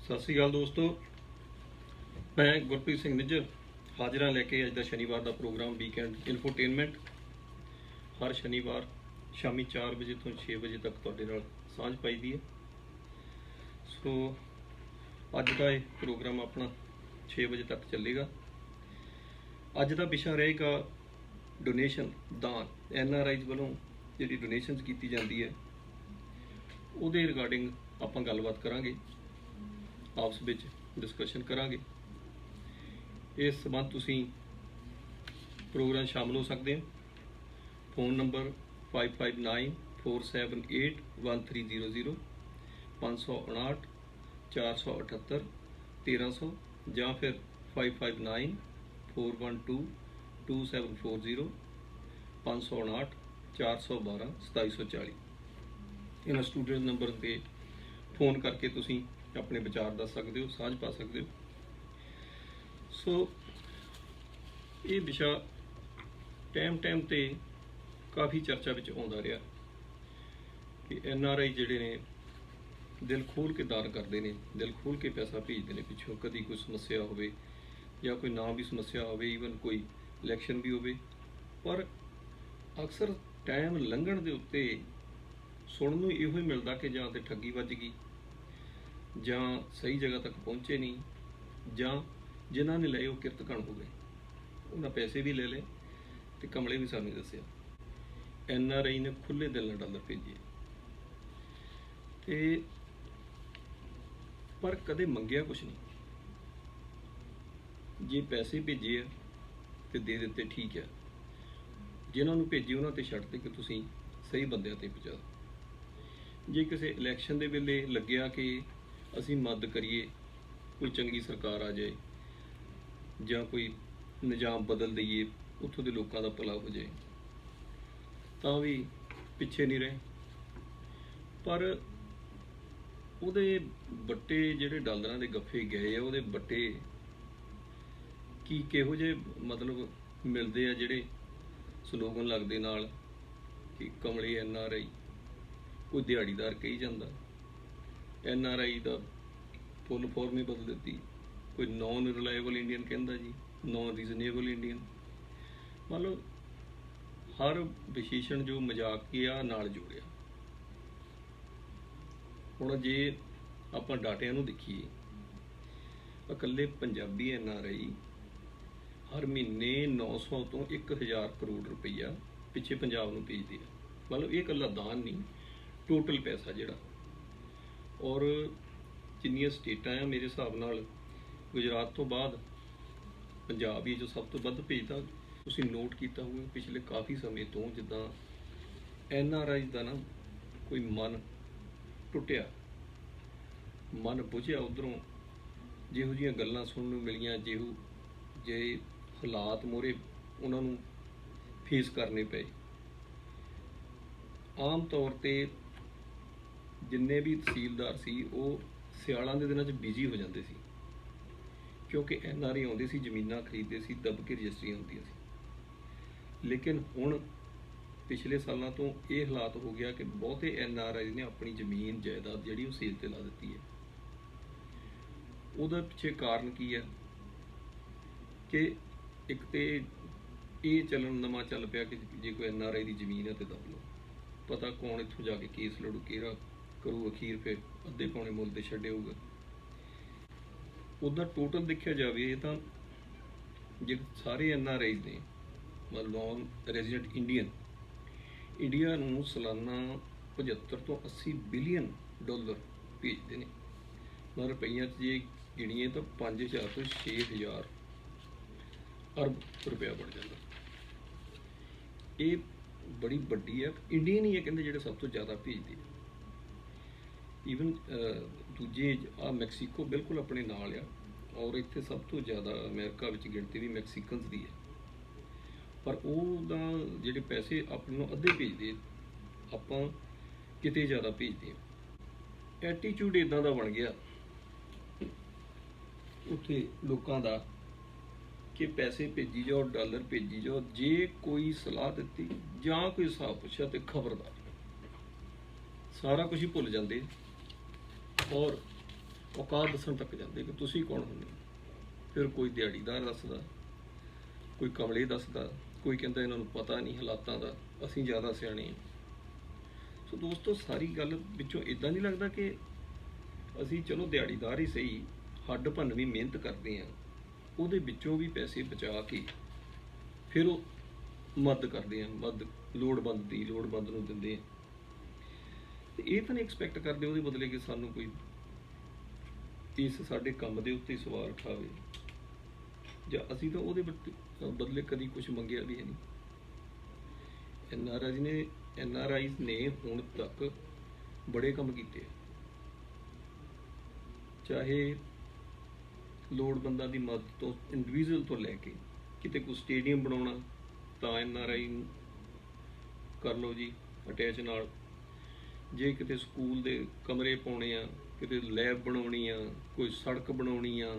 ਸਤਿ ਸ਼੍ਰੀ ਅਕਾਲ ਦੋਸਤੋ, ਮੈਂ ਗੁਰਪ੍ਰੀਤ ਸਿੰਘ ਨਿੱਜਰ ਹਾਜ਼ਰਾਂ ਲੈ ਕੇ ਅੱਜ ਦਾ ਸ਼ਨੀਵਾਰ ਦਾ ਪ੍ਰੋਗਰਾਮ ਵੀਕਐਂਡ ਇਨਫੋਟੇਨਮੈਂਟ ਹਰ ਸ਼ਨੀਵਾਰ ਸ਼ਾਮੀ 4 ਵਜੇ ਤੋਂ 6 ਵਜੇ ਤੱਕ ਤੁਹਾਡੇ ਨਾਲ ਸਾਂਝ ਪਾਈਦੀ ਹੈ। ਸੋ ਅੱਜ ਦਾ ਇਹ ਪ੍ਰੋਗਰਾਮ ਆਪਣਾ 6 ਵਜੇ ਤੱਕ ਚੱਲੇਗਾ। ਅੱਜ ਦਾ ਵਿਸ਼ਾ ਰਹੇਗਾ ਡੋਨੇਸ਼ਨ, ਦਾਨ। NRIs ਵੱਲੋਂ ਜਿਹੜੀ ਡੋਨੇਸ਼ਨਸ ਕੀਤੀ ਜਾਂਦੀ ਹੈ ਉਹਦੇ ਰਿਗਾਰਡਿੰਗ ਆਪਾਂ ਗੱਲਬਾਤ ਕਰਾਂਗੇ, ਆਪਸ ਵਿੱਚ ਡਿਸਕਸ਼ਨ ਕਰਾਂਗੇ। ਇਸ ਸੰਬੰਧ ਤੁਸੀਂ ਪ੍ਰੋਗਰਾਮ ਸ਼ਾਮਲ ਹੋ ਸਕਦੇ ਹੋ। ਫੋਨ ਨੰਬਰ 5594781300 559 478 1300 ਜਾਂ ਫਿਰ 5594122740 559 412 2740 ਇਹਨਾਂ ਸਟੂਡੀਓ ਨੰਬਰ 'ਤੇ ਫੋਨ ਕਰਕੇ ਤੁਸੀਂ ਆਪਣੇ ਵਿਚਾਰ ਦੱਸ ਸਕਦੇ ਹੋ, ਸਾਂਝ ਪਾ ਸਕਦੇ ਹੋ। ਸੋ ਇਹ ਵਿਸ਼ਾ ਟਾਈਮ ਤੇ ਕਾਫੀ ਚਰਚਾ ਵਿੱਚ ਆਉਂਦਾ ਰਿਹਾ ਕਿ NRI ਜਿਹੜੇ ਨੇ ਦਿਲ ਖੋਲ੍ਹ ਕੇ ਦਾਨ ਕਰਦੇ ਨੇ, ਦਿਲ ਖੋਲ੍ਹ ਕੇ ਪੈਸਾ ਭੇਜਦੇ ਨੇ। ਪਿੱਛੋਂ ਕਦੀ ਕੋਈ ਸਮੱਸਿਆ ਹੋਵੇ ਜਾਂ ਕੋਈ ਨਾ ਵੀ ਸਮੱਸਿਆ ਹੋਵੇ, ਈਵਨ ਕੋਈ ਇਲੈਕਸ਼ਨ ਵੀ ਹੋਵੇ, ਪਰ ਅਕਸਰ ਟਾਈਮ ਲੰਘਣ ਦੇ ਉੱਤੇ ਸੁਣਨ ਨੂੰ ਇਹੋ ਹੀ ਮਿਲਦਾ ਕਿ ਜਾਂ ਤਾਂ ਠੱਗੀ ਵੱਜ ਗਈ, ਜਾਂ ਸਹੀ ਜਗ੍ਹਾ ਤੱਕ ਪਹੁੰਚੇ ਨਹੀਂ, ਜਾਂ ਜਿਨ੍ਹਾਂ ਨੇ ਲਏ ਉਹ ਕਿਰਤਕਣ ਹੋ ਗਏ, ਉਹਨਾਂ ਪੈਸੇ ਵੀ ਲੈ ਲਏ ਤੇ ਕਮਲੇ ਵੀ ਸਾਨੂੰ ਦੱਸਿਆ। NRI ਨੇ ਖੁੱਲ੍ਹੇ ਦਿਲ ਨਾਲ ਡਾਲਰ ਭੇਜੇ ਤੇ ਪਰ ਕਦੇ ਮੰਗਿਆ ਕੁਛ ਨਹੀਂ। ਜੇ ਪੈਸੇ ਭੇਜੇ ਆ ਤੇ ਦੇ ਦਿੱਤੇ, ਠੀਕ ਹੈ। ਜਿਨ੍ਹਾਂ ਨੂੰ ਭੇਜੇ ਉਹਨਾਂ ਤੇ ਛੱਡ ਦੇ ਕਿ ਤੁਸੀਂ ਸਹੀ ਬੰਦਿਆਂ ਤੇ ਪਹੁੰਚਾ। ਜੇ ਕਿਸੇ ਇਲੈਕਸ਼ਨ ਦੇ ਵੇਲੇ ਲੱਗਿਆ ਕਿ ਅਸੀਂ ਮਦਦ ਕਰੀਏ, ਕੋਈ ਚੰਗੀ ਸਰਕਾਰ ਆ ਜਾਏ ਜਾਂ ਕੋਈ ਨਿਜ਼ਾਮ ਬਦਲ ਦਈਏ, ਉੱਥੋਂ ਦੇ ਲੋਕਾਂ ਦਾ ਭਲਾ ਹੋ ਜਾਏ, ਤਾਂ ਵੀ ਪਿੱਛੇ ਨਹੀਂ ਰਹੇ। ਪਰ ਉਹਦੇ ਬੱਟੇ ਜਿਹੜੇ ਡਾਲਰਾਂ ਦੇ ਗੱਫੇ ਗਏ ਆ, ਉਹਦੇ ਬੱਟੇ ਕੀ ਕਿਹੋ ਜਿਹੇ ਮਤਲਬ ਮਿਲਦੇ ਆ, ਜਿਹੜੇ ਸਲੋਗਨ ਲੱਗਦੇ ਨਾਲ ਕਿ ਕਮਲੇ NRI, ਕੋਈ ਦਿਹਾੜੀਦਾਰ ਕਹੀ ਜਾਂਦਾ, NRI ਦਾ ਫੁੱਲ ਫਾਰਮ ਹੀ ਬਦਲ ਦਿੱਤੀ, ਕੋਈ ਨੌਨ ਰਿਲਾਇਬਲ ਇੰਡੀਅਨ ਕਹਿੰਦਾ ਜੀ, ਨੌਨ ਰੀਜ਼ਨੇਬਲ ਇੰਡੀਅਨ। ਮਤਲਬ ਹਰ ਵਿਸ਼ੇਸ਼ਣ ਜੋ ਮਜ਼ਾਕੀਆ ਨਾਲ ਜੋੜਿਆ। ਹੁਣ ਜੇ ਆਪਾਂ ਡਾਟਿਆਂ ਨੂੰ ਦੇਖੀਏ, ਇਕੱਲੇ ਪੰਜਾਬੀ NRI ਹਰ ਮਹੀਨੇ 900 ਤੋਂ 1000 ਕਰੋੜ ਰੁਪਈਆ ਪਿੱਛੇ ਪੰਜਾਬ ਨੂੰ ਭੇਜਦੇ ਆ। ਮਤਲਬ ਇਹ ਇਕੱਲਾ ਦਾਨ ਨਹੀਂ, ਟੋਟਲ ਪੈਸਾ ਜਿਹੜਾ। ਔਰ ਜਿੰਨੀਆਂ ਸਟੇਟਾਂ ਆ, ਮੇਰੇ ਹਿਸਾਬ ਨਾਲ ਗੁਜਰਾਤ ਤੋਂ ਬਾਅਦ ਪੰਜਾਬ ਹੀ ਜੋ ਸਭ ਤੋਂ ਵੱਧ ਭੇਜਦਾ। ਤੁਸੀਂ ਨੋਟ ਕੀਤਾ ਹੋਊਗਾ ਪਿਛਲੇ ਕਾਫੀ ਸਮੇਂ ਤੋਂ ਜਿੱਦਾਂ NRI ਦਾ ਨਾ ਕੋਈ ਮਨ ਟੁੱਟਿਆ, ਮਨ ਬੁਝਿਆ। ਉੱਧਰੋਂ ਜਿਹੋ ਜਿਹੀਆਂ ਗੱਲਾਂ ਸੁਣਨ ਨੂੰ ਮਿਲੀਆਂ, ਜਿਹੋ ਜਿਹੇ ਹਾਲਾਤ ਮੂਹਰੇ ਉਹਨਾਂ ਨੂੰ ਫੇਸ ਕਰਨੇ ਪਏ। ਆਮ ਤੌਰ 'ਤੇ ਜਿੰਨੇ ਵੀ ਤਹਿਸੀਲਦਾਰ ਸੀ ਉਹ ਸਿਆਲਾਂ ਦੇ ਦਿਨਾਂ 'ਚ ਬਿਜ਼ੀ ਹੋ ਜਾਂਦੇ ਸੀ, ਕਿਉਂਕਿ NRI ਆਉਂਦੇ ਸੀ, ਜ਼ਮੀਨਾਂ ਖਰੀਦਦੇ ਸੀ, ਦਬ ਕੇ ਰਜਿਸਟਰੀਆਂ ਹੁੰਦੀਆਂ ਸੀ। ਲੇਕਿਨ ਹੁਣ ਪਿਛਲੇ ਸਾਲਾਂ ਤੋਂ ਇਹ ਹਾਲਾਤ ਹੋ ਗਿਆ ਕਿ ਬਹੁਤੇ NRI ਨੇ ਆਪਣੀ ਜ਼ਮੀਨ ਜਾਇਦਾਦ ਜਿਹੜੀ ਉਹ ਸੇਲ 'ਤੇ ਲਾ ਦਿੱਤੀ ਹੈ। ਉਹਦੇ ਪਿੱਛੇ ਕਾਰਨ ਕੀ ਹੈ ਕਿ ਇੱਕ ਤੇ ਇਹ ਨਵਾਂ ਚੱਲ ਪਿਆ ਕਿ ਜੇ ਕੋਈ NRI ਦੀ ਜ਼ਮੀਨ ਹੈ ਤੇ ਦਬ ਲਓ, ਪਤਾ ਕੌਣ ਇੱਥੋਂ ਜਾ ਕੇ ਕੇਸ ਲੜੂ, ਕਿਹੜਾ ਕਰੂ, ਅਖੀਰ ਫਿਰ ਅੱਧੇ ਪੌਣੇ ਮੁੱਲ ਤੇ ਛੱਡਿਆਊਗਾ। ਉਹਦਾ ਟੋਟਲ ਦੇਖਿਆ ਜਾਵੇ ਤਾਂ ਜੇ ਸਾਰੇ NRIs ਨੇ, ਮਤਲਬ ਨੌਨ ਰੈਜ਼ੀਡੈਂਟ ਇੰਡੀਆ ਨੂੰ ਸਾਲਾਨਾ 75 ਤੋਂ 80 ਬਿਲੀਅਨ ਡਾਲਰ ਭੇਜਦੇ ਨੇ। ਮਤਲਬ ਰੁਪਈਆਂ 'ਚ ਜੇ ਗਿਣੀਏ ਤਾਂ 5000 ਤੋਂ 6000 ਅਰਬ ਰੁਪਇਆ ਬਣ ਜਾਂਦਾ। ਇਹ ਬੜੀ ਵੱਡੀ ਹੈ। ਇੰਡੀਅਨ ਹੀ ਹੈ ਕਹਿੰਦੇ ਜਿਹੜੇ ਸਭ ਤੋਂ ਜ਼ਿਆਦਾ ਭੇਜਦੇ। ਈਵਨ ਦੂਜੇ ਆ ਮੈਕਸੀਕੋ ਬਿਲਕੁਲ ਆਪਣੇ ਨਾਲ ਆ, ਔਰ ਇੱਥੇ ਸਭ ਤੋਂ ਜ਼ਿਆਦਾ ਅਮਰੀਕਾ ਵਿੱਚ ਗਿਣਤੀ ਵੀ ਮੈਕਸੀਕਨਸ ਦੀ ਹੈ। ਪਰ ਉਹਦਾ ਜਿਹੜੇ ਪੈਸੇ ਆਪਣੇ ਨੂੰ ਅੱਧੇ ਭੇਜਦੇ, ਆਪਾਂ ਕਿਤੇ ਜ਼ਿਆਦਾ ਭੇਜਦੇ ਹਾਂ। ਐਟੀਟਿਊਡ ਇੱਦਾਂ ਦਾ ਬਣ ਗਿਆ ਉੱਥੇ ਲੋਕਾਂ ਦਾ ਕਿ ਪੈਸੇ ਭੇਜੀ ਜਾਓ, ਡਾਲਰ ਭੇਜੀ ਜਾਓ। ਜੇ ਕੋਈ ਸਲਾਹ ਦਿੱਤੀ ਜਾਂ ਕੋਈ ਹਿਸਾਬ ਪੁੱਛਿਆ ਤੇ ਖਬਰਦਾਰ, ਸਾਰਾ ਕੁਝ ਹੀ ਭੁੱਲ ਜਾਂਦੇ। ਔਰ ਔਕਾਤ ਦੱਸਣ ਤੱਕ ਜਾਂਦੇ ਕਿ ਤੁਸੀਂ ਕੌਣ ਹੁੰਦੇ ਹੋ। ਫਿਰ ਕੋਈ ਦਿਹਾੜੀਦਾਰ ਦੱਸਦਾ, ਕੋਈ ਕਮਲੇ ਦੱਸਦਾ, ਕੋਈ ਕਹਿੰਦਾ ਇਹਨਾਂ ਨੂੰ ਪਤਾ ਨਹੀਂ ਹਾਲਾਤਾਂ ਦਾ, ਅਸੀਂ ਜ਼ਿਆਦਾ ਸਿਆਣੇ ਹਾਂ। ਸੋ ਦੋਸਤੋ, ਸਾਰੀ ਗੱਲ ਵਿੱਚੋਂ ਇਦਾਂ ਨਹੀਂ ਲੱਗਦਾ ਕਿ ਅਸੀਂ ਚਲੋ ਦਿਹਾੜੀਦਾਰ ਹੀ ਸਹੀ, ਹੱਡ ਭੰਨਵੀਂ ਮਿਹਨਤ ਕਰਦੇ ਹਾਂ, ਉਹਦੇ ਵਿੱਚੋਂ ਵੀ ਪੈਸੇ ਬਚਾ ਕੇ ਫਿਰ ਉਹ ਮਦਦ ਕਰਦੇ ਹਾਂ, ਲੋੜਵੰਦ ਨੂੰ ਦਿੰਦੇ ਹਾਂ। ਤੇ ਇਹ ਤਾਂ ਨਹੀਂ ਐਕਸਪੈਕਟ ਕਰਦੇ ਉਹਦੇ ਬਦਲੇ ਕਿ ਸਾਨੂੰ ਕੋਈ ਇਸ ਸਾਡੇ ਕੰਮ ਦੇ ਉੱਤੇ ਸਵਾਲ ਉਠਾਵੇ, ਜਾਂ ਅਸੀਂ ਤਾਂ ਉਹਦੇ ਬਦਲੇ ਕਦੀ ਕੁਝ ਮੰਗਿਆ ਵੀ ਹੈ ਨਹੀਂ। NRIs ਨੇ ਹੁਣ ਤੱਕ ਬੜੇ ਕੰਮ ਕੀਤੇ, ਚਾਹੇ ਲੋੜਵੰਦਾਂ ਦੀ ਮਦਦ ਤੋਂ, ਇੰਡੀਵਿਜੂਅਲ ਤੋਂ ਲੈ ਕੇ, ਕਿਤੇ ਕੋਈ ਸਟੇਡੀਅਮ ਬਣਾਉਣਾ ਤਾਂ NRI ਕਰ ਲਓ ਜੀ ਅਟੈਚ ਨਾਲ, ਜੇ ਕਿਤੇ ਸਕੂਲ ਦੇ ਕਮਰੇ ਪਾਉਣੇ ਆ, ਕਿਤੇ ਲੈਬ ਬਣਾਉਣੀ ਆ, ਕੋਈ ਸੜਕ ਬਣਾਉਣੀ ਆ,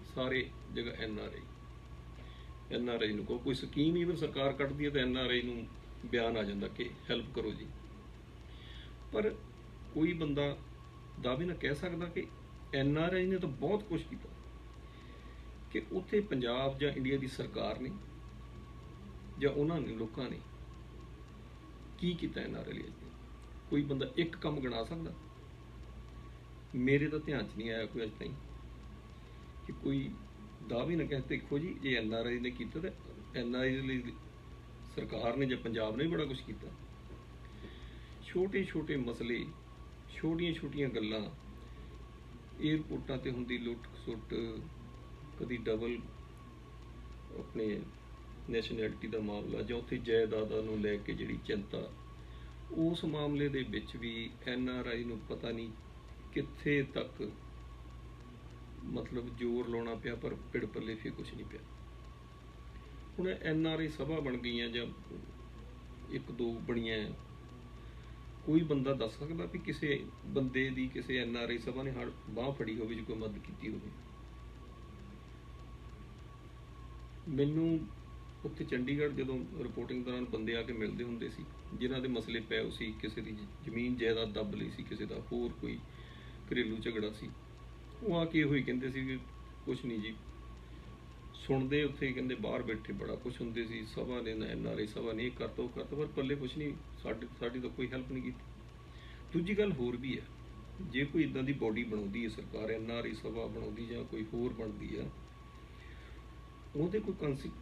ਸਾਰੇ ਜਗ੍ਹਾ NRI ਨੂੰ ਕੋਈ ਸਕੀਮ ਈਵਨ ਸਰਕਾਰ ਕੱਢਦੀ ਹੈ ਤਾਂ NRI ਨੂੰ ਬਿਆਨ ਆ ਜਾਂਦਾ ਕਿ ਹੈਲਪ ਕਰੋ ਜੀ। ਪਰ ਕੋਈ ਬੰਦਾ ਦਾਅਵੇ ਨਾਲ ਕਹਿ ਸਕਦਾ ਕਿ NRI ਨੇ ਤਾਂ ਬਹੁਤ ਕੁਝ ਕੀਤਾ, ਕਿ ਉੱਥੇ ਪੰਜਾਬ ਜਾਂ ਇੰਡੀਆ ਦੀ ਸਰਕਾਰ ਨੇ ਜਾਂ ਉਹਨਾਂ ਨੇ ਲੋਕਾਂ ਨੇ ਕੀ ਕੀਤਾ NRI ਲਈ? ਕੋਈ ਬੰਦਾ ਇੱਕ ਕੰਮ ਗਿਣਾ ਸਕਦਾ? ਮੇਰੇ ਤਾਂ ਧਿਆਨ 'ਚ ਨਹੀਂ ਆਇਆ ਕੋਈ ਅੱਜ ਤਾਈਂ ਕਿ ਕੋਈ ਦਾਅਵੇ ਨਾ ਕਹਿ ਦੇਖੋ ਜੀ ਜੇ NRI ਨੇ ਕੀਤਾ ਤਾਂ NRI ਲਈ ਸਰਕਾਰ ਨੇ ਜਾਂ ਪੰਜਾਬ ਨੇ ਵੀ ਬੜਾ ਕੁਝ ਕੀਤਾ। ਛੋਟੇ ਛੋਟੇ ਮਸਲੇ, ਛੋਟੀਆਂ ਛੋਟੀਆਂ ਗੱਲਾਂ, ਏਅਰਪੋਰਟਾਂ ਤੇ ਹੁੰਦੀ ਲੁੱਟ ਖਸੁੱਟ, ਕਦੀ ਡਬਲ ਆਪਣੇ ਨੈਸ਼ਨੈਲਿਟੀ ਦਾ ਮਾਮਲਾ, ਜਾਂ ਉੱਥੇ ਜਾਇਦਾਦਾਂ ਨੂੰ ਲੈ ਕੇ ਜਿਹੜੀ ਚਿੰਤਾ, ਉਸ ਮਾਮਲੇ ਦੇ ਵਿੱਚ ਵੀ NRI ਨੂੰ ਪਤਾ ਨਹੀਂ ਕਿੱਥੇ ਤੱਕ ਮਤਲਬ ਜ਼ੋਰ ਲਾਉਣਾ ਪਿਆ, ਪਰ ਪਿੜ ਪੱਲੇ ਫਿਰ ਕੁਛ ਨਹੀਂ ਪਿਆ। ਹੁਣ NRI ਸਭਾ ਬਣ ਗਈਆਂ ਜਾਂ ਇੱਕ ਦੋ ਬਣੀਆਂ, ਕੋਈ ਬੰਦਾ ਦੱਸ ਸਕਦਾ ਵੀ ਕਿਸੇ ਬੰਦੇ ਦੀ ਕਿਸੇ NRI ਸਭਾ ਨੇ ਬਾਂਹ ਫੜੀ ਹੋਵੇ ਜੀ, ਕੋਈ ਮਦਦ ਕੀਤੀ ਹੋਵੇ? ਮੈਨੂੰ ਉੱਥੇ ਚੰਡੀਗੜ੍ਹ ਜਦੋਂ ਰਿਪੋਰਟਿੰਗ ਦੌਰਾਨ ਬੰਦੇ ਆ ਕੇ ਮਿਲਦੇ ਹੁੰਦੇ ਸੀ ਜਿਨ੍ਹਾਂ ਦੇ ਮਸਲੇ ਪਏ ਹੋ ਸੀ, ਕਿਸੇ ਦੀ ਜ਼ਮੀਨ ਜਾਇਦਾਦ ਦੱਬ ਲਈ ਸੀ, ਕਿਸੇ ਦਾ ਹੋਰ ਕੋਈ ਘਰੇਲੂ ਝਗੜਾ ਸੀ, ਉਹ ਆ ਕੇ ਇਹੋ ਹੀ ਕਹਿੰਦੇ ਸੀ ਕਿ ਕੁਛ ਨਹੀਂ ਜੀ, ਸੁਣਦੇ ਉੱਥੇ ਕਹਿੰਦੇ ਬਾਹਰ ਬੈਠੇ ਬੜਾ ਕੁਛ ਹੁੰਦੇ ਸੀ, ਸਭਾ ਨੇ NRI ਸਭਾ ਨੇ ਇਹ ਕਰਤਾ ਉਹ ਕਰਤਾ, ਪਰ ਪੱਲੇ ਕੁਛ ਨਹੀਂ, ਸਾਡੀ ਤਾਂ ਕੋਈ ਹੈਲਪ ਨਹੀਂ ਕੀਤੀ। ਦੂਜੀ ਗੱਲ ਹੋਰ ਵੀ ਹੈ, ਜੇ ਕੋਈ ਇੱਦਾਂ ਦੀ ਬੋਡੀ ਬਣਾਉਂਦੀ ਹੈ ਸਰਕਾਰ, NRI ਸਭਾ ਬਣਾਉਂਦੀ ਜਾਂ ਕੋਈ ਹੋਰ ਬਣਦੀ ਆ, ਉਹਦੇ ਕੋਈ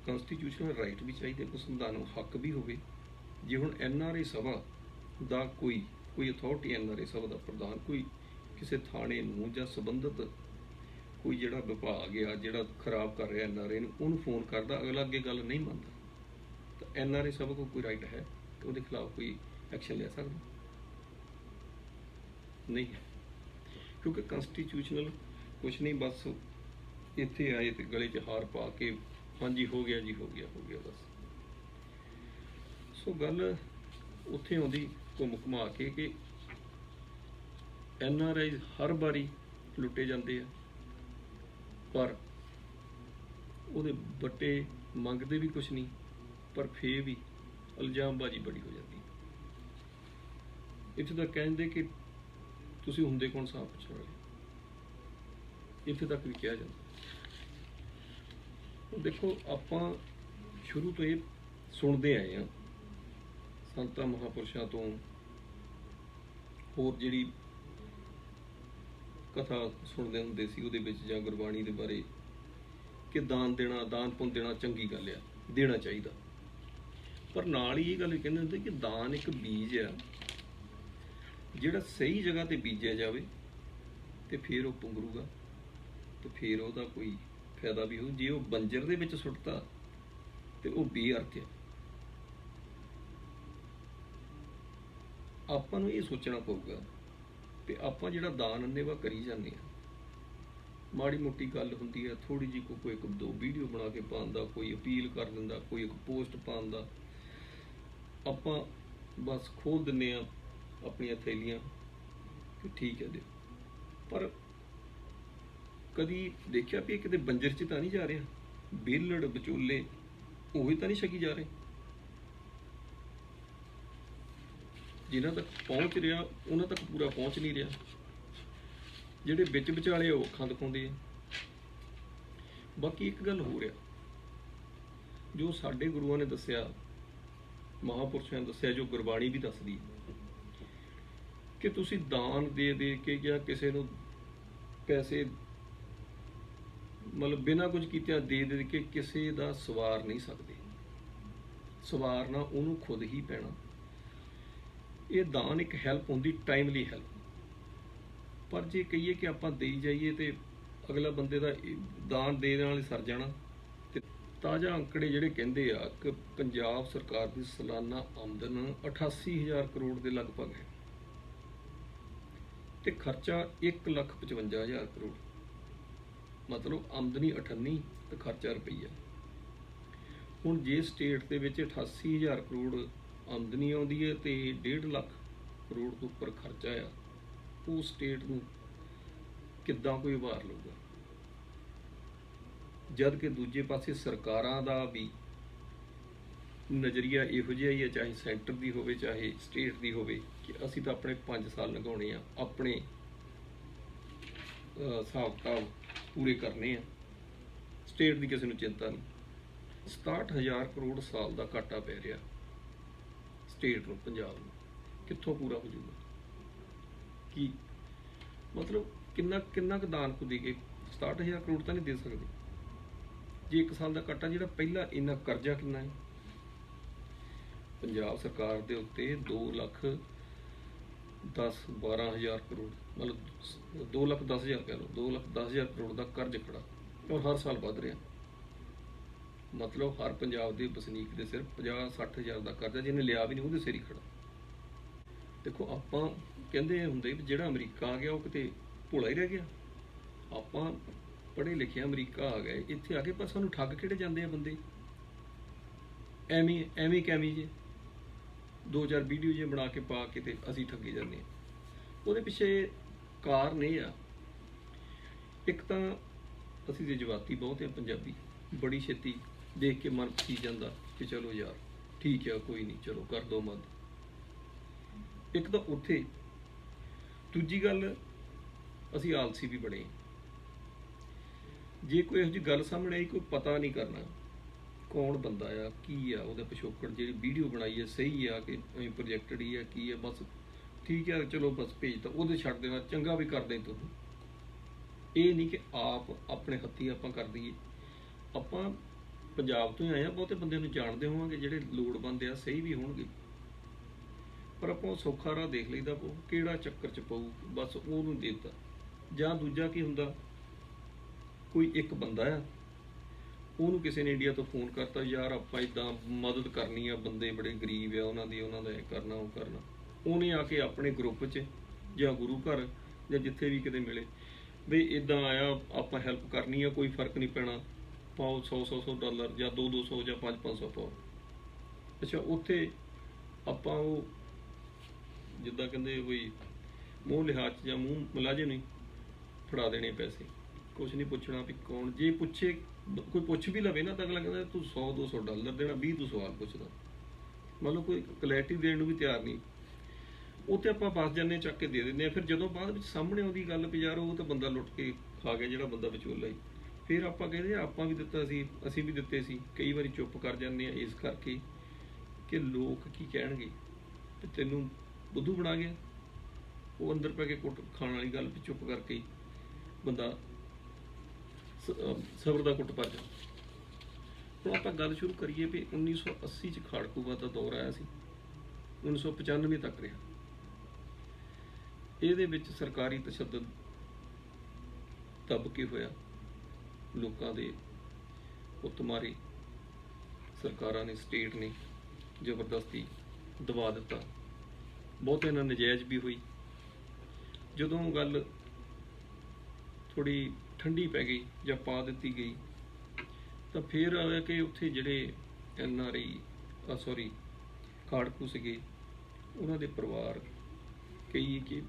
ਕਨਸਟੀਟਿਊਸ਼ਨਲ ਰਾਈਟ ਵੀ ਚਾਹੀਦੇ, ਕੋਈ ਸੰਵਿਧਾਨਕ ਹੱਕ ਵੀ ਹੋਵੇ। ਜੇ ਹੁਣ NRI ਸਭਾ ਦਾ ਕੋਈ ਅਥਾਰਟੀ, NRI ਸਭਾ ਦਾ ਪ੍ਰਧਾਨ ਕੋਈ ਕਿਸੇ ਥਾਣੇ ਨੂੰ ਜਾਂ ਸੰਬੰਧਿਤ ਕੋਈ ਜਿਹੜਾ ਵਿਭਾਗ ਆ ਜਿਹੜਾ ਖਰਾਬ ਕਰ ਰਿਹਾ NRI ਨੂੰ, ਉਹਨੂੰ ਫੋਨ ਕਰਦਾ, ਅਗਲਾ ਅੱਗੇ ਗੱਲ ਨਹੀਂ ਮੰਨਦਾ, ਤਾਂ NRI ਸਭਾ ਕੋਲ ਕੋਈ ਰਾਈਟ ਹੈ ਕਿ ਉਹਦੇ ਖਿਲਾਫ ਕੋਈ ਐਕਸ਼ਨ ਲੈ ਸਕਦਾ? ਨਹੀਂ ਹੈ, ਕਿਉਂਕਿ ਕਨਸਟੀਟਿਊਸ਼ਨਲ ਕੁਛ ਨਹੀਂ, ਬਸ ਇੱਥੇ ਆਏ ਤੇ ਗਲੇ 'ਚ ਹਾਰ ਪਾ ਕੇ ਹਾਂਜੀ ਹੋ ਗਿਆ ਜੀ, ਹੋ ਗਿਆ ਬਸ। ਸੋ ਗੱਲ ਉੱਥੇ ਆਉਂਦੀ ਘੁੰਮ ਘੁਮਾ ਕੇ ਕਿ NRI ਹਰ ਵਾਰੀ ਲੁੱਟੇ ਜਾਂਦੇ ਆ, ਪਰ ਉਹਦੇ ਵੱਟੇ ਮੰਗਦੇ ਵੀ ਕੁਛ ਨਹੀਂ, ਪਰ ਫੇਰ ਵੀ ਇਲਜ਼ਾਮਬਾਜ਼ੀ ਬੜੀ ਹੋ ਜਾਂਦੀ। ਇੱਥੇ ਤੱਕ ਕਹਿੰਦੇ ਕਿ ਤੁਸੀਂ ਹੁੰਦੇ ਕੌਣ ਸਾਹ ਪੁੱਛਣ ਵਾਲੇ, ਇੱਥੇ ਤੱਕ ਵੀ ਕਿਹਾ ਜਾਂਦਾ। ਦੇਖੋ, ਆਪਾਂ ਸ਼ੁਰੂ ਤੋਂ ਇਹ ਸੁਣਦੇ ਆਏ ਹਾਂ ਸੰਤਾਂ ਮਹਾਂਪੁਰਸ਼ਾਂ ਤੋਂ, ਹੋਰ ਜਿਹੜੀ ਕਥਾ ਸੁਣਦੇ ਹੁੰਦੇ ਸੀ ਉਹਦੇ ਵਿੱਚ ਜਾਂ ਗੁਰਬਾਣੀ ਦੇ ਬਾਰੇ, ਕਿ ਦਾਨ ਦੇਣਾ, ਦਾਨ ਪੁੰਨ ਦੇਣਾ ਚੰਗੀ ਗੱਲ ਆ, ਦੇਣਾ ਚਾਹੀਦਾ। ਪਰ ਨਾਲ ਹੀ ਇਹ ਗੱਲ ਕਹਿੰਦੇ ਹੁੰਦੇ ਕਿ ਦਾਨ ਇੱਕ ਬੀਜ ਆ, ਜਿਹੜਾ ਸਹੀ ਜਗ੍ਹਾ ਤੇ ਬੀਜਿਆ ਜਾਵੇ ਤੇ ਫਿਰ ਉਹ ਪੁੰਗਰੂਗਾ, ਤੇ ਫਿਰ ਉਹਦਾ ਕੋਈ ਫਾਇਦਾ ਵੀ ਹੋਊ। ਜੇ ਉਹ ਬੰਜਰ ਦੇ ਵਿੱਚ ਸੁੱਟਤਾ ਤੇ ਉਹ ਬੇਅਰਥ ਹੈ। ਆਪਾਂ ਨੂੰ ਇਹ ਸੋਚਣਾ ਪਊਗਾ ਤੇ ਆਪਾਂ ਜਿਹੜਾ ਦਾਨ ਅੰਨੇਵਾਹ ਕਰੀ ਜਾਂਦੇ ਹਾਂ, ਮਾੜੀ ਮੋਟੀ ਗੱਲ ਹੁੰਦੀ ਹੈ, ਥੋੜੀ ਜਿਹੀ ਕੋਈ ਇੱਕ ਦੋ ਵੀਡੀਓ ਬਣਾ ਕੇ ਪਾਉਣ ਦਾ, ਕੋਈ ਅਪੀਲ ਕਰ ਦਿੰਦਾ, ਕੋਈ ਇੱਕ ਪੋਸਟ ਪਾਉਣ ਦਾ, ਆਪਾਂ ਬਸ ਖੋਲ ਦਿੰਦੇ ਹਾਂ ਆਪਣੀਆਂ ਥੈਲੀਆਂ ਕਿ ਠੀਕ ਹੈ ਦਿਓ। ਪਰ ਕਦੀ ਦੇਖਿਆ ਵੀ ਇਹ ਕਿਤੇ ਬੰਜਰ 'ਚ ਤਾਂ ਨਹੀਂ ਜਾ ਰਿਹਾ, ਬੇਲੜ ਵਿਚੋਲੇ ਉਹ ਤਾਂ ਨਹੀਂ ਛਕੀ ਜਾ ਰਹੇ। ਜਿਨ੍ਹਾਂ ਤੱਕ ਪਹੁੰਚ ਰਿਹਾ ਉਹਨਾਂ ਤੱਕ ਪੂਰਾ ਪਹੁੰਚ ਨਹੀਂ ਰਿਹਾ। ਜਿਹੜੇ ਵਿੱਚ ਵਿਚਾਲੇ ਉਹ ਅੱਖਾਂ ਦਿਖਾਉਂਦੇ ਆ। ਬਾਕੀ ਇੱਕ ਗੱਲ ਹੋ ਰਿਹਾ, ਜੋ ਸਾਡੇ ਗੁਰੂਆਂ ਨੇ ਦੱਸਿਆ, ਮਹਾਂਪੁਰਸ਼ਾਂ ਨੇ ਦੱਸਿਆ, ਜੋ ਗੁਰਬਾਣੀ ਵੀ ਦੱਸਦੀ ਹੈ ਕਿ ਤੁਸੀਂ ਦਾਨ ਦੇ ਦੇ ਕੇ ਜਾਂ ਕਿਸੇ ਨੂੰ ਪੈਸੇ ਮਤਲਬ ਬਿਨਾਂ ਕੁਝ ਕੀਤਿਆਂ ਦੇ ਦੇ ਕੇ ਕਿਸੇ ਦਾ ਸਵਾਰ ਨਹੀਂ ਸਕਦੇ। ਸਵਾਰਨਾ ਉਹਨੂੰ ਖੁਦ ਹੀ ਪੈਣਾ। ਇਹ ਦਾਨ ਇੱਕ ਹੈਲਪ ਹੁੰਦੀ, ਟਾਈਮਲੀ ਹੈਲਪ। ਪਰ ਜੇ ਕਹੀਏ ਕਿ ਆਪਾਂ ਦੇਈ ਜਾਈਏ ਤੇ ਅਗਲਾ ਬੰਦੇ ਦਾ ਦਾਨ ਦੇਣ ਨਾਲ ਹੀ ਸਰ ਜਾਣਾ। ਤੇ ਤਾਜ਼ਾ ਅੰਕੜੇ ਜਿਹੜੇ ਕਹਿੰਦੇ ਆ ਕਿ ਪੰਜਾਬ ਸਰਕਾਰ ਦੀ ਸਾਲਾਨਾ ਆਮਦਨ 88,000 ਕਰੋੜ ਦੇ ਲਗਭਗ ਹੈ ਤੇ ਖਰਚਾ 1,55,000 ਕਰੋੜ। ਮਤਲਬ ਆਮਦਨੀ 98 ਤੇ ਖਰਚਾ ਰੁਪਈਆ। ਹੁਣ ਜੇ ਸਟੇਟ ਦੇ ਵਿੱਚ 88,000 ਕਰੋੜ ਆਮਦਨੀ ਆਉਂਦੀ ਹੈ ਤੇ 1.5 ਲੱਖ ਕਰੋੜ ਤੋਂ ਉੱਪਰ ਖਰਚਾ ਆ, ਉਹ ਸਟੇਟ ਨੂੰ ਕਿੱਦਾਂ ਕੋਈ ਉਭਾਰ ਲਊਗਾ? ਜਦ ਕਿ ਦੂਜੇ ਪਾਸੇ ਸਰਕਾਰਾਂ ਦਾ ਵੀ ਨਜ਼ਰੀਆ ਇਹੋ ਜਿਹਾ ਹੀ ਹੈ, ਚਾਹੇ ਸੈਂਟਰ ਦੀ ਹੋਵੇ ਚਾਹੇ ਸਟੇਟ ਦੀ ਹੋਵੇ, ਕਿ ਅਸੀਂ ਤਾਂ ਆਪਣੇ 5 ਸਾਲ ਲੰਘਾਉਣੇ ਆ, ਆਪਣੇ ਹਿਸਾਬ ਕਿਤਾਬ ਪੂਰੇ ਕਰਨੇ ਆ। ਸਟੇਟ ਦੀ ਕਿਸੇ ਨੂੰ ਚਿੰਤਾ ਨਹੀਂ। 67,000 ਕਰੋੜ ਸਾਲ ਦਾ ਘਾਟਾ ਪੈ ਰਿਹਾ ਸਟੇਟ ਨੂੰ, ਪੰਜਾਬ ਨੂੰ। ਕਿੱਥੋਂ ਪੂਰਾ ਹੋ ਜਾਊਗਾ? ਕੀ ਮਤਲਬ ਕਿੰਨਾ ਕੁ ਦਾਨ ਕੁ ਦੇ ਕੇ 67,000 ਕਰੋੜ ਤਾਂ ਨਹੀਂ ਦੇ ਸਕਦੇ। ਜੇ 1 ਸਾਲ ਦਾ ਘਾਟਾ, ਜਿਹੜਾ ਪਹਿਲਾਂ ਇੰਨਾ ਕਰਜ਼ਾ ਕਿੰਨਾ ਹੈ ਪੰਜਾਬ ਸਰਕਾਰ ਦੇ ਉੱਤੇ? 2,10,12,000 ਕਰੋੜ, ਮਤਲਬ 2,10,000 ਕਹਿ ਲਓ, 2,10,000 ਕਰੋੜ ਦਾ ਕਰਜ਼ ਖੜਾ, ਔਰ ਹਰ ਸਾਲ ਵੱਧ ਰਿਹਾ। ਮਤਲਬ ਹਰ ਪੰਜਾਬ ਦੇ ਵਸਨੀਕ ਦੇ ਸਿਰ 50-60,000 ਦਾ ਕਰਜ਼ਾ, ਜਿਹਨੇ ਲਿਆ ਵੀ ਨਹੀਂ ਉਹਦੇ ਸਿਰ ਹੀ ਖੜਾ। ਦੇਖੋ, ਆਪਾਂ ਕਹਿੰਦੇ ਹੁੰਦੇ ਵੀ ਜਿਹੜਾ ਅਮਰੀਕਾ ਆ ਗਿਆ ਉਹ ਕਿਤੇ ਭੋਲਾ ਹੀ ਰਹਿ ਗਿਆ। ਆਪਾਂ ਪੜ੍ਹੇ ਲਿਖੇ ਅਮਰੀਕਾ ਆ ਗਏ, ਇੱਥੇ ਆ ਕੇ ਪਰ ਸਾਨੂੰ ਠੱਗ ਕਿਹੜੇ ਜਾਂਦੇ ਆ ਬੰਦੇ, ਐਵੇਂ ਕੈਮੀ ਜੇ 2-4 ਵੀਡੀਓ ਜੇ ਬਣਾ ਕੇ ਪਾ ਕੇ ਤੇ ਅਸੀਂ ਠੱਗੇ ਜਾਂਦੇ ਹਾਂ। ਉਹਦੇ ਪਿੱਛੇ ਕਾਰਨ ਇਹ ਆ, ਇੱਕ ਤਾਂ ਅਸੀਂ ਜਜ਼ਬਾਤੀ ਬਹੁਤ ਹਾਂ ਪੰਜਾਬੀ, ਬੜੀ ਛੇਤੀ ਦੇਖ ਕੇ ਮਨ ਪੀ ਜਾਂਦਾ ਕਿ ਚਲੋ ਯਾਰ ਠੀਕ ਆ, ਕੋਈ ਨਹੀਂ, ਚਲੋ ਕਰ ਦੋ ਮਦਦ। ਇੱਕ ਤਾਂ ਉੱਥੇ, ਦੂਜੀ ਗੱਲ ਅਸੀਂ ਆਲਸੀ ਵੀ ਬੜੇ। ਜੇ ਕੋਈ ਇਹੋ ਜਿਹੀ ਗੱਲ ਸਾਹਮਣੇ ਆਈ, ਕੋਈ ਪਤਾ ਨਹੀਂ ਕਰਨਾ ਕੌਣ ਬੰਦਾ ਆ, ਕੀ ਆ ਉਹਦਾ ਪਿਛੋਕੜ, ਜਿਹੜੀ ਵੀਡੀਓ ਬਣਾਈ ਹੈ ਸਹੀ ਆ ਕਿ ਪ੍ਰੋਜੈਕਟਡ ਹੀ ਆ, ਕੀ ਆ, ਬਸ ਠੀਕ ਆ ਚਲੋ ਬਸ ਭੇਜ ਤਾ, ਉਹਦੇ ਛੱਡ ਦੇਣਾ, ਚੰਗਾ ਵੀ ਕਰਦੇ ਤੁਸੀਂ। ਇਹ ਨਹੀਂ ਕਿ ਆਪ ਆਪਣੇ ਹੱਥੀਂ ਆਪਾਂ ਕਰ ਦਈਏ। ਆਪਾਂ ਪੰਜਾਬ ਤੋਂ ਹੀ ਆਏ ਆ, ਬਹੁਤੇ ਬੰਦੇ ਨੂੰ ਜਾਣਦੇ ਹੋਵਾਂਗੇ, ਜਿਹੜੇ ਲੋੜਵੰਦ ਆ ਸਹੀ ਵੀ ਹੋਣਗੇ, ਪਰ ਆਪਾਂ ਸੌਖਾ ਰਾਹ ਦੇਖ ਲਈਦਾ, ਉਹ ਕਿਹੜਾ ਚੱਕਰ ਚ ਪਊ, ਬਸ ਉਹਨੂੰ ਦੇ ਦਿੱਤਾ। ਜਾਂ ਦੂਜਾ ਕੀ ਹੁੰਦਾ, ਕੋਈ ਇੱਕ ਬੰਦਾ ਆ, ਉਹਨੂੰ ਕਿਸੇ ਨੇ ਇੰਡੀਆ ਤੋਂ ਫੋਨ ਕਰਤਾ, ਯਾਰ ਆਪਾਂ ਇੱਦਾਂ ਮਦਦ ਕਰਨੀ ਆ, ਬੰਦੇ ਬੜੇ ਗਰੀਬ ਆ, ਉਹਨਾਂ ਦਾ ਇਹ ਕਰਨਾ ਉਹ ਕਰਨਾ। ਉਹਨੇ ਆ ਕੇ ਆਪਣੇ ਗਰੁੱਪ 'ਚ ਜਾਂ ਗੁਰੂ ਘਰ ਜਾਂ ਜਿੱਥੇ ਵੀ ਕਿਤੇ ਮਿਲੇ ਵੀ ਇੱਦਾਂ ਆਇਆ, ਆਪਾਂ ਹੈਲਪ ਕਰਨੀ ਆ, ਕੋਈ ਫਰਕ ਨਹੀਂ ਪੈਣਾ, ਪਾਓ $100 ਜਾਂ 200 ਜਾਂ 500 ਪਾਓ। ਅੱਛਾ, ਉੱਥੇ ਆਪਾਂ ਉਹ ਜਿੱਦਾਂ ਕਹਿੰਦੇ ਕੋਈ ਮੂੰਹ ਲਿਹਾਜ਼ ਜਾਂ ਮੂੰਹ ਮੁਲਾਜ਼ੇ ਨਹੀਂ ਫੜਾ ਦੇਣੇ ਪੈਸੇ, ਕੁਛ ਨਹੀਂ ਪੁੱਛਣਾ ਵੀ ਕੌਣ। ਜੇ ਪੁੱਛੇ, ਕੋਈ ਪੁੱਛ ਵੀ ਲਵੇ ਨਾ, ਤਾਂ ਅਗਲਾ ਕਹਿੰਦਾ ਤੂੰ $100-200 ਦੇਣਾ, 20 ਤੂੰ ਸਵਾਲ ਪੁੱਛਦਾ। ਮਤਲਬ ਕੋਈ ਕਲੈਰਿਟੀ ਦੇਣ ਨੂੰ ਵੀ ਤਿਆਰ ਨਹੀਂ। ਉੱਥੇ ਆਪਾਂ ਫਸ ਜਾਂਦੇ, ਚੱਕ ਕੇ ਦੇ ਦਿੰਦੇ ਆ। ਫਿਰ ਜਦੋਂ ਬਾਅਦ ਵਿੱਚ ਸਾਹਮਣੇ ਆਉਂਦੀ ਗੱਲ ਵੀ ਯਾਰ ਉਹ ਤਾਂ ਬੰਦਾ ਲੁੱਟ ਕੇ ਖਾ ਗਿਆ, ਜਿਹੜਾ ਬੰਦਾ ਵਿਚੋਲਾ ਹੀ, ਫਿਰ ਆਪਾਂ ਕਹਿੰਦੇ ਆਪਾਂ ਵੀ ਦਿੱਤਾ ਸੀ, ਅਸੀਂ ਵੀ ਦਿੱਤੇ ਸੀ। ਕਈ ਵਾਰੀ ਚੁੱਪ ਕਰ ਜਾਂਦੇ ਆ ਇਸ ਕਰਕੇ ਕਿ ਲੋਕ ਕੀ ਕਹਿਣਗੇ, ਤੇ ਤੈਨੂੰ ਬੁੱਧੂ ਬਣਾ ਗਿਆ। ਉਹ ਅੰਦਰ ਪੈ ਕੇ ਕੁੱਟ ਖਾਣ ਵਾਲੀ ਗੱਲ ਵੀ ਚੁੱਪ ਕਰਕੇ ਹੀ ਬੰਦਾ ਸਬਰ ਦਾ ਕੁੱਟ ਭੱਜ ਜਾਂਦਾ। ਹੁਣ ਆਪਾਂ ਗੱਲ ਸ਼ੁਰੂ ਕਰੀਏ ਵੀ 1980 ਚ ਖਾੜਕੂਵਾਦ ਦਾ ਦੌਰ ਆਇਆ ਸੀ, 1995 ਤੱਕ ਰਿਹਾ। ਇਹਦੇ ਵਿੱਚ ਸਰਕਾਰੀ ਤਸ਼ੱਦਦ ਦੱਬ ਕੇ ਹੋਇਆ, ਲੋਕਾਂ ਦੇ ਪੁੱਤ ਮਾਰੇ, ਸਰਕਾਰਾਂ ਨੇ, ਸਟੇਟ ਨੇ ਜ਼ਬਰਦਸਤੀ ਦਬਾ ਦਿੱਤਾ, ਬਹੁਤੇ ਨਾਲ ਨਜਾਇਜ਼ ਵੀ ਹੋਈ। ਜਦੋਂ ਗੱਲ ਥੋੜੀ ਠੰਡੀ ਪੈ ਗਈ ਜਾਂ ਪਾ ਦਿੱਤੀ ਗਈ, ਤਾਂ ਫਿਰ ਆਇਆ ਕਿ ਉੱਥੇ ਜਿਹੜੇ ਖਾੜਕੂ ਸੀਗੇ, ਉਹਨਾਂ ਦੇ ਪਰਿਵਾਰ, ਕਈ ਕਿ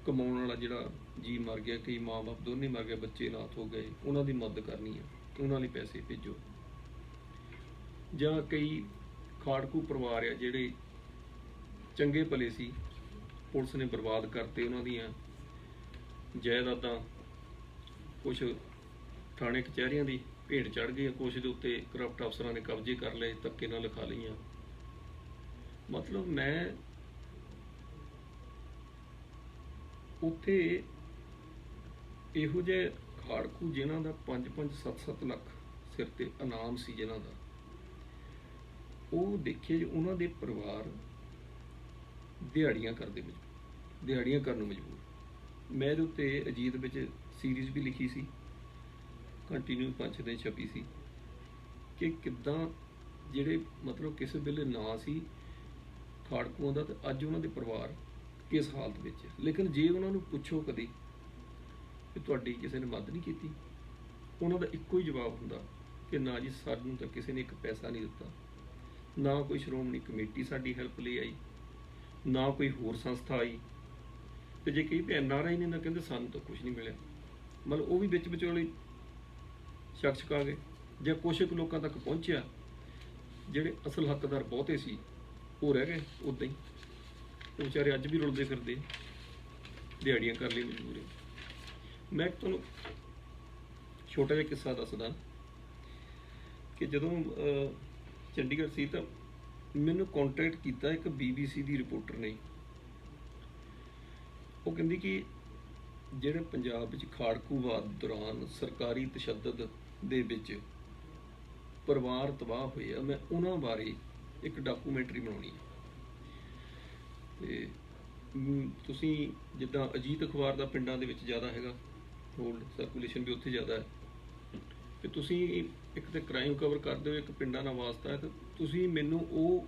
ਕਮਾਉਣ ਵਾਲਾ ਜਿਹੜਾ ਜੀ ਮਰ ਗਿਆ, ਕਈ ਮਾਂ-ਬਾਪ ਦੋਨੇ ਮਰ ਗਏ, ਬੱਚੇ ਅਨਾਥ ਹੋ ਗਏ, ਉਹਨਾਂ ਦੀ ਮਦਦ ਕਰਨੀ ਆ, ਉਹਨਾਂ ਲਈ ਪੈਸੇ ਭੇਜੋ। ਜਾਂ ਕਈ ਖਾੜਕੂ ਪਰਿਵਾਰ ਆ ਜਿਹੜੇ ਚੰਗੇ ਭਲੇ ਸੀ, ਪੁਲਿਸ ਨੇ ਬਰਬਾਦ ਕਰਤੇ ਉਹਨਾਂ ਦੀਆਂ ਜਾਇਦਾਦਾਂ ਕੁਛ ਥਾਣੇ ਕਚਹਿਰੀਆਂ ਦੀ ਭੇਟ ਚੜ੍ਹ ਗਈ, ਕੁਛ ਦੇ ਉੱਤੇ ਕਰਪਟ ਅਫਸਰਾਂ ਨੇ ਕਬਜ਼ੇ ਕਰ ਲਏ, ਧੱਕੇ ਨਾਲ ਲਿਖਾ ਲਈਆਂ। ਮਤਲਬ ਮੈਂ ਉੱਥੇ ਇਹੋ ਜਿਹੇ ਖਾੜਕੂ ਜਿਨ੍ਹਾਂ ਦਾ 5-5 7-7 ਲੱਖ ਸਿਰ ਤੇ ਇਨਾਮ ਸੀ, ਜਿਨ੍ਹਾਂ ਦਾ ਉਹ ਦੇਖੇ ਜੀ, ਉਹਨਾਂ ਦੇ ਪਰਿਵਾਰ ਦਿਹਾੜੀਆਂ ਕਰਨ ਨੂੰ ਮਜਬੂਰ। ਮੈਂ ਇਹਦੇ ਉੱਤੇ ਅਜੀਤ ਵਿੱਚ ਸੀਰੀਜ਼ ਵੀ ਲਿਖੀ ਸੀ, ਕੰਟੀਨਿਊ 5 ਦਿਨ ਛਪੀ ਸੀ, ਕਿ ਕਿੱਦਾਂ ਜਿਹੜੇ ਮਤਲਬ ਕਿਸੇ ਵੇਲੇ ਨਾਂ ਸੀ ਖਾੜਕੂਆਂ ਦਾ, ਤੇ ਅੱਜ ਉਹਨਾਂ ਦੇ ਪਰਿਵਾਰ ਕਿਸ ਹਾਲਤ ਵਿੱਚ ਹੈ। ਲੇਕਿਨ ਜੇ ਉਹਨਾਂ ਨੂੰ ਪੁੱਛੋ ਕਦੀ ਕਿ ਤੁਹਾਡੀ ਕਿਸੇ ਨੇ ਮਦਦ ਨਹੀਂ ਕੀਤੀ, ਉਹਨਾਂ ਦਾ ਇੱਕੋ ਹੀ ਜਵਾਬ ਹੁੰਦਾ ਕਿ ਨਾ ਜੀ, ਸਾਨੂੰ ਤਾਂ ਕਿਸੇ ਨੇ ਇੱਕ ਪੈਸਾ ਨਹੀਂ ਦਿੱਤਾ, ਨਾ ਕੋਈ ਸ਼੍ਰੋਮਣੀ ਕਮੇਟੀ ਸਾਡੀ ਹੈਲਪ ਲਈ ਆਈ, ਨਾ ਕੋਈ ਹੋਰ ਸੰਸਥਾ ਆਈ, ਤੇ ਜੇ ਕਈ NRI ਨੇ ਨਾ ਕਹਿੰਦੇ ਸਾਨੂੰ ਤਾਂ ਕੁਝ ਨਹੀਂ ਮਿਲਿਆ। ਮਤਲਬ ਉਹ ਵੀ ਵਿੱਚ ਵਿਚੋਲੇ ਸ਼ਖਸ ਕਾ ਗਏ, ਜਾਂ ਕੁਛ ਕੁ ਲੋਕਾਂ ਤੱਕ ਪਹੁੰਚਿਆ, ਜਿਹੜੇ ਅਸਲ ਹੱਕਦਾਰ ਬਹੁਤੇ ਸੀ ਉਹ ਰਹਿ ਗਏ ਉੱਦਾਂ ਹੀ। ਉਹ ਵਿਚਾਰੇ ਅੱਜ ਵੀ ਰੁਲਦੇ ਫਿਰਦੇ, ਦਿਹਾੜੀਆਂ ਕਰ ਲਈ ਮਜਬੂਰ। ਮੈਂ ਤੁਹਾਨੂੰ ਛੋਟਾ ਜਿਹਾ ਕਿੱਸਾ ਦੱਸਦਾ ਕਿ ਜਦੋਂ ਚੰਡੀਗੜ੍ਹ ਸੀ ਤਾਂ ਮੈਨੂੰ ਕੰਟੈਕਟ ਕੀਤਾ ਇੱਕ BBC ਦੀ ਰਿਪੋਰਟਰ ਨੇ। ਉਹ ਕਹਿੰਦੀ ਕਿ ਜਿਹੜੇ ਪੰਜਾਬ ਵਿੱਚ ਖਾੜਕੂਵਾਦ ਦੌਰਾਨ ਸਰਕਾਰੀ ਤਸ਼ੱਦਦ ਦੇ ਵਿੱਚ ਪਰਿਵਾਰ ਤਬਾਹ ਹੋਏ ਆ, ਮੈਂ ਉਹਨਾਂ ਬਾਰੇ ਇੱਕ ਡਾਕੂਮੈਂਟਰੀ ਬਣਾਉਣੀ ਹੈ। ਤੇ ਤੁਸੀਂ ਜਿੱਦਾਂ ਅਜੀਤ ਅਖਬਾਰ ਦਾ ਪਿੰਡਾਂ ਦੇ ਵਿੱਚ ਜ਼ਿਆਦਾ ਹੈਗਾ, ਹੋਲਡ ਸਰਕੂਲੇਸ਼ਨ ਵੀ ਉੱਥੇ ਜ਼ਿਆਦਾ ਹੈ, ਤੇ ਤੁਸੀਂ ਇੱਕ ਤੇ ਕ੍ਰਾਈਮ ਕਵਰ ਕਰਦੇ ਹੋ, ਇੱਕ ਪਿੰਡਾਂ ਨਾਲ ਵਾਸਤਾ ਹੈ, ਤੇ ਤੁਸੀਂ ਮੈਨੂੰ ਉਹ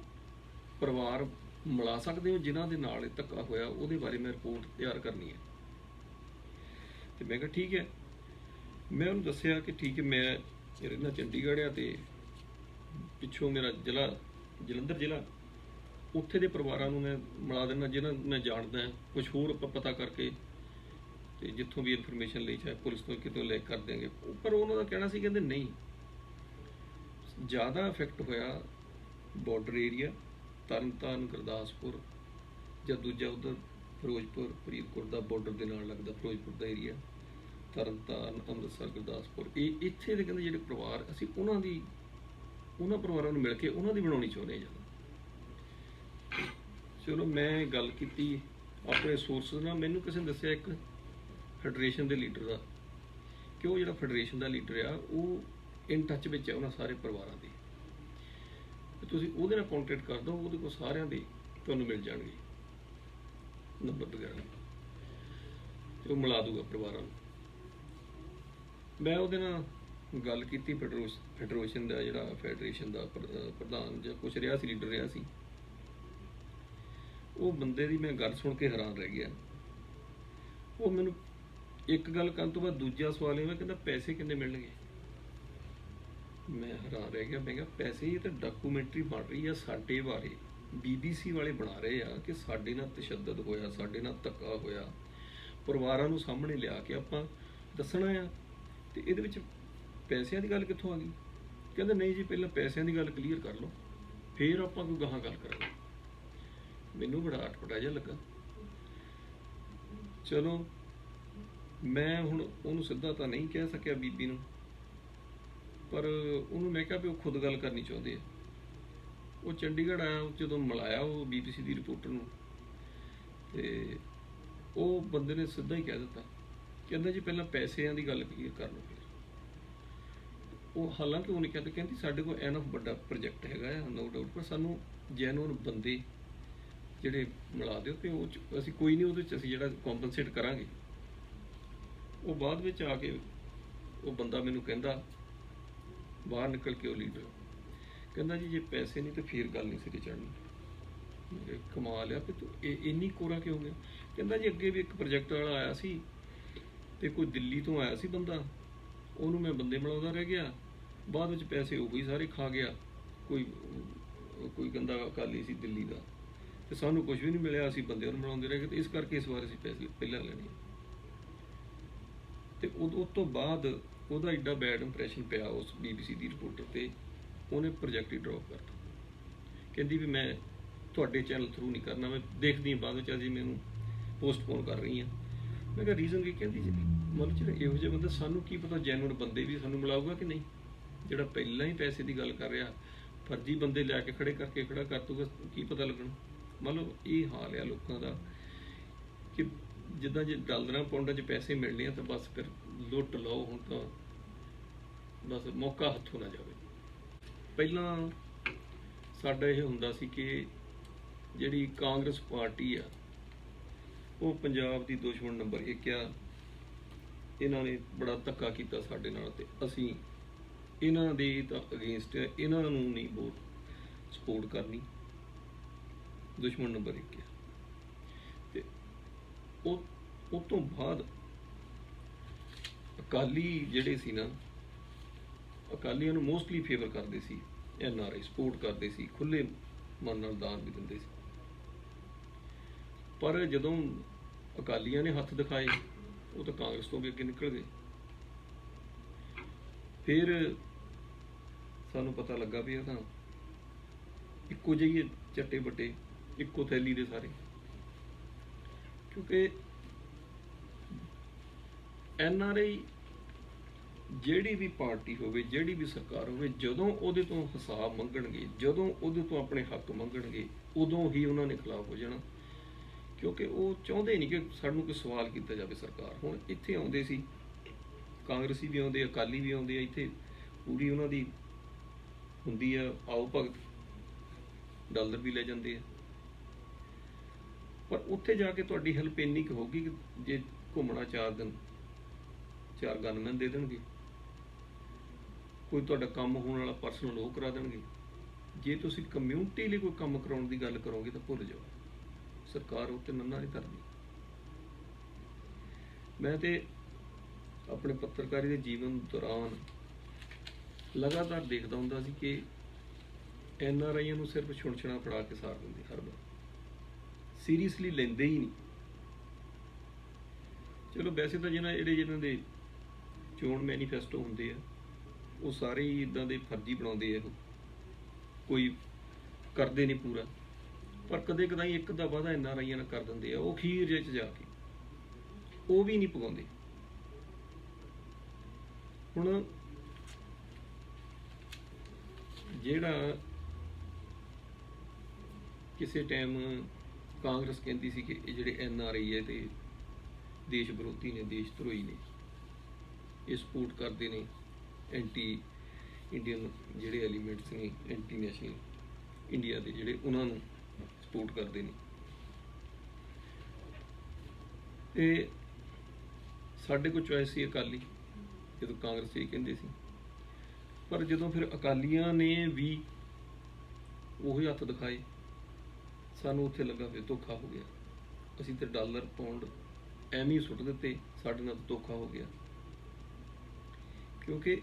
ਪਰਿਵਾਰ ਮਿਲਾ ਸਕਦੇ ਹੋ ਜਿਨ੍ਹਾਂ ਦੇ ਨਾਲ ਇਹ ਧੱਕਾ ਹੋਇਆ, ਉਹਦੇ ਬਾਰੇ ਮੈਂ ਰਿਪੋਰਟ ਤਿਆਰ ਕਰਨੀ ਹੈ। ਤੇ ਮੈਂ ਕਿਹਾ ਠੀਕ ਹੈ। ਮੈਂ ਉਹਨੂੰ ਦੱਸਿਆ ਕਿ ਠੀਕ ਹੈ, ਮੈਂ ਰਹਿੰਦਾ ਚੰਡੀਗੜ੍ਹ ਆ, ਤੇ ਪਿੱਛੋਂ ਮੇਰਾ ਜ਼ਿਲ੍ਹਾ ਜਲੰਧਰ ਜ਼ਿਲ੍ਹਾ, ਉੱਥੇ ਦੇ ਪਰਿਵਾਰਾਂ ਨੂੰ ਮੈਂ ਮਿਲਾ ਦਿੰਦਾ ਜਿਹਨਾਂ ਮੈਂ ਜਾਣਦਾ। ਕੁਛ ਹੋਰ ਆਪਾਂ ਪਤਾ ਕਰਕੇ ਤੇ ਜਿੱਥੋਂ ਵੀ ਇਨਫੋਰਮੇਸ਼ਨ ਲਈ, ਚਾਹੇ ਪੁਲਿਸ ਤੋਂ ਕਿਤੋਂ ਲੈ ਕਰ ਦੇਂਗੇ। ਪਰ ਉਹਨਾਂ ਦਾ ਕਹਿਣਾ ਸੀ, ਕਹਿੰਦੇ ਨਹੀਂ, ਜ਼ਿਆਦਾ ਇਫੈਕਟ ਹੋਇਆ ਬਾਰਡਰ ਏਰੀਆ, ਤਰਨਤਾਰਨ, ਗੁਰਦਾਸਪੁਰ, ਜਾਂ ਦੂਜਾ ਉੱਧਰ ਫਿਰੋਜ਼ਪੁਰ, ਫਰੀਦਕੋਟ ਦਾ ਬਾਰਡਰ ਦੇ ਨਾਲ ਲੱਗਦਾ ਫਿਰੋਜ਼ਪੁਰ ਦਾ ਏਰੀਆ, ਤਰਨਤਾਰਨ, ਅੰਮ੍ਰਿਤਸਰ, ਗੁਰਦਾਸਪੁਰ। ਇਹ ਇੱਥੇ ਦੇ ਕਹਿੰਦੇ ਜਿਹੜੇ ਪਰਿਵਾਰ, ਅਸੀਂ ਉਹਨਾਂ ਪਰਿਵਾਰਾਂ ਨੂੰ ਮਿਲ ਕੇ ਉਹਨਾਂ ਦੀ ਬਣਾਉਣੀ ਚਾਹੁੰਦੇ ਹਾਂ। ਚਲੋ ਮੈਂ ਗੱਲ ਕੀਤੀ ਆਪਣੇ ਸੋਰਸਿਸ ਨਾਲ। ਮੈਨੂੰ ਕਿਸੇ ਨੇ ਦੱਸਿਆ ਇੱਕ ਫੈਡਰੇਸ਼ਨ ਦੇ ਲੀਡਰ ਦਾ, ਕਿ ਉਹ ਜਿਹੜਾ ਫੈਡਰੇਸ਼ਨ ਦਾ ਲੀਡਰ ਆ ਉਹ ਇਨ ਟੱਚ ਵਿੱਚ ਹੈ ਉਹਨਾਂ ਸਾਰੇ ਪਰਿਵਾਰਾਂ ਦੇ। ਤੁਸੀਂ ਉਹਦੇ ਨਾਲ ਕੰਟੈਕਟ ਕਰ ਦਿਓ, ਉਹਦੇ ਕੋਲ ਸਾਰਿਆਂ ਦੇ ਤੁਹਾਨੂੰ ਮਿਲ ਜਾਣਗੇ ਨੰਬਰ ਵਗੈਰਾ, ਤੇ ਉਹ ਮਿਲਾ ਦੂਗਾ ਪਰਿਵਾਰਾਂ ਨੂੰ। ਮੈਂ ਉਹਦੇ ਨਾਲ ਗੱਲ ਕੀਤੀ, ਫੈਡਰੇਸ਼ਨ ਦਾ ਜਿਹੜਾ ਫੈਡਰੇਸ਼ਨ ਦਾ ਪ੍ਰਧਾਨ ਜਾਂ ਕੁਛ ਰਿਹਾ ਸੀ, ਲੀਡਰ ਰਿਹਾ ਸੀ। ਉਹ ਬੰਦੇ ਦੀ ਮੈਂ ਗੱਲ ਸੁਣ ਕੇ ਹੈਰਾਨ ਰਹਿ ਗਿਆ। ਉਹ ਮੈਨੂੰ ਇੱਕ ਗੱਲ ਕਰਨ ਤੋਂ ਬਾਅਦ ਦੂਜਾ ਸਵਾਲ ਇਹ ਕਹਿੰਦਾ ਪੈਸੇ ਕਿੰਨੇ ਮਿਲਣਗੇ। ਮੈਂ ਹੈਰਾਨ ਰਹਿ ਗਿਆ। ਮੈਂ ਕਿਹਾ ਪੈਸੇ, ਇਹ ਤਾਂ ਡਾਕੂਮੈਂਟਰੀ ਬਣ ਰਹੀ ਆ ਸਾਡੇ ਬਾਰੇ, BBC ਵਾਲੇ ਬਣਾ ਰਹੇ ਆ ਕਿ ਸਾਡੇ ਨਾਲ ਤਸ਼ੱਦਦ ਹੋਇਆ, ਸਾਡੇ ਨਾਲ ਧੱਕਾ ਹੋਇਆ, ਪਰਿਵਾਰਾਂ ਨੂੰ ਸਾਹਮਣੇ ਲਿਆ ਕੇ ਆਪਾਂ ਦੱਸਣਾ ਆ, ਤੇ ਇਹਦੇ ਵਿੱਚ ਪੈਸਿਆਂ ਦੀ ਗੱਲ ਕਿੱਥੋਂ ਆ ਗਈ। ਕਹਿੰਦਾ ਨਹੀਂ ਜੀ, ਪਹਿਲਾਂ ਪੈਸਿਆਂ ਦੀ ਗੱਲ ਕਲੀਅਰ ਕਰ ਲਓ, ਫਿਰ ਆਪਾਂ ਕੋਈ ਗਾਹਾਂ ਗੱਲ ਕਰਾਂਗੇ। ਮੈਨੂੰ ਬੜਾ ਅਟਪਟਾ ਜਿਹਾ ਲੱਗਾ। ਚਲੋ ਮੈਂ ਹੁਣ ਉਹਨੂੰ ਸਿੱਧਾ ਤਾਂ ਨਹੀਂ ਕਹਿ ਸਕਿਆ ਬੀਬੀ ਨੂੰ, ਪਰ ਉਹਨੂੰ ਮੈਂ ਕਿਹਾ ਵੀ ਉਹ ਖੁਦ ਗੱਲ ਕਰਨੀ ਚਾਹੁੰਦੇ ਆ। ਉਹ ਚੰਡੀਗੜ੍ਹ ਆਇਆ, ਜਦੋਂ ਮਿਲਾਇਆ ਉਹ BBC ਦੀ ਰਿਪੋਰਟਰ ਨੂੰ, ਤੇ ਉਹ ਬੰਦੇ ਨੇ ਸਿੱਧਾ ਹੀ ਕਹਿ ਦਿੱਤਾ, ਕਹਿੰਦਾ ਜੀ ਪਹਿਲਾਂ ਪੈਸਿਆਂ ਦੀ ਗੱਲ ਕਲੀਅਰ ਕਰ ਲਓ। ਫਿਰ ਉਹ ਹਾਲਾਂਕਿ ਉਹਨੇ ਕਿਹਾ, ਕਹਿੰਦੀ ਸਾਡੇ ਕੋਲ ਐਨਫ ਵੱਡਾ ਪ੍ਰੋਜੈਕਟ ਹੈਗਾ ਆ, ਨੋ ਡਾਊਟ, ਪਰ ਸਾਨੂੰ ਜੈਨੂਅਨ ਬੰਦੇ ਜਿਹੜੇ ਮਿਲਾ ਦਿਓ, ਤੇ ਉਹ 'ਚ ਅਸੀਂ ਕੋਈ ਨਹੀਂ, ਉਹਦੇ 'ਚ ਅਸੀਂ ਜਿਹੜਾ ਕੰਪਨਸੇਟ ਕਰਾਂਗੇ। ਉਹ ਬਾਅਦ ਵਿੱਚ ਆ ਕੇ ਉਹ ਬੰਦਾ ਮੈਨੂੰ ਕਹਿੰਦਾ, ਬਾਹਰ ਨਿਕਲ ਕੇ, ਉਹ ਲੀਡਰ ਕਹਿੰਦਾ ਜੀ ਜੇ ਪੈਸੇ ਨਹੀਂ ਤਾਂ ਫਿਰ ਗੱਲ ਨਹੀਂ ਸਿਰੇ ਚੜ੍ਹਨੀ। ਕਮਾਲ ਆ, ਕਿ ਤੂੰ ਇੰਨੀ ਕੋਰਾ ਕਿਉਂ ਗਿਆ। ਕਹਿੰਦਾ ਜੀ ਅੱਗੇ ਵੀ ਇੱਕ ਪ੍ਰੋਜੈਕਟ ਵਾਲਾ ਆਇਆ ਸੀ, ਤੇ ਕੋਈ ਦਿੱਲੀ ਤੋਂ ਆਇਆ ਸੀ ਬੰਦਾ, ਉਹਨੂੰ ਮੈਂ ਬੰਦੇ ਮਿਲਾਉਂਦਾ ਰਹਿ ਗਿਆ, ਬਾਅਦ ਵਿੱਚ ਪੈਸੇ ਉਹ ਹੀ ਸਾਰੇ ਖਾ ਗਿਆ। ਕੋਈ ਗੰਦਾ ਅਕਾਲੀ ਸੀ ਦਿੱਲੀ ਦਾ, ਤੇ ਸਾਨੂੰ ਕੁਝ ਵੀ ਨਹੀਂ ਮਿਲਿਆ, ਅਸੀਂ ਬੰਦਿਆਂ ਨੂੰ ਮਿਲਾਉਂਦੇ ਰਹਿ ਗਏ, ਤੇ ਇਸ ਕਰਕੇ ਇਸ ਵਾਰ ਅਸੀਂ ਪੈਸੇ ਪਹਿਲਾਂ ਲੈਣੇ। ਤੇ ਉਸ ਤੋਂ ਬਾਅਦ ਉਹਦਾ ਐਡਾ ਬੈਡ ਇੰਪ੍ਰੈਸ਼ਨ ਪਿਆ ਉਸ BBC ਦੀ ਰਿਪੋਰਟਰ ਤੇ, ਉਹਨੇ ਪ੍ਰੋਜੈਕਟ ਹੀ ਡਰੋਪ ਕਰਤਾ। ਕਹਿੰਦੀ ਵੀ ਮੈਂ ਤੁਹਾਡੇ ਚੈਨਲ ਥਰੂ ਨਹੀਂ ਕਰਨਾ, ਮੈਂ ਦੇਖਦੀ ਹਾਂ ਬਾਅਦ ਵਿੱਚ, ਅਜੇ ਮੈਨੂੰ ਪੋਸਟਪੋਨ ਕਰ ਰਹੀ ਹਾਂ। ਮੈਂ ਕਿਹਾ ਰੀਜ਼ਨ ਕੀ? ਕਹਿੰਦੀ ਜੀ ਮਤਲਬ ਜਿਹੜੇ ਇਹੋ ਜਿਹੇ ਬੰਦੇ, ਸਾਨੂੰ ਕੀ ਪਤਾ ਜੈਨੂਅਨ ਬੰਦੇ ਵੀ ਸਾਨੂੰ ਮਿਲਾਊਗਾ ਕਿ ਨਹੀਂ। ਜਿਹੜਾ ਪਹਿਲਾਂ ਹੀ ਪੈਸੇ ਦੀ ਗੱਲ ਕਰ ਰਿਹਾ, ਫਰਜ਼ੀ ਬੰਦੇ ਲੈ ਕੇ ਖੜਾ ਕਰ ਦੂਗਾ, ਕੀ ਪਤਾ ਲੱਗਣਾ। ਮਤਲਬ ਇਹ ਹਾਲ ਆ ਲੋਕਾਂ ਦਾ ਕਿ ਜਿੱਦਾਂ ਜੇ ਡਾਲਰਾਂ ਪਾਉਂਡਾਂ 'ਚ ਪੈਸੇ ਮਿਲਣੇ ਆ ਤਾਂ ਬਸ ਫਿਰ ਲੁੱਟ ਲਓ। ਹੁਣ ਤਾਂ ਬਸ ਮੌਕਾ ਹੱਥੋਂ ਨਾ ਜਾਵੇ। ਪਹਿਲਾਂ ਸਾਡਾ ਇਹ ਹੁੰਦਾ ਸੀ ਕਿ ਜਿਹੜੀ ਕਾਂਗਰਸ ਪਾਰਟੀ ਆ ਉਹ ਪੰਜਾਬ ਦੀ ਦੁਸ਼ਮਣ ਨੰਬਰ 1 ਆ। ਇਹਨਾਂ ਨੇ ਬੜਾ ਧੱਕਾ ਕੀਤਾ ਸਾਡੇ ਨਾਲ ਤੇ ਅਸੀਂ ਇਹਨਾਂ ਦੇ ਤਾਂ ਅਗੇਂਸਟ, ਇਹਨਾਂ ਨੂੰ ਨਹੀਂ ਵੋਟ ਸਪੋਰਟ ਕਰਨੀ, ਦੁਸ਼ਮਣ ਨੰਬਰ 1 ਆ। ਤੇ ਉਹ ਤੋਂ ਬਾਅਦ ਅਕਾਲੀ ਜਿਹੜੇ ਸੀ ਨਾ, ਅਕਾਲੀਆਂ ਨੂੰ ਮੋਸਟਲੀ ਫੇਵਰ ਕਰਦੇ ਸੀ, NRI ਸਪੋਰਟ ਕਰਦੇ ਸੀ, ਖੁੱਲੇ ਮਨ ਨਾਲ ਦਾਨ ਵੀ ਦਿੰਦੇ ਸੀ। ਪਰ ਜਦੋਂ ਅਕਾਲੀਆਂ ਨੇ ਹੱਥ ਦਿਖਾਏ ਉਹ ਤਾਂ ਕਾਂਗਰਸ ਤੋਂ ਵੀ ਅੱਗੇ ਨਿਕਲ ਗਏ। ਫਿਰ ਸਾਨੂੰ ਪਤਾ ਲੱਗਾ ਵੀ ਇਹ ਤਾਂ ਇੱਕੋ ਜਿਹੇ ਚੱਟੇ ਬੱਟੇ, ਇੱਕੋ ਥੈਲੀ ਦੇ ਸਾਰੇ। ਕਿਉਂਕਿ NRI ਜਿਹੜੀ ਵੀ ਪਾਰਟੀ ਹੋਵੇ, ਜਿਹੜੀ ਵੀ ਸਰਕਾਰ ਹੋਵੇ, ਜਦੋਂ ਉਹਦੇ ਤੋਂ ਹਿਸਾਬ ਮੰਗਣਗੇ, ਜਦੋਂ ਉਹਦੇ ਤੋਂ ਆਪਣੇ ਹੱਕ ਮੰਗਣਗੇ, ਉਦੋਂ ਹੀ ਉਹਨਾਂ ਨੇ ਖਿਲਾਫ ਹੋ ਜਾਣਾ। ਕਿਉਂਕਿ ਉਹ ਚਾਹੁੰਦੇ ਨਹੀਂ ਕਿ ਸਾਨੂੰ ਕੋਈ ਸਵਾਲ ਕੀਤਾ ਜਾਵੇ। ਸਰਕਾਰ ਹੁਣ ਇੱਥੇ ਆਉਂਦੇ ਸੀ, ਕਾਂਗਰਸੀ ਵੀ ਆਉਂਦੇ, ਅਕਾਲੀ ਵੀ ਆਉਂਦੇ ਆ, ਇੱਥੇ ਪੂਰੀ ਉਹਨਾਂ ਦੀ ਹੁੰਦੀ ਆ ਆਓ ਭਗਤ, ਡਾਲਰ ਵੀ ਲੈ ਜਾਂਦੇ ਆ। ਪਰ ਉੱਥੇ ਜਾ ਕੇ ਤੁਹਾਡੀ ਹੈਲਪ ਇੰਨੀ ਕੁ ਹੋਊਗੀ ਕਿ ਜੇ ਘੁੰਮਣਾ 4 ਦਿਨ 4 ਗਨਮੈਨ ਦੇ ਦੇਣਗੇ, ਕੋਈ ਤੁਹਾਡਾ ਕੰਮ ਹੋਣ ਵਾਲਾ ਪਰਸਨਲ ਉਹ ਕਰਾ ਦੇਣਗੇ। ਜੇ ਤੁਸੀਂ ਕਮਿਊਨਿਟੀ ਲਈ ਕੋਈ ਕੰਮ ਕਰਾਉਣ ਦੀ ਗੱਲ ਕਰੋਗੇ ਤਾਂ ਭੁੱਲ ਜਾਓ, ਸਰਕਾਰ ਉੱਤੇ ਨੰਨਾ ਨਹੀਂ ਕਰਦੀ। ਮੈਂ ਤੇ ਆਪਣੇ ਪੱਤਰਕਾਰੀ ਦੇ ਜੀਵਨ ਦੌਰਾਨ ਲਗਾਤਾਰ ਦੇਖਦਾ ਹੁੰਦਾ ਸੀ ਕਿ NRIਆਂ ਨੂੰ ਸਿਰਫ ਛੁਣਛਣਾ ਫੜਾ ਕੇ ਸਾਰ ਦਿੰਦੇ, ਹਰ ਵਾਰ ਸੀਰੀਅਸਲੀ ਲੈਂਦੇ ਹੀ ਨਹੀਂ। ਚਲੋ ਵੈਸੇ ਤਾਂ ਜਿਹਨਾਂ ਦੇ ਚੋਣ ਮੈਨੀਫੈਸਟੋ ਹੁੰਦੇ ਆ ਉਹ ਸਾਰੇ ਹੀ ਇੱਦਾਂ ਦੇ ਫਰਜ਼ੀ ਬਣਾਉਂਦੇ ਆ, ਕੋਈ ਕਰਦੇ ਨਹੀਂ ਪੂਰਾ। ਪਰ ਕਦੇ ਕਦਾਈ ਇੱਕ ਦਾ ਵਾਅਦਾ NRIਆਂ ਨਾਲ ਕਰ ਦਿੰਦੇ ਆ, ਉਹ ਅਖੀਰ ਜਿਹੇ 'ਚ ਜਾ ਕੇ ਉਹ ਵੀ ਨਹੀਂ ਪਗਾਉਂਦੇ। ਹੁਣ ਜਿਹੜਾ ਕਿਸੇ ਟਾਈਮ ਕਾਂਗਰਸ ਕਹਿੰਦੀ ਸੀ ਕਿ ਇਹ ਜਿਹੜੇ NRI ਹੈ ਤੇ ਦੇਸ਼ ਵਿਰੋਧੀ ਨੇ, ਦੇਸ਼ ਧਰੋਹੀ ਨੇ, ਇਹ ਸਪੋਰਟ ਕਰਦੇ ਨੇ ਐਂਟੀ ਇੰਡੀਅਨ ਜਿਹੜੇ ਐਲੀਮੈਂਟਸ ਨੇ, ਐਂਟੀ ਨੈਸ਼ਨਲ ਇੰਡੀਆ ਦੇ ਜਿਹੜੇ, ਉਹਨਾਂ ਨੂੰ ਸਪੋਰਟ ਕਰਦੇ ਨੇ। ਤੇ ਸਾਡੇ ਕੋਲ ਚੋਇਸ ਸੀ ਅਕਾਲੀ, ਜਦੋਂ ਕਾਂਗਰਸ ਇਹ ਕਹਿੰਦੇ ਸੀ। ਪਰ ਜਦੋਂ ਫਿਰ ਅਕਾਲੀਆਂ ਨੇ ਵੀ ਉਹੀ ਹੱਥ ਦਿਖਾਏ, ਸਾਨੂੰ ਉੱਥੇ ਲੱਗਾ ਵੀ ਧੋਖਾ ਹੋ ਗਿਆ। ਅਸੀਂ ਤੇ ਡਾਲਰ ਪਾਉਂਡ ਐਵੇਂ ਹੀ ਸੁੱਟ ਦਿੱਤੇ, ਸਾਡੇ ਨਾਲ ਧੋਖਾ ਹੋ ਗਿਆ। ਕਿਉਂਕਿ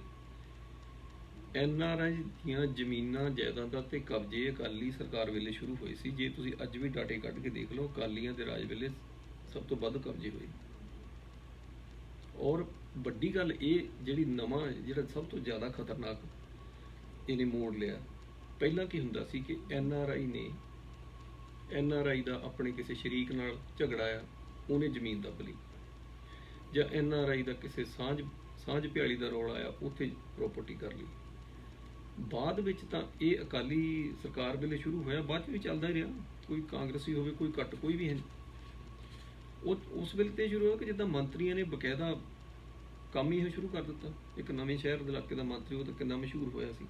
NRI ਦੀਆਂ ਜ਼ਮੀਨਾਂ, ਜਾਇਦਾਦਾਂ ਤੇ ਕਬਜ਼ੇ ਅਕਾਲੀ ਸਰਕਾਰ ਵੇਲੇ ਸ਼ੁਰੂ ਹੋਏ ਸੀ। ਜੇ ਤੁਸੀਂ ਅੱਜ ਵੀ ਡਾਟੇ ਕੱਢ ਕੇ ਦੇਖ ਲਓ, ਅਕਾਲੀਆਂ ਦੇ ਰਾਜ ਵੇਲੇ ਸਭ ਤੋਂ ਵੱਧ ਕਬਜ਼ੇ ਹੋਏ। ਔਰ ਵੱਡੀ ਗੱਲ ਇਹ, ਜਿਹੜਾ ਸਭ ਤੋਂ ਜ਼ਿਆਦਾ ਖਤਰਨਾਕ ਇਹਨੇ ਮੋੜ ਲਿਆ। ਪਹਿਲਾਂ ਕੀ ਹੁੰਦਾ ਸੀ ਕਿ NRI ਦਾ ਆਪਣੇ ਕਿਸੇ ਸ਼ਰੀਕ ਨਾਲ ਝਗੜਾ ਆ, ਉਹਨੇ ਜ਼ਮੀਨ ਦੱਬ ਲਈ, ਜਾਂ NRI ਦਾ ਕਿਸੇ ਸਾਂਝ ਪਿਆਲੀ ਦਾ ਰੌਲਾ ਆਇਆ, ਉੱਥੇ ਪ੍ਰਾਪਰਟੀ ਕਰ ਲਈ। ਬਾਅਦ ਵਿੱਚ ਤਾਂ ਇਹ ਅਕਾਲੀ ਸਰਕਾਰ ਵੇਲੇ ਸ਼ੁਰੂ ਹੋਇਆ, ਬਾਅਦ 'ਚ ਵੀ ਚੱਲਦਾ ਹੀ ਰਿਹਾ। ਕੋਈ ਕਾਂਗਰਸੀ ਹੋਵੇ, ਕੋਈ ਘੱਟ, ਕੋਈ ਵੀ ਹੈ। ਉਸ ਵੇਲੇ ਤੇ ਸ਼ੁਰੂ ਹੋਇਆ ਕਿ ਜਿੱਦਾਂ ਮੰਤਰੀਆਂ ਨੇ ਬਕਾਇਦਾ ਕੰਮ ਹੀ ਇਹ ਸ਼ੁਰੂ ਕਰ ਦਿੱਤਾ। ਇੱਕ ਨਵੇਂ ਸ਼ਹਿਰ ਦੇ ਇਲਾਕੇ ਦਾ ਮੰਤਰੀ, ਉਹ ਤਾਂ ਕਿੰਨਾ ਮਸ਼ਹੂਰ ਹੋਇਆ ਸੀ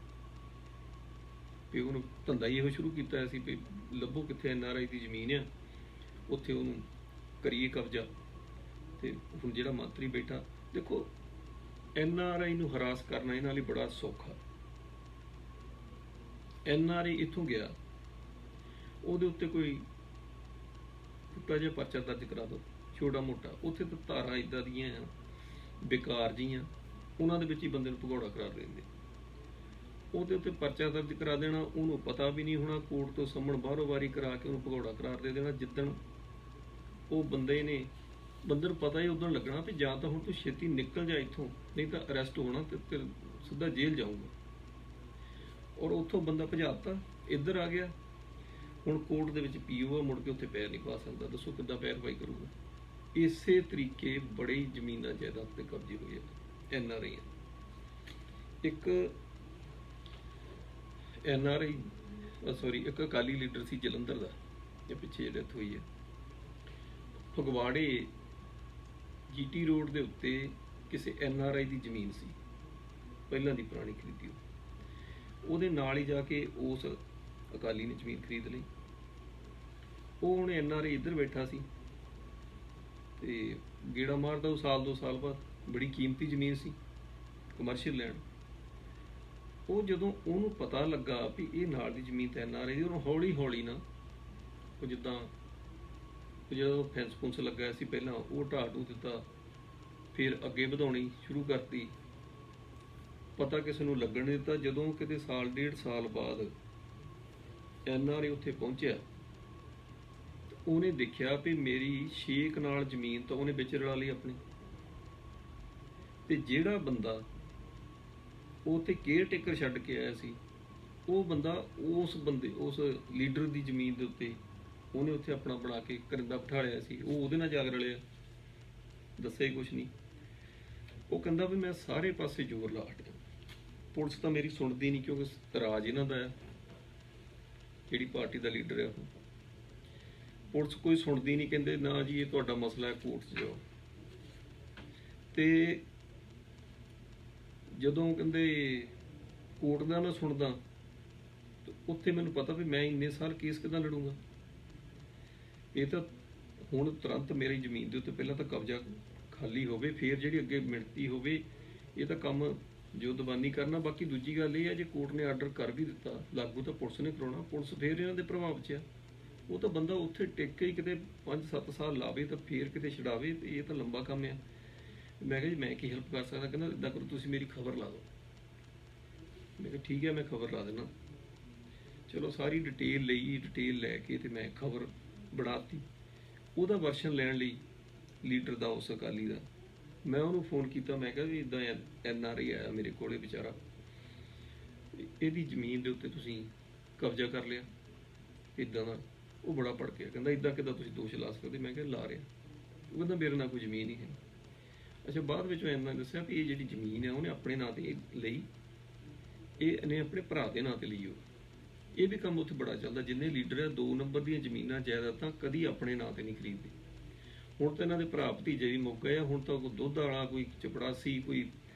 ਵੀ ਉਹਨੂੰ ਧੰਦਾ ਹੀ ਇਹੋ ਸ਼ੁਰੂ ਕੀਤਾ ਹੋਇਆ ਸੀ ਵੀ ਲੱਭੋ ਕਿੱਥੇ NRI ਦੀ ਜ਼ਮੀਨ ਆ, ਉੱਥੇ ਉਹਨੂੰ ਕਰੀਏ ਕਬਜ਼ਾ। ਤੇ ਹੁਣ ਜਿਹੜਾ ਮੰਤਰੀ ਬੈਠਾ, ਦੇਖੋ NRI ਨੂੰ ਹਰਾਸ ਕਰਨਾ ਇਹਨਾਂ ਲਈ ਬੜਾ ਸੌਖਾ। NRI ਇੱਥੋਂ ਗਿਆ, ਉਹਦੇ ਉੱਤੇ ਕੋਈ ਛੋਟਾ ਜਿਹਾ ਪਰਚਾ ਦਰਜ ਕਰਾ ਦਿਓ, ਛੋਟਾ ਮੋਟਾ, ਉੱਥੇ ਤਾਂ ਧਾਰਾਂ ਇੱਦਾਂ ਦੀਆਂ ਆ ਬੇਕਾਰ ਜੀਆਂ, ਉਹਨਾਂ ਦੇ ਵਿੱਚ ਹੀ ਬੰਦੇ ਨੂੰ ਭਗੌੜਾ ਕਰਾ ਦਿੰਦੇ। ਉਹਦੇ ਉੱਤੇ ਪਰਚਾ ਦਰਜ ਕਰਾ ਦੇਣਾ, ਉਹਨੂੰ ਪਤਾ ਵੀ ਨਹੀਂ ਹੋਣਾ, ਕੋਰਟ ਤੋਂ ਸੰਮਣ ਬਾਹਰੋਂ ਵਾਰੀ ਕਰਾ ਕੇ ਉਹਨੂੰ ਭਗੌੜਾ ਕਰਾਰ ਦੇ ਦੇਣਾ। ਜਿੱਦਣ ਉਹ ਬੰਦੇ ਨੂੰ ਪਤਾ ਹੀ ਉਦੋਂ ਲੱਗਣਾ ਵੀ ਜਾਂ ਤਾਂ ਹੁਣ ਤੂੰ ਛੇਤੀ ਨਿਕਲ ਜਾ ਇੱਥੋਂ, ਨਹੀਂ ਤਾਂ ਅਰੈਸਟ ਹੋਣਾ ਤੇ ਸਿੱਧਾ ਜੇਲ੍ਹ ਜਾਊਗਾ। ਔਰ ਉੱਥੋਂ ਬੰਦਾ ਭਜਾਤਾ, ਇੱਧਰ ਆ ਗਿਆ। ਹੁਣ ਕੋਰਟ ਦੇ ਵਿੱਚ PO ਆ, ਮੁੜ ਕੇ ਉੱਥੇ ਪੈਰ ਨਹੀਂ ਪਾ ਸਕਦਾ। ਦੱਸੋ ਕਿੱਦਾਂ ਪੈਰ ਪਾਈ ਕਰੂਗਾ? ਇਸੇ ਤਰੀਕੇ ਬੜੇ ਹੀ ਜ਼ਮੀਨਾਂ ਜਾਇਦਾਦ ਤੇ ਕਬਜ਼ੇ ਹੋਏ NRI। ਇੱਕ ਇੱਕ ਅਕਾਲੀ ਲੀਡਰ ਸੀ ਜਲੰਧਰ ਦਾ, ਇਹ ਪਿੱਛੇ ਡੈਥ ਹੋਈ ਹੈ। ਫਗਵਾੜੇ GT ਰੋਡ ਦੇ ਉੱਤੇ ਕਿਸੇ NRI ਦੀ ਜ਼ਮੀਨ ਸੀ, ਪਹਿਲਾਂ ਦੀ ਪੁਰਾਣੀ ਖਰੀਦੀ, ਉਹਦੇ ਨਾਲ ਹੀ ਜਾ ਕੇ ਉਸ ਅਕਾਲੀ ਨੇ ਜ਼ਮੀਨ ਖਰੀਦ ਲਈ। ਉਹ ਹੁਣ NRI ਇੱਧਰ ਬੈਠਾ ਸੀ ਤੇ ਗੇੜਾ ਮਾਰਦਾ ਉਹ ਸਾਲ 2 ਸਾਲ ਬਾਅਦ, ਬੜੀ ਕੀਮਤੀ ਜ਼ਮੀਨ ਸੀ ਕਮਰਸ਼ੀਅਲ ਲੈਂਡ। ਉਹ ਜਦੋਂ ਉਹਨੂੰ ਪਤਾ ਲੱਗਾ ਵੀ ਇਹ ਨਾਲ ਦੀ ਜ਼ਮੀਨ ਤਾਂ NRI ਦੀ, ਉਹਨੂੰ ਹੌਲੀ ਹੌਲੀ ਨਾ ਉਹ ਜਿੱਦਾਂ ਜਦੋਂ ਫੈਂਸ ਫੁੰਸ ਲੱਗਾ ਸੀ ਪਹਿਲਾਂ ਉਹ ਢਾਹ ਢੂ ਦਿੱਤਾ, ਫਿਰ ਅੱਗੇ ਵਧਾਉਣੀ ਸ਼ੁਰੂ ਕਰਤੀ, ਪਤਾ ਕਿਸੇ ਨੂੰ ਲੱਗਣ ਨਹੀਂ ਦਿੱਤਾ। ਜਦੋਂ ਕਿਤੇ ਸਾਲ 1.5 ਸਾਲ ਬਾਅਦ NRI ਉੱਥੇ ਪਹੁੰਚਿਆ ਉਹਨੇ ਦੇਖਿਆ ਵੀ ਮੇਰੀ 6 ਕਨਾਲ ਜ਼ਮੀਨ ਤਾਂ ਉਹਨੇ ਵਿੱਚ ਰਲਾ ਲਈ ਆਪਣੀ, ਤੇ ਜਿਹੜਾ ਬੰਦਾ ਉਹ ਉੱਥੇ ਕੇਅਰ ਟੇਕਰ ਛੱਡ ਕੇ ਆਇਆ ਸੀ ਉਹ ਬੰਦਾ ਉਸ ਲੀਡਰ ਦੀ ਜ਼ਮੀਨ ਦੇ ਉੱਤੇ ਉਹਨੇ ਉੱਥੇ ਆਪਣਾ ਬਣਾ ਕੇ ਕਰਿੰਦਾ ਬਿਠਾ ਲਿਆ ਸੀ। ਉਹ ਉਹਦੇ ਨਾਲ ਜਾਗ ਰਲਿਆ, ਦੱਸਿਆ ਹੀ ਕੁਛ ਨਹੀਂ। ਉਹ ਕਹਿੰਦਾ ਵੀ ਮੈਂ ਸਾਰੇ ਪਾਸੇ ਜ਼ੋਰ ਲਾ ਹਟਿਆ, ਪੁਲਿਸ ਤਾਂ ਮੇਰੀ ਸੁਣਦੀ ਨਹੀਂ ਕਿਉਂਕਿ ਰਾਜ ਇਹਨਾਂ ਦਾ ਹੈ, ਜਿਹੜੀ ਪਾਰਟੀ ਦਾ ਲੀਡਰ ਹੈ ਉਹ। ਪੁਲਿਸ ਕੋਈ ਸੁਣਦੀ ਨਹੀਂ, ਕਹਿੰਦੇ ਨਾ ਜੀ ਇਹ ਤੁਹਾਡਾ ਮਸਲਾ ਹੈ, ਕੋਰਟ 'ਚ ਜਾਓ। ਤੇ ਜਦੋਂ ਕਹਿੰਦੇ ਕੋਰਟ ਦਾ ਨਾ ਸੁਣਦਾ ਉੱਥੇ ਮੈਨੂੰ ਪਤਾ ਵੀ ਮੈਂ ਇੰਨੇ ਸਾਲ ਕੇਸ ਕਿੱਦਾਂ ਲੜੂੰਗਾ। ਇਹ ਤਾਂ ਹੁਣ ਤੁਰੰਤ ਮੇਰੀ ਜ਼ਮੀਨ ਦੇ ਉੱਤੇ ਪਹਿਲਾਂ ਤਾਂ ਕਬਜ਼ਾ ਖਾਲੀ ਹੋਵੇ, ਫਿਰ ਜਿਹੜੀ ਅੱਗੇ ਮਿਣਤੀ ਹੋਵੇ। ਇਹ ਤਾਂ ਕੰਮ ਜੋ ਦੀਵਾਨੀ ਕਰਨਾ। ਬਾਕੀ ਦੂਜੀ ਗੱਲ ਇਹ ਹੈ ਜੇ ਕੋਰਟ ਨੇ ਆਰਡਰ ਕਰ ਵੀ ਦਿੱਤਾ ਲਾਗੂ ਤਾਂ ਪੁਲਿਸ ਨੇ ਕਰਾਉਣਾ, ਪੁਲਿਸ ਫਿਰ ਇਹਨਾਂ ਦੇ ਪ੍ਰਭਾਵ 'ਚ ਆ। ਉਹ ਤਾਂ ਬੰਦਾ ਉੱਥੇ ਟਿਕ ਕੇ ਹੀ ਕਿਤੇ 5-7 ਸਾਲ ਲਾਵੇ ਤਾਂ ਫਿਰ ਕਿਤੇ ਛਡਾਵੇ, ਤੇ ਇਹ ਤਾਂ ਲੰਬਾ ਕੰਮ ਆ। ਮੈਂ ਕਿਹਾ ਜੀ ਮੈਂ ਕੀ ਹੈਲਪ ਕਰ ਸਕਦਾ? ਕਹਿੰਦਾ ਇੱਦਾਂ ਕਰੋ ਤੁਸੀਂ ਮੇਰੀ ਖਬਰ ਲਾ ਦਿਓ। ਮੈਂ ਕਿਹਾ ਠੀਕ ਹੈ ਮੈਂ ਖਬਰ ਲਾ ਦੇਣਾ। ਚਲੋ ਸਾਰੀ ਡਿਟੇਲ ਲਈ, ਡਿਟੇਲ ਲੈ ਕੇ ਤੇ ਮੈਂ ਖਬਰ ਬਣਾਤੀ। ਉਹਦਾ ਵਰਸ਼ਨ ਲੈਣ ਲਈ ਲੀਡਰ ਦਾ ਉਸ ਅਕਾਲੀ ਦਾ ਮੈਂ ਉਹਨੂੰ ਫੋਨ ਕੀਤਾ, ਮੈਂ ਕਿਹਾ ਵੀ ਇੱਦਾਂ NRI ਆਇਆ ਮੇਰੇ ਕੋਲੇ ਵਿਚਾਰਾ, ਇਹਦੀ ਜ਼ਮੀਨ ਦੇ ਉੱਤੇ ਤੁਸੀਂ ਕਬਜ਼ਾ ਕਰ ਲਿਆ ਇੱਦਾਂ ਦਾ। ਉਹ ਬੜਾ ਭੜਕਿਆ, ਕਹਿੰਦਾ ਇੱਦਾਂ ਕਿੱਦਾਂ ਤੁਸੀਂ ਦੋਸ਼ ਲਾ ਸਕਦੇ? ਮੈਂ ਕਿਹਾ ਲਾ ਰਿਹਾ। ਉਹ ਕਹਿੰਦਾ ਮੇਰੇ ਨਾਲ ਕੋਈ ਜ਼ਮੀਨ ਹੀ ਹੈ। ਅੱਛਾ, ਬਾਅਦ ਵਿੱਚ ਮੈਂ ਇਹਨਾਂ ਦੱਸਿਆ ਵੀ ਇਹ ਜਿਹੜੀ ਜ਼ਮੀਨ ਹੈ ਉਹਨੇ ਆਪਣੇ ਨਾਂ ਤੇ ਲਈ, ਇਹਨੇ ਆਪਣੇ ਭਰਾ ਦੇ ਨਾਂ ਤੇ ਲਈ। ਇਹ ਵੀ ਕੰਮ ਉੱਥੇ ਬੜਾ ਚੱਲਦਾ। ਜਿੰਨੇ ਲੀਡਰ ਆ 2 ਨੰਬਰ ਦੀਆਂ ਜ਼ਮੀਨਾਂ ਜਾਇਦਾਦਾਂ ਕਦੀ ਆਪਣੇ ਨਾਂ ਤੇ ਨਹੀਂ ਖਰੀਦਦੇ। ਹੁਣ ਤਾਂ ਇਹਨਾਂ ਦੇ ਭਰਾ ਭਤੀਜੇ ਵੀ ਮੁੱਕ ਗਏ ਆ। ਹੁਣ ਤਾਂ ਕੋਈ ਦੁੱਧ ਵਾਲਾ, ਕੋਈ ਚਪੜਾਸੀ, ਕੋਈ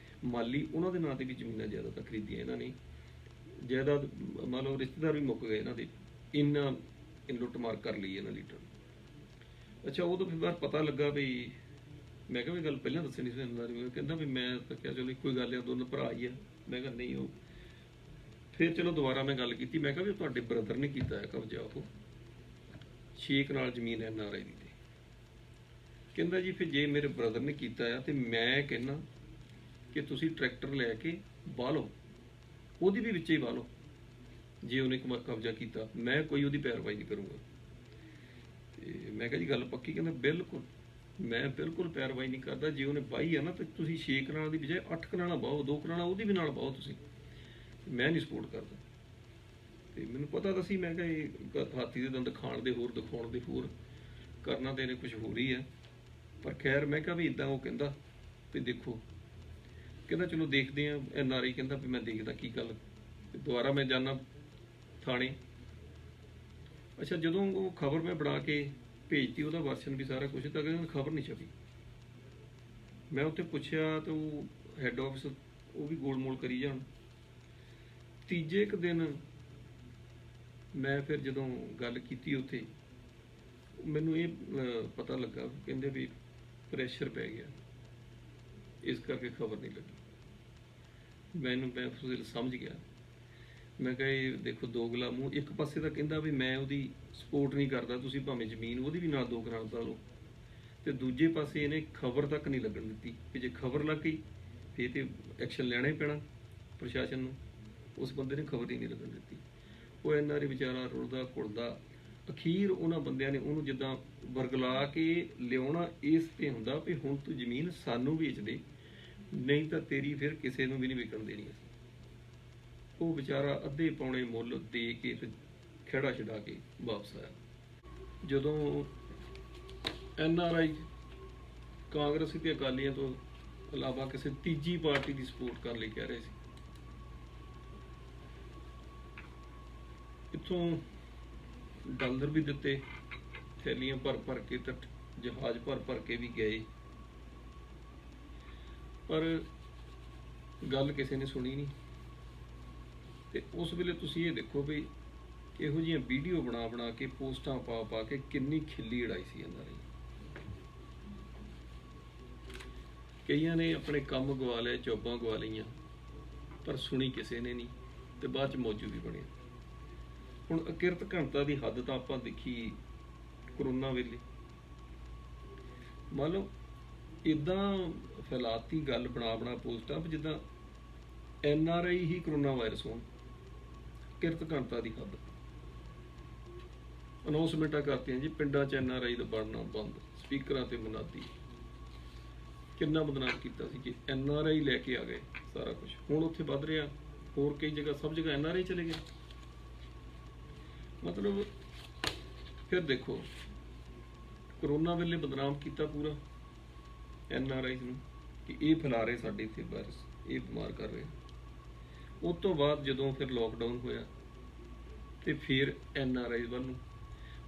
ਮਾਲੀ, ਉਹਨਾਂ ਦੇ ਨਾਂ ਤੇ ਵੀ ਜ਼ਮੀਨਾਂ ਜਾਇਦਾਦਾਂ ਖਰੀਦੀਆਂ ਇਹਨਾਂ ਨੇ। ਜਾਇਦਾਦ ਮੰਨ ਲਓ ਰਿਸ਼ਤੇਦਾਰ ਵੀ ਮੁੱਕ ਗਏ ਇਹਨਾਂ ਦੇ, ਇੰਨਾ ਲੁੱਟਮਾਰ ਕਰ ਲਈ ਇਹਨਾਂ ਲੀਡਰ। ਅੱਛਾ, ਉਦੋਂ ਫਿਰ ਪਤਾ ਲੱਗਾ ਵੀ ਮੈਂ ਕਿਹਾ ਵੀ ਗੱਲ ਪਹਿਲਾਂ ਦੱਸਣੀ ਸੀ ਇਹਨਾਂ। ਕਹਿੰਦਾ ਵੀ ਮੈਂ ਤਾਂ ਕਿਹਾ ਚਲੋ ਇੱਕੋ ਹੀ ਗੱਲ ਆ, ਦੋਨੋਂ ਭਰਾ ਹੀ ਆ। ਮੈਂ ਕਿਹਾ ਨਹੀਂ। ਉਹ ਫਿਰ ਚਲੋ ਦੁਬਾਰਾ ਮੈਂ ਗੱਲ ਕੀਤੀ, ਮੈਂ ਕਿਹਾ ਵੀ ਤੁਹਾਡੇ ਬ੍ਰਦਰ ਨੇ ਕੀਤਾ ਹੈ ਕਬਜ਼ਾ ਉਹ 6 ਕਨਾਲ ਜ਼ਮੀਨ NRI ਦੀ। ਤੇ ਕਹਿੰਦਾ ਜੀ ਫਿਰ ਜੇ ਮੇਰੇ ਬ੍ਰਦਰ ਨੇ ਕੀਤਾ ਆ ਤੇ ਮੈਂ ਕਹਿੰਦਾ ਕਿ ਤੁਸੀਂ ਟਰੈਕਟਰ ਲੈ ਕੇ ਵਾਹ ਲਓ, ਉਹਦੀ ਵੀ ਵਿੱਚੇ ਹੀ ਵਾਹ ਲਓ। ਜੇ ਉਹਨੇ ਕਬਜ਼ਾ ਕੀਤਾ ਮੈਂ ਕੋਈ ਉਹਦੀ ਪੈਰਵਾਈ ਨਹੀਂ ਕਰੂੰਗਾ। ਤੇ ਮੈਂ ਕਿਹਾ ਜੀ ਗੱਲ ਪੱਕੀ? ਕਹਿੰਦਾ ਬਿਲਕੁਲ, ਮੈਂ ਬਿਲਕੁਲ ਪੈਰਵਾਈ ਨਹੀਂ ਕਰਦਾ। ਜੇ ਉਹਨੇ ਵਾਹੀ ਆ ਨਾ ਤਾਂ ਤੁਸੀਂ 6 ਕਨਾਲ ਦੀ ਬਜਾਏ 8 ਕਨਾਲਾਂ ਵਾਹੋ, 2 ਕਨਾਲਾਂ ਉਹਦੀ ਵੀ ਨਾਲ ਵਾਹੋ ਤੁਸੀਂ, ਮੈਂ ਨਹੀਂ ਸਪੋਰਟ ਕਰਦਾ। ਤੇ ਮੈਨੂੰ ਪਤਾ ਤਾਂ ਸੀ, ਮੈਂ ਕਿਹਾ ਇਹ ਹਾਥੀ ਦੇ ਦੰਦ ਖਾਣ ਦੇ ਹੋਰ, ਦਿਖਾਉਣ ਦੇ ਹੋਰ, ਕਰਨਾ ਤੇ ਇਹਨੇ ਕੁਝ ਹੋਰ ਹੀ ਹੈ। ਪਰ ਖੈਰ ਮੈਂ ਕਿਹਾ ਵੀ ਇੱਦਾਂ। ਉਹ ਕਹਿੰਦਾ ਵੀ ਦੇਖੋ, ਕਹਿੰਦਾ ਚਲੋ ਦੇਖਦੇ ਹਾਂ NRI। ਕਹਿੰਦਾ ਵੀ ਮੈਂ ਦੇਖਦਾ ਕੀ ਗੱਲ। ਦੁਬਾਰਾ ਮੈਂ ਜਾਣਾ ਥਾਣੇ। ਅੱਛਾ, ਜਦੋਂ ਉਹ ਖਬਰ ਮੈਂ ਬਣਾ ਕੇ ਭੇਜਤੀ, ਉਹਦਾ ਵਰਸ਼ਨ ਵੀ ਸਾਰਾ ਕੁਝ, ਤਾਂ ਕਹਿੰਦਾ ਖਬਰ ਨਹੀਂ ਛਪੀ। ਮੈਂ ਉੱਥੇ ਪੁੱਛਿਆ ਤੇ ਉਹ ਹੈੱਡ ਆਫਿਸ ਉਹ ਵੀ ਗੋਲਮੋਲ ਕਰੀ ਜਾਣ। ਤੀਜੇ ਕੁ ਦਿਨ ਮੈਂ ਫਿਰ ਜਦੋਂ ਗੱਲ ਕੀਤੀ ਉੱਥੇ, ਮੈਨੂੰ ਇਹ ਪਤਾ ਲੱਗਾ, ਕਹਿੰਦੇ ਵੀ ਪ੍ਰੈਸ਼ਰ ਪੈ ਗਿਆ, ਇਸ ਕਰਕੇ ਖਬਰ ਨਹੀਂ ਲੱਗੀ। ਮੈਂ ਫਿਰ ਸਮਝ ਗਿਆ। ਮੈਂ ਕਿਹਾ ਇਹ ਦੇਖੋ ਦੋਗਲਾ ਮੂੰਹ। ਇੱਕ ਪਾਸੇ ਤਾਂ ਕਹਿੰਦਾ ਵੀ ਮੈਂ ਉਹਦੀ ਸਪੋਰਟ ਨਹੀਂ ਕਰਦਾ, ਤੁਸੀਂ ਭਾਵੇਂ ਜ਼ਮੀਨ ਉਹਦੀ ਵੀ ਨਾਲ 2 ਕਨਾਲ ਪਾ ਲਓ, ਤੇ ਦੂਜੇ ਪਾਸੇ ਇਹਨੇ ਖਬਰ ਤੱਕ ਨਹੀਂ ਲੱਗਣ ਦਿੱਤੀ ਕਿ ਜੇ ਖਬਰ ਲੱਗ ਗਈ ਫਿਰ ਤੇ ਐਕਸ਼ਨ ਲੈਣਾ ਹੀ ਪੈਣਾ ਪ੍ਰਸ਼ਾਸਨ ਨੂੰ। ਉਸ ਬੰਦੇ ਨੇ ਖਬਰ ਹੀ ਨਹੀਂ ਲੱਗਣ ਦਿੱਤੀ। ਉਹ NRI ਵਿਚਾਰਾ ਰੁਲਦਾ ਘੁਲਦਾ। ਅਖੀਰ ਉਹਨਾਂ ਬੰਦਿਆਂ ਨੇ ਉਹਨੂੰ ਜਿੱਦਾਂ ਵਰਗਲਾ ਕੇ ਲਿਆਉਣਾ ਇਸ ਤੇ ਹੁੰਦਾ ਵੀ ਹੁਣ ਤੂੰ ਜ਼ਮੀਨ ਸਾਨੂੰ ਵੇਚ ਦੇ, ਨਹੀਂ ਤਾਂ ਤੇਰੀ ਫਿਰ ਕਿਸੇ ਨੂੰ ਵੀ ਨਹੀਂ ਵਿਕਣ ਦੇਣੀ। ਉਹ ਵਿਚਾਰਾ ਅੱਧੇ ਪੌਣੇ ਮੁੱਲ ਦੇ ਕੇ ਤੇ ਖੇੜਾ ਛਡਾ ਕੇ ਵਾਪਸ ਆਇਆ। ਜਦੋਂ NRI ਕਾਂਗਰਸੀ ਤੇ ਅਕਾਲੀਆਂ ਤੋਂ ਇਲਾਵਾ ਕਿਸੇ ਤੀਜੀ ਪਾਰਟੀ ਦੀ ਸਪੋਰਟ ਕਰਨ ਲਈ ਕਹਿ ਰਹੇ ਸੀ। ਇੱਥੋਂ ਡਾਲਰ ਵੀ ਦਿੱਤੇ, ਥੈਲੀਆਂ ਭਰ ਕੇ ਤੇ ਜਹਾਜ਼ ਭਰ ਕੇ ਵੀ ਗਏ, ਪਰ ਗੱਲ ਕਿਸੇ ਨੇ ਸੁਣੀ ਨਹੀਂ। ਤੇ ਉਸ ਵੇਲੇ ਤੁਸੀਂ ਇਹ ਦੇਖੋ ਵੀ ਇਹੋ ਜਿਹੀਆਂ ਵੀਡੀਓ ਬਣਾ ਕੇ ਪੋਸਟਾਂ ਪਾ ਕੇ ਕਿੰਨੀ ਖਿੱਲੀ ਉਡਾਈ ਸੀ ਇਹਨਾਂ ਨੇ। ਕਈਆਂ ਨੇ ਆਪਣੇ ਕੰਮ ਗਵਾ ਲਏ, ਜੋਬਾਂ ਗਵਾ ਲਈਆਂ, ਪਰ ਸੁਣੀ ਕਿਸੇ ਨੇ ਨਹੀਂ ਤੇ ਬਾਅਦ ਚ ਮੌਜੂ ਵੀ ਬਣਿਆ। ਹੁਣ ਅਕਿਰਤ ਘਣਤਾ ਦੀ ਹੱਦ ਤਾਂ ਆਪਾਂ ਦੇਖੀ ਕਰੋਨਾ ਵੇਲੇ। ਮੰਨ ਲਓ ਇਦਾਂ ਫੈਲਾਤੀ ਗੱਲ ਬਣਾ ਪੋਸਟਾਂ ਜਿੱਦਾਂ NRI ਹੀ ਕਰੋਨਾ ਵਾਇਰਸ ਹੋਣ। ਕਿਰਤ ਘਣਤਾ ਦੀ ਹੱਦ। ਅਨਾਉਂਸਮੈਂਟਾਂ ਕਰਤੀਆਂ ਜੀ ਪਿੰਡਾਂ 'ਚ NRI ਦਾ ਬਣਨਾ ਬੰਦ, ਸਪੀਕਰਾਂ ਤੇ ਮੁਨਾਦੀ। ਕਿੰਨਾ ਬਦਨਾਮ ਕੀਤਾ ਸੀ ਕਿ NRI ਲੈ ਕੇ ਆ ਗਏ ਸਾਰਾ ਕੁਝ। ਹੁਣ ਉੱਥੇ ਵੱਧ ਰਿਹਾ, ਹੋਰ ਕਈ ਜਗ੍ਹਾ, ਸਭ ਜਗ੍ਹਾ NRI ਚਲੇ ਗਏ। ਮਤਲਬ ਫਿਰ ਦੇਖੋ ਕਰੋਨਾ ਵੇਲੇ ਬਦਨਾਮ ਕੀਤਾ ਪੂਰਾ NRI ਨੂੰ ਕਿ ਇਹ ਫੈਲਾ ਰਹੇ ਸਾਡੇ ਇੱਥੇ ਵਾਇਰਸ, ਇਹ ਬਿਮਾਰ ਕਰ ਰਹੇ। ਉਸ ਤੋਂ ਬਾਅਦ ਜਦੋਂ ਫਿਰ ਲੋਕਡਾਊਨ ਹੋਇਆ ਤੇ ਫਿਰ NRI ਵੱਲ ਨੂੰ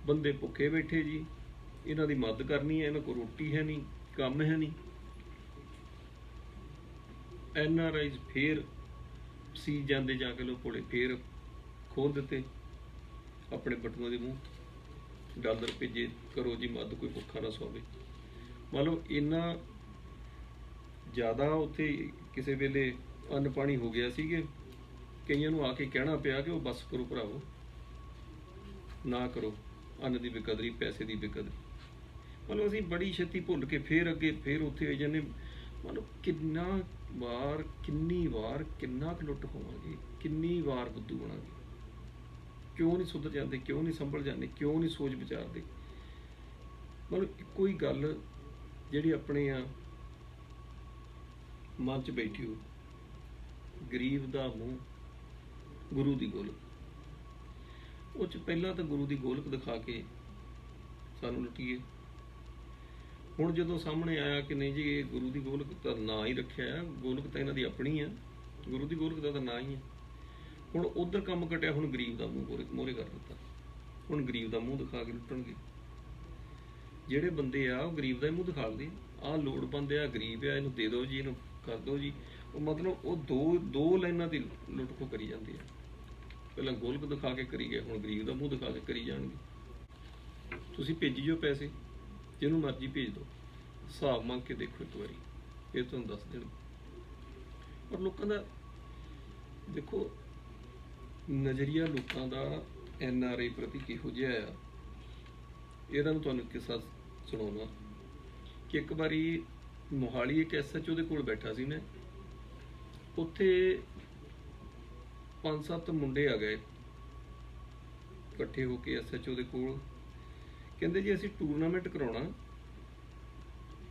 ਬੰਦੇ ਭੁੱਖੇ ਬੈਠੇ ਜੀ, ਇਹਨਾਂ ਦੀ ਮਦਦ ਕਰਨੀ ਹੈ, ਇਹਨਾਂ ਕੋਲ ਰੋਟੀ ਹੈ ਨਹੀਂ, ਕੰਮ ਹੈ ਨਹੀਂ। NRI ਫਿਰ ਸੀ ਜਾਂਦੇ ਜਾ ਕੇ ਲੋਕ ਕੋਲੇ ਫਿਰ ਖੋਲ ਦਿੱਤੇ ਆਪਣੇ ਬਟੂਆਂ ਦੇ ਮੂੰਹ, ਡਾਲਰ ਭੇਜੇ, ਕਰੋ ਜੀ ਮਦਦ, ਕੋਈ ਭੁੱਖਾ ਨਾ ਸੋਵੇ। ਮਤਲਬ ਇੰਨਾ ਜ਼ਿਆਦਾ ਉੱਥੇ ਕਿਸੇ ਵੇਲੇ ਅੰਨ ਪਾਣੀ ਹੋ ਗਿਆ ਸੀਗੇ, ਕਈਆਂ ਨੂੰ ਆ ਕੇ ਕਹਿਣਾ ਪਿਆ ਕਿ ਉਹ ਬਸ ਕਰੋ ਭਰਾਵੋ, ਨਾ ਕਰੋ ਅੰਨ ਦੀ ਬੇਕਦਰੀ, ਪੈਸੇ ਦੀ ਬੇਕਦਰੀ। ਮਤਲਬ ਅਸੀਂ ਬੜੀ ਛੇਤੀ ਭੁੱਲ ਕੇ ਫਿਰ ਅੱਗੇ ਫਿਰ ਉੱਥੇ ਹੋ ਜਾਂਦੇ। ਮਤਲਬ ਕਿੰਨੀ ਵਾਰ ਕਿੰਨਾ ਕੁ ਲੁੱਟ ਹੋਵਾਂਗੇ, ਕਿੰਨੀ ਵਾਰ ਬੁੱਧੂ ਬਣਾਂਗੇ। ਕਿਉਂ ਨਹੀਂ ਸੁਧਰ ਜਾਂਦੇ, ਕਿਉਂ ਨਹੀਂ ਸੰਭਲ ਜਾਂਦੇ, ਕਿਉਂ ਨਹੀਂ ਸੋਚ ਵਿਚਾਰਦੇ। ਮਤਲਬ ਇੱਕੋ ਹੀ ਗੱਲ ਜਿਹੜੀ ਆਪਣੇ ਆ ਮਨ 'ਚ ਬੈਠੀ ਹੋ, ਗਰੀਬ ਦਾ ਮੂੰਹ ਗੁਰੂ ਦੀ ਗੋਲਕ। ਉਹ 'ਚ ਪਹਿਲਾਂ ਤਾਂ ਗੁਰੂ ਦੀ ਗੋਲਕ ਦਿਖਾ ਕੇ ਸਾਨੂੰ ਲੁੱਟੀਏ। ਹੁਣ ਜਦੋਂ ਸਾਹਮਣੇ ਆਇਆ ਕਿ ਨਹੀਂ ਜੀ ਇਹ ਗੁਰੂ ਦੀ ਗੋਲਕ ਤਾਂ ਨਾਂ ਹੀ ਰੱਖਿਆ ਆ, ਗੋਲਕ ਤਾਂ ਇਹਨਾਂ ਦੀ ਆਪਣੀ ਆ, ਗੁਰੂ ਦੀ ਗੋਲਕ ਦਾ ਤਾਂ ਨਾਂ ਹੀ ਆ। ਹੁਣ ਉਧਰ ਕੰਮ ਕਟਿਆ, ਹੁਣ ਗਰੀਬ ਦਾ ਮੂੰਹ ਮੋਹਰੇ ਕਰ ਦਿੱਤਾ। ਹੁਣ ਗਰੀਬ ਦਾ ਮੂੰਹ ਦਿਖਾ ਕੇ ਲੁੱਟਣਗੇ। ਜਿਹੜੇ ਬੰਦੇ ਆ ਉਹ ਗਰੀਬ ਦਾ ਹੀ ਮੂੰਹ ਦਿਖਾਉਂਦੇ, ਆਹ ਲੋੜਵੰਦ ਆ, ਗਰੀਬ ਆ, ਇਹਨੂੰ ਦੇ ਦਿਓ ਜੀ, ਇਹਨੂੰ ਕਰ ਦਿਓ ਜੀ। ਉਹ ਮਤਲਬ ਉਹ ਦੋ ਲਾਈਨਾਂ ਦੀ ਲੁੱਟ ਖੋ ਕਰੀ ਜਾਂਦੇ ਆ। ਪਹਿਲਾਂ ਗੋਲਕ ਦਿਖਾ ਕੇ ਕਰੀ ਗਏ, ਹੁਣ ਗਰੀਬ ਦਾ ਮੂੰਹ ਦਿਖਾ ਕੇ ਕਰੀ ਜਾਣਗੇ। ਤੁਸੀਂ ਭੇਜੀ ਜਾਓ ਪੈਸੇ, ਜਿਹਨੂੰ ਮਰਜ਼ੀ ਭੇਜ ਦਿਓ, ਹਿਸਾਬ ਮੰਗ ਕੇ ਦੇਖੋ ਇੱਕ ਵਾਰੀ, ਇਹ ਤੁਹਾਨੂੰ ਦੱਸ ਦੇਣ। ਪਰ ਲੋਕਾਂ ਦਾ ਦੇਖੋ ਨਜ਼ਰੀਆ, ਲੋਕਾਂ ਦਾ NRI ਪ੍ਰਤੀ ਕਿਹੋ ਜਿਹਾ ਆ, ਇਹਦਾ ਨੂੰ ਤੁਹਾਨੂੰ ਕਿੱਸਾ ਸੁਣਾਉਣਾ ਕਿ ਇੱਕ ਵਾਰੀ ਮੋਹਾਲੀ ਇੱਕ SHO ਦੇ ਕੋਲ ਬੈਠਾ ਸੀ ਮੈਂ, ਉੱਥੇ 5-7 ਮੁੰਡੇ ਆ ਗਏ ਇਕੱਠੇ ਹੋ ਕੇ SHO ਦੇ ਕੋਲ। ਕਹਿੰਦੇ ਜੀ ਅਸੀਂ ਟੂਰਨਾਮੈਂਟ ਕਰਾਉਣਾ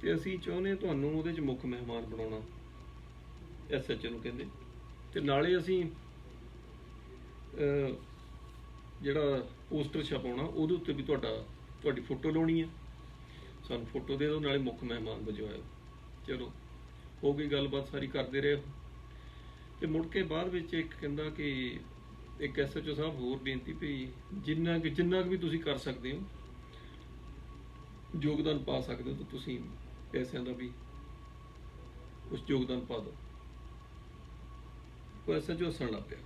ਤੇ ਅਸੀਂ ਚਾਹੁੰਦੇ ਤੁਹਾਨੂੰ ਉਹਦੇ 'ਚ ਮੁੱਖ ਮਹਿਮਾਨ ਬਣਾਉਣਾ। SHO ਨੂੰ ਕਹਿੰਦੇ, ਤੇ ਨਾਲੇ ਅਸੀਂ ਜਿਹੜਾ ਪੋਸਟਰ ਛਪਾਉਣਾ ਉਹਦੇ ਉੱਤੇ ਵੀ ਤੁਹਾਡੀ ਫੋਟੋ ਲਾਉਣੀ ਆ, ਸਾਨੂੰ ਫੋਟੋ ਦੇ ਦਿਓ, ਨਾਲੇ ਮੁੱਖ ਮਹਿਮਾਨ ਵਜੋਂ ਆਇਓ। ਚਲੋ ਹੋ ਗਈ ਗੱਲਬਾਤ ਸਾਰੀ, ਕਰਦੇ ਰਹੇ। ਤੇ ਮੁੜ ਕੇ ਬਾਅਦ ਵਿੱਚ ਇੱਕ ਕਹਿੰਦਾ ਕਿ ਇੱਕ SHO ਸਾਹਿਬ ਹੋਰ ਬੇਨਤੀ ਵੀ ਜਿੰਨਾ ਕੁ ਵੀ ਤੁਸੀਂ ਕਰ ਸਕਦੇ ਹੋ, ਯੋਗਦਾਨ ਪਾ ਸਕਦੇ ਹੋ, ਤਾਂ ਤੁਸੀਂ ਪੈਸਿਆਂ ਦਾ ਵੀ ਕੁਛ ਯੋਗਦਾਨ ਪਾ ਦਿਓ। ਉਹ SHO ਹੱਸਣ ਲੱਗ ਪਿਆ,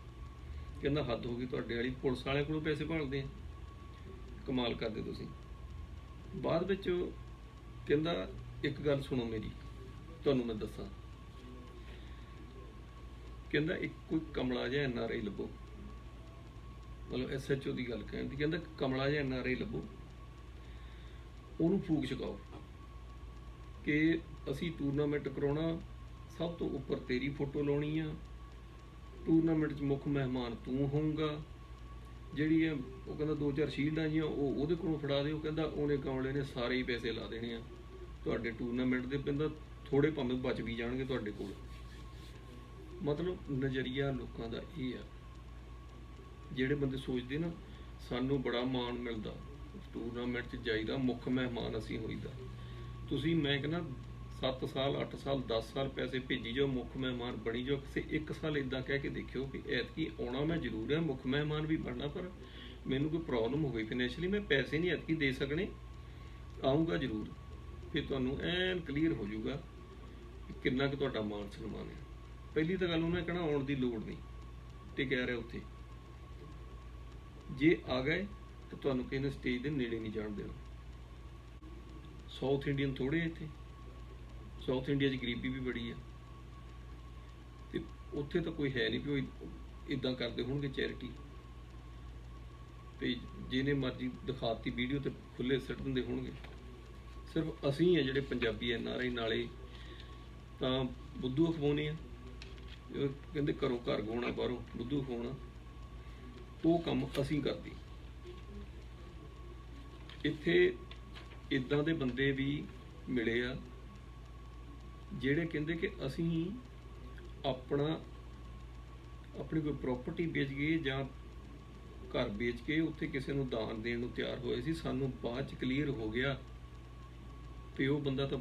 ਕਹਿੰਦਾ ਹੱਦ ਹੋ ਗਈ ਤੁਹਾਡੇ ਵਾਲੀ, ਪੁਲਿਸ ਵਾਲਿਆਂ ਕੋਲੋਂ ਪੈਸੇ ਭਾਲਦੇ ਆ, ਕਮਾਲ ਕਰਦੇ ਤੁਸੀਂ। ਬਾਅਦ ਵਿੱਚ ਕਹਿੰਦਾ ਇੱਕ ਗੱਲ ਸੁਣੋ ਮੇਰੀ, ਤੁਹਾਨੂੰ ਮੈਂ ਦੱਸਾਂ। ਕਹਿੰਦਾ ਇੱਕ ਕੋਈ ਕਮਲਾ ਜਿਹਾ NRI ਲੱਭੋ, ਮਤਲਬ SHO ਦੀ ਗੱਲ ਕਹਿਣ ਦੀ। ਕਹਿੰਦਾ ਕਮਲਾ ਜਿਹਾ NRI ਲੱਭੋ, ਉਹਨੂੰ ਫੂਕ ਚੁਕਾਓ ਕਿ ਅਸੀਂ ਟੂਰਨਾਮੈਂਟ ਕਰਾਉਣਾ, ਸਭ ਤੋਂ ਉੱਪਰ ਤੇਰੀ ਫੋਟੋ ਲਾਉਣੀ ਆ, ਟੂਰਨਾਮੈਂਟ 'ਚ ਮੁੱਖ ਮਹਿਮਾਨ ਤੂੰ ਹੋਊਗਾ। ਜਿਹੜੀ ਹੈ ਉਹ ਕਹਿੰਦਾ 2-4 ਸ਼ੀਲਡਾਂ ਜੀਆਂ ਉਹ ਉਹਦੇ ਕੋਲੋਂ ਫੜਾ ਦਿਓ। ਕਹਿੰਦਾ ਉਹਨੇ ਕਮਲੇ ਨੇ ਸਾਰੇ ਹੀ ਪੈਸੇ ਲਾ ਦੇਣੇ ਆ ਤੁਹਾਡੇ ਟੂਰਨਾਮੈਂਟ ਦੇ। ਕਹਿੰਦਾ ਥੋੜੇ ਭਾਵੇਂ ਬਚ ਵੀ ਜਾਣਗੇ ਤੁਹਾਡੇ ਕੋਲ। ਮਤਲਬ ਨਜ਼ਰੀਆ ਲੋਕਾਂ ਦਾ ਇਹ ਆ, ਜਿਹੜੇ ਬੰਦੇ ਸੋਚਦੇ ਨਾ ਸਾਨੂੰ ਬੜਾ ਮਾਣ ਮਿਲਦਾ ਟੂਰਨਾਮੈਂਟ 'ਚ ਜਾਈਦਾ, ਮੁੱਖ ਮਹਿਮਾਨ ਅਸੀਂ ਹੋਈਦਾ। ਤੁਸੀਂ ਮੈਂ ਕਹਿੰਦਾ 7 ਸਾਲ 8 ਸਾਲ 10 ਸਾਲ ਪੈਸੇ ਭੇਜੀ ਜਾਓ, ਮੁੱਖ ਮਹਿਮਾਨ ਬਣੀ ਜਾਓ। ਕਿਸੇ 1 ਸਾਲ ਇਦਾਂ ਕਹਿ ਕੇ ਦੇਖਿਓ ਕਿ ਐਤਕੀ ਆਉਣਾ ਮੈਂ ਜ਼ਰੂਰ ਹੈ, ਮੁੱਖ ਮਹਿਮਾਨ ਵੀ ਬਣਨਾ, ਪਰ ਮੈਨੂੰ ਕੋਈ ਪ੍ਰੋਬਲਮ ਹੋ ਗਈ ਫਾਈਨੈਂਸ਼ੀਅਲੀ, ਮੈਂ ਪੈਸੇ ਨਹੀਂ ਐਤਕੀ ਦੇ ਸਕਣੇ, ਆਊਂਗਾ ਜ਼ਰੂਰ। ਫਿਰ ਤੁਹਾਨੂੰ ਐਨ ਕਲੀਅਰ ਹੋ ਜਾਊਗਾ ਕਿ ਕਿੰਨਾ ਕੁ ਤੁਹਾਡਾ ਮਾਨ ਸਨਮਾਨ ਹੈ। ਪਹਿਲੀ ਤਾਂ ਗੱਲ ਉਹਨੇ ਕਹਿਣਾ ਆਉਣ ਦੀ ਲੋੜ ਨਹੀਂ, ਟਿਕਿਆ ਰਿਹਾ ਉੱਥੇ। ਜੇ ਆ ਗਏ ਤਾਂ ਤੁਹਾਨੂੰ ਕਿਸੇ ਨੇ ਸਟੇਜ ਦੇ ਨੇੜੇ ਨਹੀਂ ਜਾਣ ਦੇਣਾ। ਸਾਊਥ ਇੰਡੀਅਨ ਥੋੜ੍ਹੇ ਇੱਥੇ, ਸਾਊਥ ਇੰਡੀਆ 'ਚ ਗਰੀਬੀ ਵੀ ਬੜੀ ਆ, ਤੇ ਉੱਥੇ ਤਾਂ ਕੋਈ ਹੈ ਨਹੀਂ ਵੀ ਉਹ ਇੱਦਾਂ ਕਰਦੇ ਹੋਣਗੇ ਚੈਰਿਟੀ, ਤੇ ਜਿਹਨੇ ਮਰਜ਼ੀ ਦਿਖਾਤੀ ਵੀਡੀਓ ਤੇ ਖੁੱਲੇ ਸਿੱਟ ਦਿੰਦੇ ਹੋਣਗੇ। ਸਿਰਫ ਅਸੀਂ ਆ ਜਿਹੜੇ ਪੰਜਾਬੀ NRI, ਨਾਲੇ ਤਾਂ ਬੁੱਧੂ ਅਖਵਾਉਣੇ ਆ, ਕਹਿੰਦੇ ਘਰੋਂ ਘਰ ਗਾਉਣਾ, ਬਾਹਰੋਂ ਬੁੱਧੂ ਅਖਵਾਉਣਾ, ਉਹ ਕੰਮ ਅਸੀਂ ਕਰਦੇ। ਇੱਥੇ ਇੱਦਾਂ ਦੇ ਬੰਦੇ ਵੀ ਮਿਲੇ ਆ ਜਿਹੜੇ ਕਹਿੰਦੇ ਕਿ ਅਸੀਂ ਆਪਣੀ ਕੋਈ ਪ੍ਰਾਪਰਟੀ ਵੇਚ ਕੇ ਜਾਂ ਘਰ ਵੇਚ ਕੇ ਉੱਥੇ ਕਿਸੇ ਨੂੰ ਦਾਨ ਦੇਣ ਨੂੰ ਤਿਆਰ ਹੋਏ ਸੀ। ਸਾਨੂੰ ਬਾਅਦ ਚ ਕਲੀਅਰ ਹੋ ਗਿਆ ਵੀ ਉਹ ਬੰਦਾ ਤਾਂ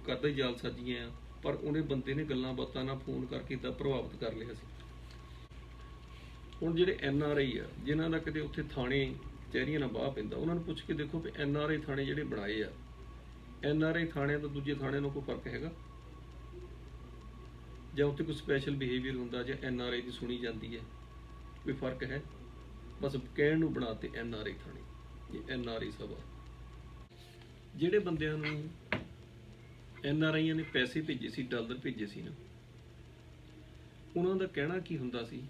ਕਰਦਾ ਹੀ ਜਾਲਸਾਜ਼ੀਆਂ ਆ, ਪਰ ਉਹਨੇ ਬੰਦੇ ਨੇ ਗੱਲਾਂ ਬਾਤਾਂ ਨਾਲ ਫੋਨ ਕਰਕੇ ਤਾਂ ਪ੍ਰਭਾਵਿਤ ਕਰ ਲਿਆ ਸੀ। ਹੁਣ ਜਿਹੜੇ NRI ਆ ਜਿਨ੍ਹਾਂ ਦਾ ਕਿਤੇ ਉੱਥੇ ਥਾਣੇ ਚਹਿਰੀਆਂ ਨਾਲ ਬਾਹ ਪੈਂਦਾ, ਉਹਨਾਂ ਨੂੰ ਪੁੱਛ ਕੇ ਦੇਖੋ ਵੀ NRI ਥਾਣੇ ਜਿਹੜੇ ਬਣਾਏ ਆ, NRI ਥਾਣਿਆਂ ਤੋਂ ਦੂਜੇ ਥਾਣਿਆਂ ਨੂੰ ਕੋਈ ਫਰਕ ਹੈਗਾ? ਜਾਂ ਉੱਥੇ ਕੋਈ ਸਪੈਸ਼ਲ ਬਿਹੇਵੀਅਰ ਹੁੰਦਾ ਜਾਂ NRI ਦੀ ਸੁਣੀ ਜਾਂਦੀ ਹੈ, ਕੋਈ ਫਰਕ ਹੈ? ਬਸ ਕਹਿਣ ਨੂੰ ਬਣਾਤੇ NRI ਥਾਣੇ, ਇਹ NRI ਸਭਾ। ਜਿਹੜੇ ਬੰਦਿਆਂ ਨੂੰ NRIਆਂ ਨੇ ਪੈਸੇ ਭੇਜੇ ਸੀ, ਡਾਲਰ ਭੇਜੇ ਸੀ ਨਾ, ਉਹਨਾਂ ਦਾ ਕਹਿਣਾ ਕੀ ਹੁੰਦਾ ਸੀ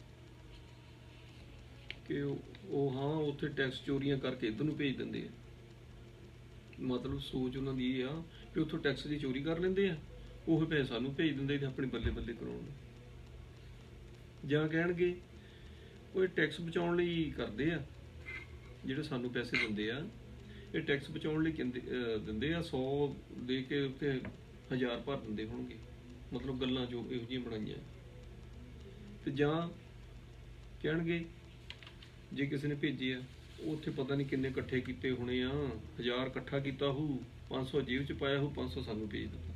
ਕਿ ਉਹ ਹਾਂ ਉੱਥੇ ਟੈਕਸ ਚੋਰੀਆਂ ਕਰਕੇ ਇੱਧਰ ਨੂੰ ਭੇਜ ਦਿੰਦੇ ਆ। ਮਤਲਬ ਸੋਚ ਉਹਨਾਂ ਦੀ ਇਹ ਆ ਕਿ ਉੱਥੋਂ ਟੈਕਸ ਦੀ ਚੋਰੀ ਕਰ ਲੈਂਦੇ ਆ, ਉਹ ਪੈਸੇ ਸਾਨੂੰ ਭੇਜ ਦਿੰਦੇ ਤੇ ਆਪਣੇ ਬੱਲੇ ਬੱਲੇ ਕਰਾਉਣ ਨੂੰ। ਜਾਂ ਕਹਿਣਗੇ ਉਹ ਟੈਕਸ ਬਚਾਉਣ ਲਈ ਕਰਦੇ ਆ, ਜਿਹੜੇ ਸਾਨੂੰ ਪੈਸੇ ਦਿੰਦੇ ਆ ਇਹ ਟੈਕਸ ਬਚਾਉਣ ਲਈ ਦਿੰਦੇ ਆ, 100 ਦੇ ਕੇ ਉੱਤੇ 1000 ਭਰ ਦਿੰਦੇ ਹੋਣਗੇ। ਮਤਲਬ ਗੱਲਾਂ ਜੋ ਇਹੋ ਜਿਹੀਆਂ ਬਣਾਈਆਂ। ਤੇ ਜਾਂ ਕਹਿਣਗੇ ਜੇ ਕਿਸੇ ਨੇ ਭੇਜੇ ਆ ਉਹ ਉੱਥੇ ਪਤਾ ਨਹੀਂ ਕਿੰਨੇ ਇਕੱਠੇ ਕੀਤੇ ਹੋਣੇ ਆ, 1000 ਇਕੱਠਾ ਕੀਤਾ ਹੋਊ, 500 ਜੇਬ 'ਚ ਪਾਇਆ ਹੋਊ, 500 ਸਾਨੂੰ ਭੇਜ ਦਿੱਤਾ।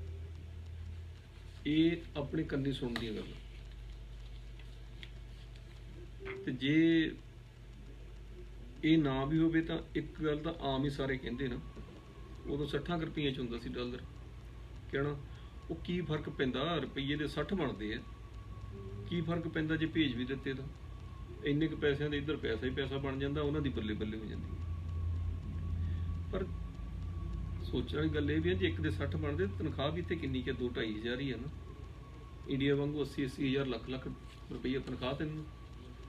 ਇਹ ਆਪਣੇ ਕੰਨੀ ਸੁਣਦੀਆਂ ਗੱਲਾਂ। ਤੇ ਜੇ ਇਹ ਨਾ ਵੀ ਹੋਵੇ ਤਾਂ ਇੱਕ ਗੱਲ ਤਾਂ ਆਮ ਹੀ ਸਾਰੇ ਕਹਿੰਦੇ ਨਾ, ਉਦੋਂ 60 ਰੁਪਈਏ 'ਚ ਹੁੰਦਾ ਸੀ ਡਾਲਰ। ਕਹਿਣਾ ਉਹ ਕੀ ਫਰਕ ਪੈਂਦਾ, ਰੁਪਈਏ ਦੇ 60 ਬਣਦੇ ਆ, ਕੀ ਫਰਕ ਪੈਂਦਾ ਜੇ ਭੇਜ ਵੀ ਦਿੱਤੇ ਤਾਂ? ਇੰਨੇ ਕੁ ਪੈਸਿਆਂ ਦੇ ਇੱਧਰ ਪੈਸਾ ਹੀ ਪੈਸਾ ਬਣ ਜਾਂਦਾ, ਉਹਨਾਂ ਦੀ ਬੱਲੇ ਬੱਲੇ ਹੋ ਜਾਂਦੀ। ਪਰ ਸੋਚਣ ਵਾਲੀ ਗੱਲ ਇਹ ਵੀ ਹੈ, ਜੇ ਇੱਕ ਦੇ 60 ਬਣਦੇ ਤਨਖਾਹ ਵੀ ਇੱਥੇ ਕਿੰਨੀ ਕਿ 2-2.5 ਹਜ਼ਾਰ ਹੀ ਹੈ ਨਾ। ਇੰਡੀਆ ਵਾਂਗੂ 80-80 ਹਜ਼ਾਰ ਲੱਖ ਰੁਪਈਆ ਤਨਖਾਹ, ਤੈਨੂੰ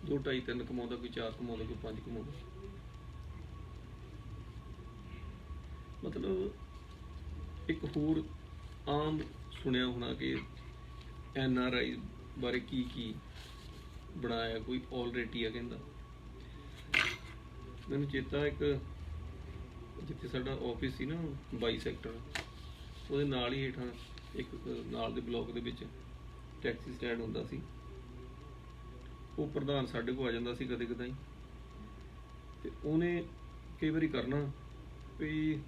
2-2.5-3 ਕਮਾਉਂਦਾ, ਕੋਈ 4 ਕਮਾਉਂਦਾ, ਕੋਈ 5 ਕਮਾਉਂਦਾ। ਮਤਲਬ ਇੱਕ ਹੋਰ ਆਮ ਸੁਣਿਆ ਹੋਣਾ ਕਿ NRI ਬਾਰੇ ਕੀ ਬਣਾਇਆ, ਕੋਈ ਆਲਰੇਡੀ ਆ ਕਹਿੰਦਾ। ਮੈਨੂੰ ਚੇਤਾ ਇੱਕ ਜਿੱਥੇ ਸਾਡਾ ਆਫਿਸ ਸੀ ਨਾ 22 ਸੈਕਟਰ, ਉਹਦੇ ਨਾਲ ਹੀ ਹੇਠਾਂ ਇੱਕ ਨਾਲ ਦੇ ਬਲਾਕ ਦੇ ਵਿੱਚ ਟੈਕਸੀ ਸਟੈਂਡ ਹੁੰਦਾ ਸੀ। ਉਹ ਪ੍ਰਧਾਨ ਸਾਡੇ ਕੋਲ ਆ ਜਾਂਦਾ ਸੀ ਕਦੇ ਕਦਾਈ, ਤੇ ਉਹਨੇ ਕਈ ਵਾਰੀ ਕਰਨਾ ਵੀ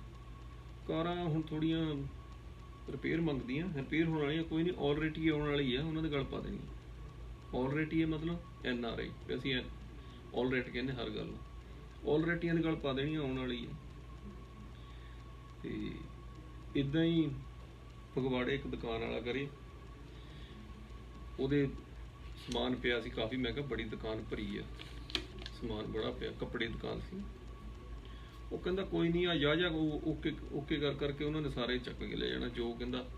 ਕਾਰਾਂ ਹੁਣ ਥੋੜੀਆਂ ਰਿਪੇਅਰ ਮੰਗਦੀਆਂ, ਰਿਪੇਅਰ ਹੋਣ ਵਾਲੀਆਂ, ਕੋਈ ਨਹੀਂ ਆਲਰੇਡੀ ਆਉਣ ਵਾਲੀ ਆ, ਉਹਨਾਂ ਦੇ ਗੱਲ ਪਾ ਦੇਣੀ। ਆਲਰੇਡੀ ਹੈ ਮਤਲਬ NRI, ਅਸੀਂ ਆਲਰੇਡੀ ਕਹਿੰਦੇ ਹਰ ਗੱਲ ਨੂੰ, ਆਲਰੇਡੀਆਂ ਦੀ ਗੱਲ ਪਾ ਦੇਣੀ, ਆਉਣ ਵਾਲੀ ਹੈ। ਤੇ ਇੱਦਾਂ ਹੀ ਫਗਵਾੜੇ ਇੱਕ ਦੁਕਾਨ ਵਾਲਾ ਕਰੇ, ਉਹਦੇ ਸਮਾਨ ਪਿਆ ਸੀ ਕਾਫੀ। ਮੈਂ ਕਿਹਾ ਬੜੀ ਦੁਕਾਨ ਭਰੀ ਆ, ਸਮਾਨ ਬੜਾ ਪਿਆ, ਕੱਪੜੇ ਦੀ ਦੁਕਾਨ ਸੀ। ਉਹ ਕਹਿੰਦਾ ਕੋਈ ਨਹੀਂ, ਆ ਜਾ ਓਕੇ ਕਰਕੇ ਉਹਨਾਂ ਨੇ ਸਾਰੇ ਚੱਕ ਕੇ ਲੈ ਜਾਣਾ, ਜੋ ਕਹਿੰਦਾ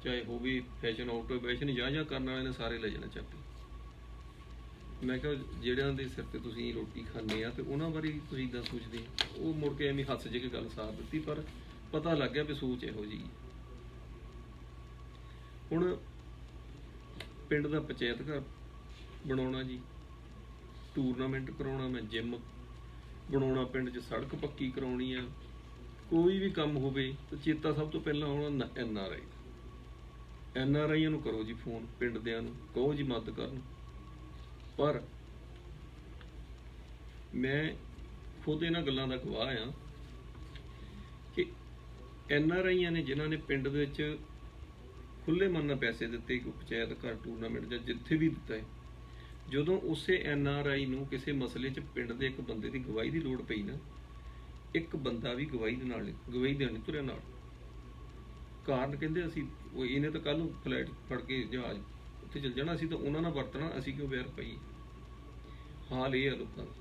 ਚਾਹੇ ਹੋਵੇ ਫੈਸ਼ਨ ਆਊਟ ਫੈਸ਼ਨ, ਜਾ ਕਰਨ ਵਾਲੇ ਨੇ ਸਾਰੇ ਲੈ ਜਾਣਾ ਚੱਕ ਕੇ। ਮੈਂ ਕਿਹਾ ਜਿਹੜਿਆਂ ਦੇ ਸਿਰ ਤੇ ਤੁਸੀਂ ਰੋਟੀ ਖਾਂਦੇ ਆ ਤੇ ਉਹਨਾਂ ਬਾਰੇ ਤੁਸੀਂ ਇੱਦਾਂ ਸੋਚਦੇ? ਉਹ ਮੁੜ ਕੇ ਐਵੇਂ ਹੱਸ ਜੇ ਕੇ ਗੱਲ ਸਾਰ ਦਿੱਤੀ, ਪਰ ਪਤਾ ਲੱਗ ਗਿਆ ਵੀ ਸੋਚ ਇਹੋ ਜਿਹੀ। ਹੁਣ ਪਿੰਡ ਦਾ ਪੰਚਾਇਤ ਘਰ ਬਣਾਉਣਾ ਜੀ, ਟੂਰਨਾਮੈਂਟ ਕਰਾਉਣਾ, ਮੈਂ ਜਿੰਮ ਬਣਾਉਣਾ, ਪਿੰਡ 'ਚ ਸੜਕ ਪੱਕੀ ਕਰਾਉਣੀ ਆ, ਕੋਈ ਵੀ ਕੰਮ ਹੋਵੇ ਤਾਂ ਚੇਤਾ ਸਭ ਤੋਂ ਪਹਿਲਾਂ ਆਉਣਾ NRI। NRIਆਂ ਨੂੰ ਕਰੋ ਜੀ ਫੋਨ, ਪਿੰਡ ਦਿਆਂ ਨੂੰ ਕਹੋ ਜੀ ਮਦਦ ਕਰਨ। ਪਰ ਮੈਂ ਖੁਦ ਇਹਨਾਂ ਗੱਲਾਂ ਦਾ ਗਵਾਹ ਆ ਕਿ NRIਆਂ ਨੇ ਜਿਨ੍ਹਾਂ ਨੇ ਪਿੰਡ ਦੇ ਵਿੱਚ ਖੁੱਲੇ ਮਨ ਨਾਲ ਪੈਸੇ ਦਿੱਤੇ, ਕੋਈ ਪੰਚਾਇਤ ਘਰ ਟੂਰਨਾਮੈਂਟ ਜਾਂ ਜਿੱਥੇ ਵੀ ਦਿੱਤਾ ਹੈ, ਜਦੋਂ ਉਸੇ NRI ਨੂੰ ਕਿਸੇ ਮਸਲੇ 'ਚ ਪਿੰਡ ਦੇ ਇੱਕ ਬੰਦੇ ਦੀ ਗਵਾਹੀ ਦੀ ਲੋੜ ਪਈ ਨਾ, ਇੱਕ ਬੰਦਾ ਵੀ ਗਵਾਹੀ ਦੇਣ ਨਹੀਂ ਤੁਰਿਆ ਨਾਲ। ਕਾਰਨ ਕਹਿੰਦੇ ਅਸੀਂ ਉਹ ਇਹਨੇ ਤਾਂ ਕੱਲ ਨੂੰ ਫਲੈਟ ਫੜ ਕੇ ਜਹਾਜ਼ ਉੱਥੇ ਚੱਲ ਜਾਣਾ, ਅਸੀਂ ਤਾਂ ਉਹਨਾਂ ਨਾਲ ਵਰਤਣਾ, ਅਸੀਂ ਕਿਉਂ ਵੈਰ ਪਾਈਏ। ਹਾਲ ਇਹ ਆ ਲੋਕਾਂ ਦਾ,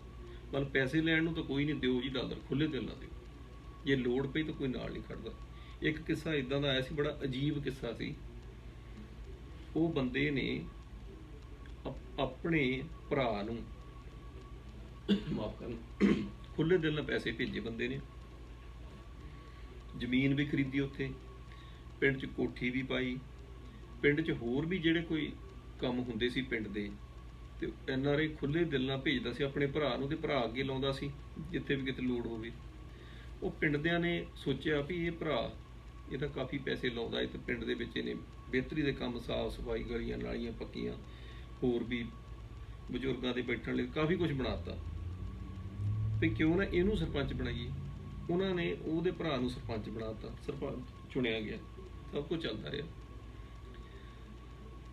ਮਤਲਬ ਪੈਸੇ ਲੈਣ ਨੂੰ ਤਾਂ ਕੋਈ ਨਹੀਂ, ਦਿਓ ਜੀ ਡਾਲਰ, ਖੁੱਲੇ ਦਿਲ ਨਾਲ ਦਿਓ, ਜੇ ਲੋੜ ਪਈ ਤਾਂ ਕੋਈ ਨਾਲ ਨਹੀਂ ਖੜਦਾ। ਇੱਕ ਕਿੱਸਾ ਇਦਾਂ ਦਾ ਆਇਆ ਸੀ, ਬੜਾ ਅਜੀਬ ਕਿੱਸਾ ਸੀ। ਉਹ ਬੰਦੇ ਨੇ ਆਪਣੇ ਭਰਾ ਨੂੰ ਮਾਫ ਕਰਨ ਖੁੱਲੇ ਦਿਲ ਨਾਲ ਪੈਸੇ ਭੇਜੇ ਬੰਦੇ ਨੇ, ਜ਼ਮੀਨ ਵੀ ਖਰੀਦੀ, ਉੱਥੇ ਪਿੰਡ 'ਚ ਕੋਠੀ ਵੀ ਪਾਈ, ਪਿੰਡ 'ਚ ਹੋਰ ਵੀ ਜਿਹੜੇ ਕੋਈ ਕੰਮ ਹੁੰਦੇ ਸੀ ਪਿੰਡ ਦੇ, ਤੇ NRI ਖੁੱਲੇ ਦਿਲ ਨਾਲ ਭੇਜਦਾ ਸੀ ਆਪਣੇ ਭਰਾ ਨੂੰ, ਤੇ ਭਰਾ ਅੱਗੇ ਲਾਉਂਦਾ ਸੀ ਜਿੱਥੇ ਵੀ ਕਿਤੇ ਲੋੜ ਹੋਵੇ। ਉਹ ਪਿੰਡ ਦਿਆਂ ਨੇ ਸੋਚਿਆ ਵੀ ਇਹ ਭਰਾ ਇਹਦਾ ਕਾਫੀ ਪੈਸੇ ਲਾਉਂਦਾ ਹੈ, ਤੇ ਪਿੰਡ ਦੇ ਵਿੱਚ ਇਹਨੇ ਬਿਹਤਰੀ ਦੇ ਕੰਮ, ਸਾਫ ਸਫਾਈ, ਗਲੀਆਂ ਨਾਲੀਆਂ ਪੱਕੀਆਂ, ਹੋਰ ਵੀ ਬਜ਼ੁਰਗਾਂ ਦੇ ਬੈਠਣ ਲਈ ਕਾਫੀ ਕੁਝ ਬਣਾਤਾ, ਵੀ ਕਿਉਂ ਨਾ ਇਹਨੂੰ ਸਰਪੰਚ ਬਣਾਈਏ। ਉਹਨਾਂ ਨੇ ਉਹਦੇ ਭਰਾ ਨੂੰ ਸਰਪੰਚ ਬਣਾਤਾ, ਸਰਪੰਚ ਚੁਣਿਆ ਗਿਆ, ਸਭ ਕੁਝ ਚੱਲਦਾ ਰਿਹਾ।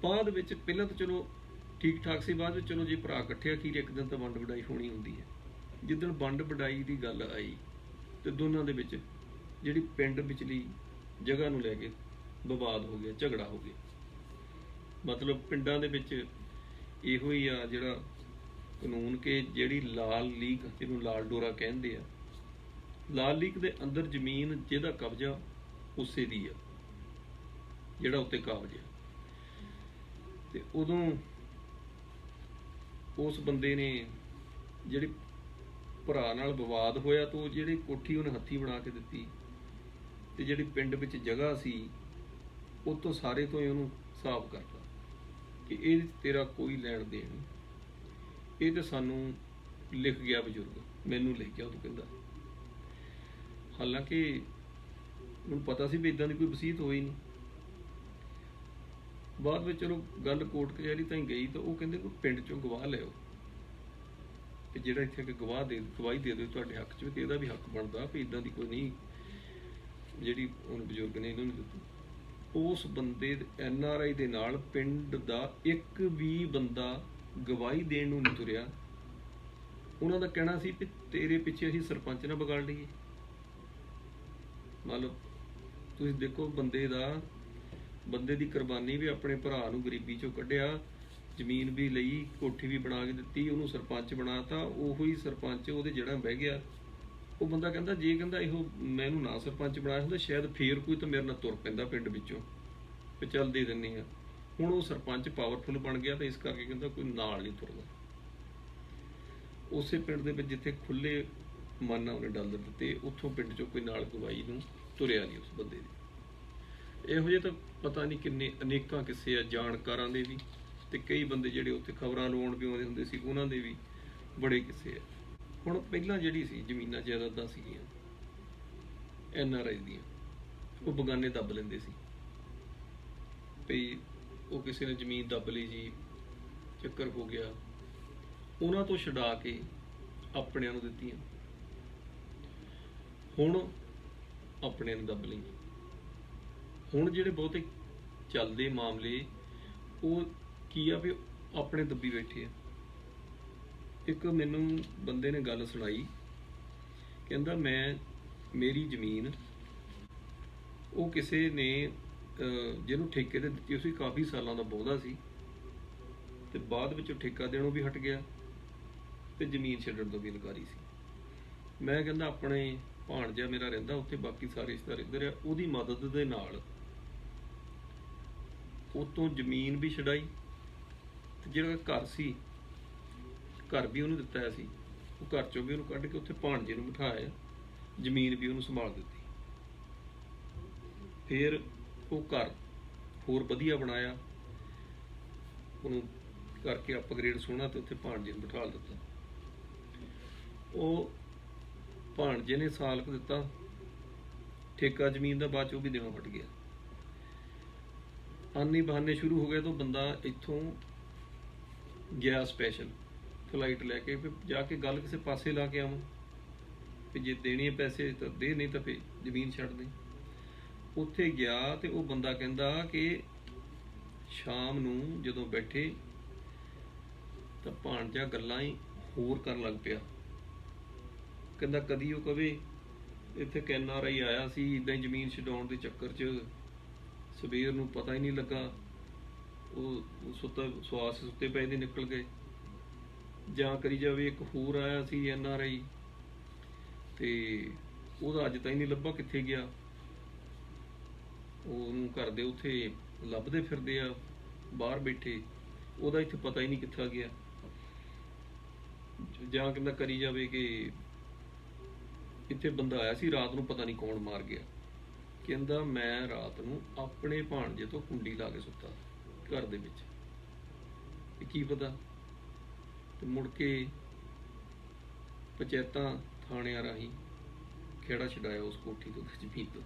ਬਾਅਦ ਵਿੱਚ ਪਹਿਲਾਂ ਤਾਂ ਚਲੋ ਠੀਕ ਠਾਕ ਸੀ, ਬਾਅਦ ਵਿੱਚ ਚਲੋ ਜੇ ਭਰਾ ਇਕੱਠੇ ਅਖੀਰ ਇੱਕ ਦਿਨ ਤਾਂ ਵੰਡ ਵਡਾਈ ਹੋਣੀ ਹੁੰਦੀ ਹੈ। ਜਿੱਦਣ ਵੰਡ ਵਡਾਈ ਦੀ ਗੱਲ ਆਈ ਤੇ ਦੋਨਾਂ ਦੇ ਵਿੱਚ ਜਿਹੜੀ ਪਿੰਡ ਵਿਚਲੀ ਜਗ੍ਹਾ ਨੂੰ ਲੈ ਕੇ ਵਿਵਾਦ ਹੋ ਗਿਆ, ਝਗੜਾ ਹੋ ਗਿਆ। ਮਤਲਬ ਪਿੰਡਾਂ ਦੇ ਵਿੱਚ ਇਹੋ ਹੀ ਆ ਜਿਹੜਾ ਕਾਨੂੰਨ, ਕਿ ਜਿਹੜੀ ਲਾਲ ਲੀਕ, ਜਿਹਨੂੰ ਲਾਲ ਡੋਰਾ ਕਹਿੰਦੇ ਆ, ਲਾਲ ਲੀਕ ਦੇ ਅੰਦਰ ਜ਼ਮੀਨ ਜਿਹਦਾ ਕਬਜ਼ਾ ਉਸੇ ਦੀ ਆ, ਜਿਹੜਾ ਉੱਤੇ ਕਾਬਜ ਆ। ਤੇ ਉਦੋਂ ਉਸ ਬੰਦੇ ਨੇ ਜਿਹੜੀ ਭਰਾ ਨਾਲ ਵਿਵਾਦ ਹੋਇਆ, ਤਾਂ ਜਿਹੜੀ ਕੋਠੀ ਉਹਨੇ ਹੱਥੀਂ ਬਣਾ ਕੇ ਦਿੱਤੀ, ਤੇ ਜਿਹੜੀ ਪਿੰਡ ਵਿੱਚ ਜਗ੍ਹਾ ਸੀ ਉਹ ਤੋਂ ਸਾਰੇ ਤੋਂ ਹੀ ਉਹਨੂੰ ਸਾਫ਼ ਕਰਤਾ ਕਿ ਇਹ ਤੇਰਾ ਕੋਈ ਲੈਣ ਦੇਣ ਨਹੀਂ, ਇਹ ਤਾਂ ਸਾਨੂੰ ਲਿਖ ਗਿਆ ਬਜ਼ੁਰਗ, ਮੈਨੂੰ ਲਿਖ ਗਿਆ ਉਹ ਕਹਿੰਦਾ। ਹਾਲਾਂਕਿ ਉਹਨੂੰ ਪਤਾ ਸੀ ਵੀ ਇਦਾਂ ਦੀ ਕੋਈ ਵਸੀਅਤ ਹੋਈ ਨਹੀਂ। ਬਾਅਦ ਵਿੱਚ ਚਲੋ ਗੱਲ ਕੋਰਟ ਕਚਹਿਰੀ ਤਾਈਂ ਗਈ, ਤਾਂ ਉਹ ਕਹਿੰਦੇ ਕੋਈ ਪਿੰਡ ਚੋਂ ਗਵਾਹ ਲਿਆਓ, ਤੇ ਜਿਹੜਾ ਇੱਥੇ ਕਿ ਗਵਾਹੀ ਦੇ ਦਿਓ ਤੁਹਾਡੇ ਹੱਕ 'ਚ, ਤੇ ਇਹਦਾ ਵੀ ਹੱਕ ਬਣਦਾ ਵੀ ਇਦਾਂ ਦੀ ਕੋਈ ਨਹੀਂ ਜਿਹੜੀ ਉਹਨੂੰ ਬਜ਼ੁਰਗ ਨੇ ਇਹਨਾਂ ਨੂੰ ਦਿੱਤੀ। ਉਸ ਬੰਦੇ NRI ਦੇ ਨਾਲ ਪਿੰਡ ਦਾ ਇੱਕ ਵੀ ਬੰਦਾ ਗਵਾਹੀ ਦੇਣ ਨੂੰ ਨਹੀਂ ਤੁਰਿਆ। ਉਹਨਾਂ ਦਾ ਕਹਿਣਾ ਸੀ ਵੀ ਤੇਰੇ ਪਿੱਛੇ ਅਸੀਂ ਸਰਪੰਚ ਨਾ ਵਿਗਾੜ ਲਈਏ। ਮਤਲਬ ਤੁਸੀਂ ਦੇਖੋ, ਬੰਦੇ ਦੀ ਕੁਰਬਾਨੀ ਵੀ, ਆਪਣੇ ਭਰਾ ਨੂੰ ਗਰੀਬੀ ਚੋਂ ਕੱਢਿਆ, ਜ਼ਮੀਨ ਵੀ ਲਈ, ਕੋਠੀ ਵੀ ਬਣਾ ਕੇ ਦਿੱਤੀ, ਉਹਨੂੰ ਸਰਪੰਚ ਬਣਾਤਾ। ਉਹੋ ਹੀ ਸਰਪੰਚ ਉਹਦੇ ਜਿਹੜਾ ਬਹਿ ਗਿਆ। ਉਹ ਬੰਦਾ ਕਹਿੰਦਾ ਜੇ ਕਹਿੰਦਾ ਇਹੋ ਮੈਨੂੰ ਨਾ ਸਰਪੰਚ ਬਣਾਇਆ ਹੁੰਦਾ, ਸ਼ਾਇਦ ਫੇਰ ਕੋਈ ਤਾਂ ਮੇਰੇ ਨਾਲ ਤੁਰ ਪੈਂਦਾ ਪਿੰਡ ਵਿੱਚੋਂ, ਵੀ ਚੱਲ ਦੇ ਦਿੰਦੇ ਆ। ਹੁਣ ਉਹ ਸਰਪੰਚ ਪਾਵਰਫੁਲ ਬਣ ਗਿਆ, ਤਾਂ ਇਸ ਕਰਕੇ ਕਹਿੰਦਾ ਕੋਈ ਨਾਲ ਨਹੀਂ ਤੁਰਦਾ। ਉਸੇ ਪਿੰਡ ਦੇ ਵਿੱਚ ਜਿੱਥੇ ਖੁੱਲੇ ਮਨ ਨਾਲ ਉਹਨੇ ਡਾਲਰ ਦਿੱਤੇ, ਉੱਥੋਂ ਪਿੰਡ ਚੋਂ ਕੋਈ ਨਾਲ ਗਵਾਹੀ ਨੂੰ ਤੁਰਿਆ ਨਹੀਂ ਉਸ ਬੰਦੇ ਦੀ। ਇਹੋ ਜਿਹੇ ਤਾਂ ਪਤਾ ਨਹੀਂ ਕਿੰਨੇ ਅਨੇਕਾਂ ਕਿੱਸੇ ਆ ਜਾਣਕਾਰਾਂ ਦੇ ਵੀ, ਤੇ ਕਈ ਬੰਦੇ ਜਿਹੜੇ ਉੱਥੇ ਖਬਰਾਂ ਲਵਾਉਣ ਵੀ ਆਉਂਦੇ ਹੁੰਦੇ ਸੀ, ਉਹਨਾਂ ਦੇ ਵੀ ਬੜੇ ਕਿੱਸੇ ਆ। ਹੁਣ ਪਹਿਲਾਂ ਜਿਹੜੀ ਸੀ ਜ਼ਮੀਨਾਂ ਜਾਇਦਾਦਾਂ ਸੀਗੀਆਂ NRI ਦੀਆਂ, ਉਹ ਬਗਾਨੇ ਦੱਬ ਲੈਂਦੇ ਸੀ ਵੀ ਉਹ ਕਿਸੇ ਨੇ ਜ਼ਮੀਨ ਦੱਬ ਲਈ ਜੀ, ਚੱਕਰ ਹੋ ਗਿਆ, ਉਹਨਾਂ ਤੋਂ ਛਡਾ ਕੇ ਆਪਣਿਆਂ ਨੂੰ ਦਿੱਤੀਆਂ। ਹੁਣ ਆਪਣਿਆਂ ਨੂੰ ਦੱਬ ਲਈਆਂ। ਹੁਣ ਜਿਹੜੇ ਬਹੁਤੇ ਚੱਲਦੇ ਮਾਮਲੇ ਉਹ ਕੀ ਆ ਵੀ ਆਪਣੇ ਦੱਬੀ ਬੈਠੇ ਆ। ਇੱਕ ਮੈਨੂੰ ਬੰਦੇ ਨੇ ਗੱਲ ਸੁਣਾਈ, ਕਹਿੰਦਾ ਮੇਰੀ ਜ਼ਮੀਨ ਉਹ ਕਿਸੇ ਨੇ ਜਿਹਨੂੰ ਠੇਕੇ ਤੇ ਦਿੱਤੀ ਸੀ, ਕਾਫੀ ਸਾਲਾਂ ਦਾ ਬਹੁਤਾ ਸੀ, ਤੇ ਬਾਅਦ ਵਿੱਚ ਠੇਕਾ ਦੇਣੋਂ ਵੀ ਹਟ ਗਿਆ ਤੇ ਜ਼ਮੀਨ ਛੱਡਣ ਤੋਂ ਵੀ ਇਨਕਾਰੀ ਸੀ। ਮੈਂ ਕਹਿੰਦਾ ਆਪਣੇ ਭਾਣਜਾ ਮੇਰਾ ਰਹਿੰਦਾ ਉੱਥੇ, ਬਾਕੀ ਸਾਰੇ ਰਿਸ਼ਤੇਦਾਰ ਇੱਧਰ ਆ, ਉਹਦੀ ਮਦਦ ਦੇ ਨਾਲ ਉਤੋਂ ਜ਼ਮੀਨ ਵੀ ਛਡਾਈ, ਤੇ ਜਿਹੜਾ ਘਰ ਸੀ, ਘਰ ਵੀ ਉਹਨੂੰ ਦਿੱਤਾ ਸੀ, ਉਹ ਘਰ ਚੋਂ ਵੀ ਉਹਨੂੰ ਕੱਢ ਕੇ ਉੱਥੇ ਭਾਣਜੇ ਨੂੰ ਬਿਠਾਇਆ, ਜ਼ਮੀਨ ਵੀ ਉਹਨੂੰ ਸੰਭਾਲ ਦਿੱਤੀ। ਫਿਰ ਉਹ ਘਰ ਹੋਰ ਵਧੀਆ ਬਣਾਇਆ, ਉਹਨੂੰ ਕਰਕੇ ਅਪਗ੍ਰੇਡ ਸੋਹਣਾ, ਤੇ ਉੱਥੇ ਭਾਣਜੇ ਨੂੰ ਬਿਠਾ ਦਿੱਤਾ। ਉਹ ਭਾਣਜੇ ਨੇ ਸਾਲ ਕੁ ਦਿੱਤਾ ਠੇਕਾ ਜ਼ਮੀਨ ਦਾ, ਬਾਅਦ ਚ ਉਹ ਵੀ ਦੇਣਾ ਹਟ ਗਿਆ। ਆਨੇ ਬਹਾਨੇ ਸ਼ੁਰੂ ਹੋ ਗਏ, ਤਾਂ ਬੰਦਾ ਇੱਥੋਂ ਗਿਆ ਸਪੈਸ਼ਲ ਫਲਾਈਟ ਲੈ ਕੇ, ਫਿਰ ਜਾ ਕੇ ਗੱਲ ਕਿਸੇ ਪਾਸੇ ਲਾ ਕੇ ਆਵਾਂ ਵੀ ਜੇ ਦੇਣੇ ਪੈਸੇ ਤਾਂ ਦੇ, ਨਹੀਂ ਤਾਂ ਫਿਰ ਜ਼ਮੀਨ ਛੱਡ ਦੇ। ਉੱਥੇ ਗਿਆ ਤੇ ਉਹ ਬੰਦਾ ਕਹਿੰਦਾ ਕਿ ਸ਼ਾਮ ਨੂੰ ਜਦੋਂ ਬੈਠੇ ਤਾਂ ਭਾਣਜਾ ਗੱਲਾਂ ਹੀ ਹੋਰ ਕਰਨ ਲੱਗ ਪਿਆ। ਕਹਿੰਦਾ ਕਦੀ ਉਹ ਕਵੇ ਇੱਥੇ ਇੱਕ NRI ਆਇਆ ਸੀ, ਇੱਦਾਂ ਹੀ ਜ਼ਮੀਨ ਛਡਾਉਣ ਦੇ ਚੱਕਰ 'ਚ ਸਵੇਰ ਨੂੰ ਪਤਾ ਹੀ ਨਹੀਂ ਲੱਗਾ, ਉਹ ਸੁੱਤੇ ਪਏ ਦੇ ਨਿਕਲ ਗਏ। ਜਾਂ ਕਰੀ ਜਾਵੇ ਇੱਕ ਹੋਰ ਆਇਆ ਸੀ NRI, ਤੇ ਉਹਦਾ ਅੱਜ ਤਾਈਂ ਨਹੀਂ ਲੱਭਾ ਕਿੱਥੇ ਗਿਆ। ਉਹਨੂੰ ਘਰ ਦੇ ਉੱਥੇ ਲੱਭਦੇ ਫਿਰਦੇ ਆ ਬਾਹਰ ਬੈਠੇ, ਉਹਦਾ ਇੱਥੇ ਪਤਾ ਹੀ ਨਹੀਂ ਕਿੱਥਾ ਗਿਆ। ਜਾਂ ਕਹਿੰਦਾ ਕਰੀ ਜਾਵੇ ਕਿ ਇੱਥੇ ਬੰਦਾ ਆਇਆ ਸੀ ਰਾਤ ਨੂੰ, ਪਤਾ ਨਹੀਂ ਕੌਣ ਮਾਰ ਗਿਆ। ਕਹਿੰਦਾ ਮੈਂ ਰਾਤ ਨੂੰ ਆਪਣੇ ਭਾਣਜੇ ਤੋਂ ਕੁੰਡੀ ਲਾ ਕੇ ਸੁੱਤਾ ਘਰ ਦੇ ਵਿੱਚ, ਕੀ ਪਤਾ। ਤੇ ਮੁੜ ਕੇ ਪੰਚਾਇਤਾਂ ਥਾਣਿਆਂ ਰਾਹੀਂ ਖੇੜਾ ਛਡਾਇਆ ਉਸ ਕੋਠੀ ਤੋਂ, ਜ਼ਮੀਨ ਤੋਂ।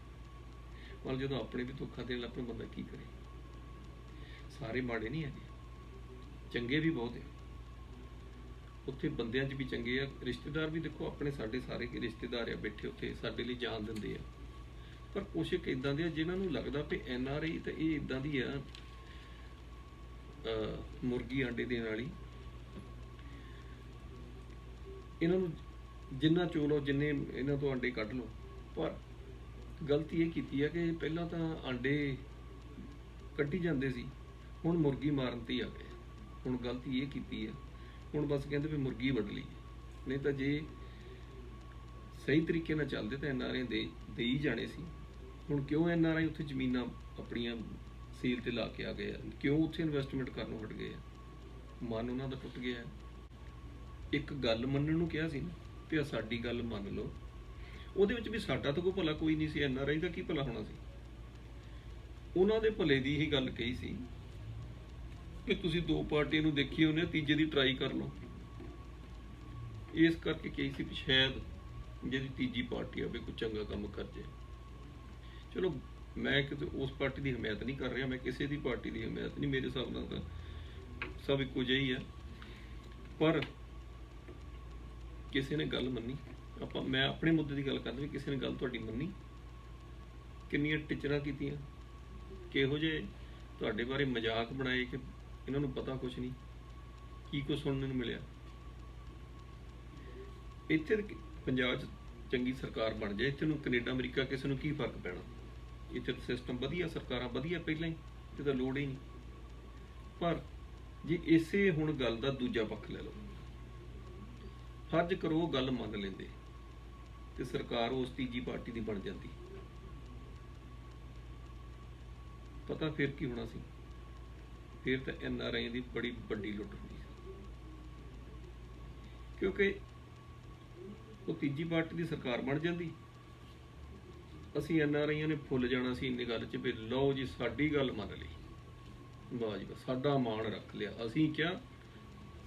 ਮਤਲਬ ਜਦੋਂ ਆਪਣੇ ਵੀ ਧੋਖਾ ਦੇਣ ਲੱਗ ਪਏ ਬੰਦਾ ਕੀ ਕਰੇ। ਸਾਰੇ ਮਾੜੇ ਨਹੀਂ ਹੈਗੇ, ਚੰਗੇ ਵੀ ਬਹੁਤ ਆ ਉੱਥੇ, ਬੰਦਿਆਂ 'ਚ ਵੀ ਚੰਗੇ ਆ। ਰਿਸ਼ਤੇਦਾਰ ਵੀ ਦੇਖੋ ਆਪਣੇ, ਸਾਡੇ ਸਾਰੇ ਰਿਸ਼ਤੇਦਾਰ ਆ ਬੈਠੇ ਉੱਥੇ, ਸਾਡੇ ਲਈ ਜਾਨ ਦਿੰਦੇ ਆ। ਪਰ ਕੁਛ ਇੱਕ ਇੱਦਾਂ ਦੇ ਆ ਜਿਨ੍ਹਾਂ ਨੂੰ ਲੱਗਦਾ ਵੀ NRI ਤਾਂ ਇਹ ਇੱਦਾਂ ਦੀ ਆ ਮੁਰਗੀ ਆਂਡੇ ਦੇਣ ਵਾਲੀ। ਇਹਨਾਂ ਨੂੰ ਜਿੰਨਾ ਚੋ ਲਓ, ਜਿੰਨੇ ਇਹਨਾਂ ਤੋਂ ਆਂਡੇ ਕੱਢ ਲਓ। ਪਰ ਗਲਤੀ ਇਹ ਕੀਤੀ ਆ ਕਿ ਪਹਿਲਾਂ ਤਾਂ ਆਂਡੇ ਕੱਢੀ ਜਾਂਦੇ ਸੀ, ਹੁਣ ਮੁਰਗੀ ਮਾਰਨ ਤੇ ਹੀ ਆ ਗਏ। ਹੁਣ ਗਲਤੀ ਇਹ ਕੀਤੀ ਆ, ਹੁਣ ਬਸ ਕਹਿੰਦੇ ਵੀ ਮੁਰਗੀ ਵੱਢ ਲਈ। ਨਹੀਂ ਤਾਂ ਜੇ ਸਹੀ ਤਰੀਕੇ ਨਾਲ ਚੱਲਦੇ ਤਾਂ NRI ਦੇ ਹੀ ਜਾਣੇ ਸੀ। ਹੁਣ ਕਿਉਂ NRI ਉੱਥੇ ਜ਼ਮੀਨਾਂ ਆਪਣੀਆਂ ਸੀਲ ਤੇ ਲਾ ਕੇ ਆ ਗਏ ਆ? ਕਿਉਂ ਉੱਥੇ ਇਨਵੈਸਟਮੈਂਟ ਕਰਨੋਂ ਹਟ ਗਏ ਆ? ਮਨ ਉਹਨਾਂ ਦਾ ਟੁੱਟ ਗਿਆ। ਇੱਕ ਗੱਲ ਮੰਨਣ ਨੂੰ ਕਿਹਾ ਸੀ ਨਾ ਵੀ ਸਾਡੀ ਗੱਲ ਮੰਨ ਲਓ, ਉਹਦੇ ਵਿੱਚ ਵੀ ਸਾਡਾ ਤਾਂ ਕੋਈ ਭਲਾ ਕੋਈ ਨਹੀਂ ਸੀ। NRI ਦਾ ਕੀ ਭਲਾ ਹੋਣਾ ਸੀ? ਉਹਨਾਂ ਦੇ ਭਲੇ ਦੀ ਹੀ ਗੱਲ ਕਹੀ ਸੀ ਕਿ ਤੁਸੀਂ ਦੋ ਪਾਰਟੀਆਂ ਨੂੰ ਦੇਖੀ ਉਹਨੇ, ਤੀਜੇ ਦੀ ਟਰਾਈ ਕਰ ਲਓ। ਇਸ ਕਰਕੇ ਕਹੀ ਸੀ ਵੀ ਸ਼ਾਇਦ ਜਿਹੜੀ ਤੀਜੀ ਪਾਰਟੀ ਆਵੇ ਕੋਈ ਚੰਗਾ ਕੰਮ ਕਰ ਜਾਏ। ਚਲੋ ਮੈਂ ਕਿਤੇ ਉਸ ਪਾਰਟੀ ਦੀ ਹਮਾਇਤ ਨਹੀਂ ਕਰ ਰਿਹਾ, ਮੈਂ ਕਿਸੇ ਦੀ ਪਾਰਟੀ ਦੀ ਹਮਾਇਤ ਨਹੀਂ, ਮੇਰੇ ਹਿਸਾਬ ਨਾਲ ਤਾਂ ਸਭ ਇੱਕੋ ਜਿਹਾ ਹੀ ਆ। ਪਰ ਕਿਸੇ ਨੇ ਗੱਲ ਮੰਨੀ, ਮੈਂ ਆਪਣੇ ਮੁੱਦੇ ਦੀ ਗੱਲ ਕਰਦਾ ਵੀ ਕਿਸੇ ਨੇ ਗੱਲ ਤੁਹਾਡੀ ਮੰਨੀ? ਕਿੰਨੀਆਂ ਟਿਚਰਾਂ ਕੀਤੀਆਂ, ਕਿਹੋ ਜਿਹੇ ਤੁਹਾਡੇ ਬਾਰੇ ਮਜ਼ਾਕ ਬਣਾਏ ਕਿ ਇਹਨਾਂ ਨੂੰ ਪਤਾ ਕੁਛ ਨਹੀਂ, ਕੀ ਕੁਛ ਸੁਣਨ ਨੂੰ ਮਿਲਿਆ। ਇੱਥੇ ਪੰਜਾਬ 'ਚ ਚੰਗੀ ਸਰਕਾਰ ਬਣ ਜਾਏ, ਇੱਥੇ ਨੂੰ ਕੈਨੇਡਾ ਅਮਰੀਕਾ ਕਿਸੇ ਨੂੰ ਕੀ ਫਰਕ ਪੈਣਾ? ਇੱਥੇ ਤਾਂ ਸਿਸਟਮ ਵਧੀਆ, ਸਰਕਾਰਾਂ ਵਧੀਆ ਪਹਿਲਾਂ ਹੀ, ਤੇ ਤਾਂ ਲੋੜ ਹੀ ਨਹੀਂ। ਪਰ ਜੇ ਇਸੇ ਹੁਣ ਗੱਲ ਦਾ ਦੂਜਾ ਪੱਖ ਲੈ ਲਓ, ਫਰਜ਼ ਕਰੋ ਉਹ ਗੱਲ ਮੰਨ ਲੈਂਦੇ ਤੇ ਸਰਕਾਰ ਉਸ ਤੀਜੀ ਪਾਰਟੀ ਦੀ ਬਣ ਜਾਂਦੀ, ਪਤਾ ਫਿਰ ਕੀ ਹੋਣਾ ਸੀ? ਫਿਰ ਤਾਂ NRI ਦੀ ਬੜੀ ਵੱਡੀ ਲੁੱਟ ਹੋਣੀ ਸੀ, ਕਿਉਂਕਿ ਉਹ ਤੀਜੀ ਪਾਰਟੀ ਦੀ ਸਰਕਾਰ ਬਣ ਜਾਂਦੀ। ਅਸੀਂ NRIਆਂ ਨੇ ਫੁੱਲ ਜਾਣਾ ਸੀ ਇੰਨੀ ਗੱਲ 'ਚ ਵੀ ਲਓ ਜੀ ਸਾਡੀ ਗੱਲ ਮੰਨ ਲਈ, ਵਾਹ ਜੀ ਵਾਹ, ਸਾਡਾ ਮਾਣ ਰੱਖ ਲਿਆ। ਅਸੀਂ ਕਿਹਾ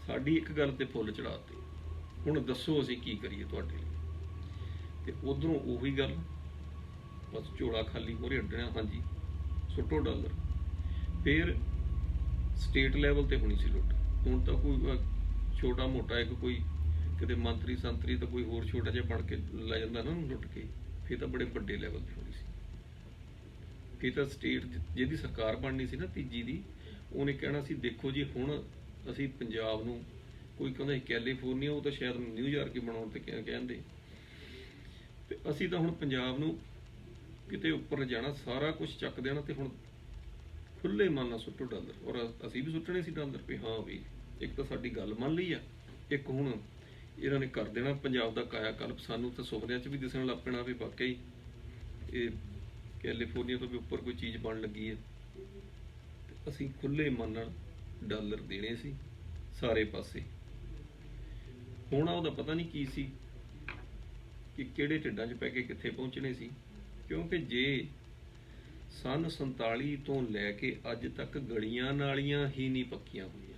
ਸਾਡੀ ਇੱਕ ਗੱਲ ਤੇ ਫੁੱਲ ਚੜਾਤੇ, ਹੁਣ ਦੱਸੋ ਅਸੀਂ ਕੀ ਕਰੀਏ ਤੁਹਾਡੇ ਲਈ। ਤੇ ਉਧਰੋਂ ਉਹੀ ਗੱਲ, ਬਸ ਝੋਲਾ ਖਾਲੀ ਮੂਹਰੇ ਅੱਡਣਾ, ਹਾਂਜੀ ਸੁੱਟੋ ਡਾਲਰ। ਫਿਰ ਸਟੇਟ ਲੈਵਲ ਤੇ ਹੋਣੀ ਸੀ ਲੁੱਟ। ਹੁਣ ਤਾਂ ਕੋਈ ਛੋਟਾ ਮੋਟਾ ਇੱਕ ਕੋਈ ਕਿਤੇ ਮੰਤਰੀ ਸੰਤਰੀ ਤਾਂ ਕੋਈ ਹੋਰ ਛੋਟਾ ਜਿਹਾ ਬਣ ਕੇ ਲੈ ਜਾਂਦਾ ਨਾ ਲੁੱਟ ਕੇ, ਫਿਰ ਤਾਂ ਬੜੇ ਵੱਡੇ ਲੈਵਲ ਤੇ ਹੋਣੀ ਸੀ। ਫਿਰ ਤਾਂ ਸਟੇਟ ਜਿਹਦੀ ਸਰਕਾਰ ਬਣਨੀ ਸੀ ਨਾ ਤੀਜੀ ਦੀ, ਉਹਨੇ ਕਹਿਣਾ ਸੀ ਦੇਖੋ ਜੀ ਹੁਣ ਅਸੀਂ ਪੰਜਾਬ ਨੂੰ, ਕੋਈ ਕਹਿੰਦਾ ਕੈਲੀਫੋਰਨੀਆ, ਉਹ ਤਾਂ ਸ਼ਾਇਦ ਨਿਊਯਾਰਕ ਹੀ ਬਣਾਉਣ ਤੇ ਕਹਿੰਦੇ, ਤੇ ਅਸੀਂ ਤਾਂ ਹੁਣ ਪੰਜਾਬ ਨੂੰ ਕਿਤੇ ਉੱਪਰ ਜਾਣਾ, ਸਾਰਾ ਕੁਝ ਚੱਕ ਦੇਣਾ, ਤੇ ਹੁਣ ਖੁੱਲੇ ਮਨ ਨਾਲ ਸੁੱਟੋ ਡਾਲਰ। ਔਰ ਅਸੀਂ ਵੀ ਸੁੱਟਣੇ ਸੀ ਡਾਲਰ ਵੀ ਹਾਂ ਵੀ ਇੱਕ ਤਾਂ ਸਾਡੀ ਗੱਲ ਮੰਨ ਲਈ ਆ, ਇੱਕ ਹੁਣ ਇਹਨਾਂ ਨੇ ਕਰ ਦੇਣਾ ਪੰਜਾਬ ਦਾ ਕਾਇਆ ਕਲਪ। ਸਾਨੂੰ ਤਾਂ ਸੁਪਨਿਆਂ 'ਚ ਵੀ ਦਿਸਣ ਲੱਗ ਪੈਣਾ ਵੀ ਵਾਕਈ ਇਹ ਕੈਲੀਫੋਰਨੀਆ ਤੋਂ ਵੀ ਉੱਪਰ ਕੋਈ ਚੀਜ਼ ਬਣ ਲੱਗੀ ਹੈ। ਅਸੀਂ ਖੁੱਲੇ ਮਨ ਨਾਲ ਡਾਲਰ ਦੇਣੇ ਸੀ ਸਾਰੇ ਪਾਸੇ। ਹੋਣਾ ਉਹਦਾ ਪਤਾ ਨਹੀਂ ਕੀ ਸੀ ਕਿ ਕਿਹੜੇ ਢਿੱਡਾਂ 'ਚ ਪੈ ਕੇ ਕਿੱਥੇ ਪਹੁੰਚਣੇ ਸੀ। ਕਿਉਂਕਿ ਜੇ ਸੰਨ 47 ਤੋਂ ਲੈ ਕੇ ਅੱਜ ਤੱਕ ਗਲੀਆਂ ਨਾਲੀਆਂ ਹੀ ਨਹੀਂ ਪੱਕੀਆਂ ਹੋਈਆਂ,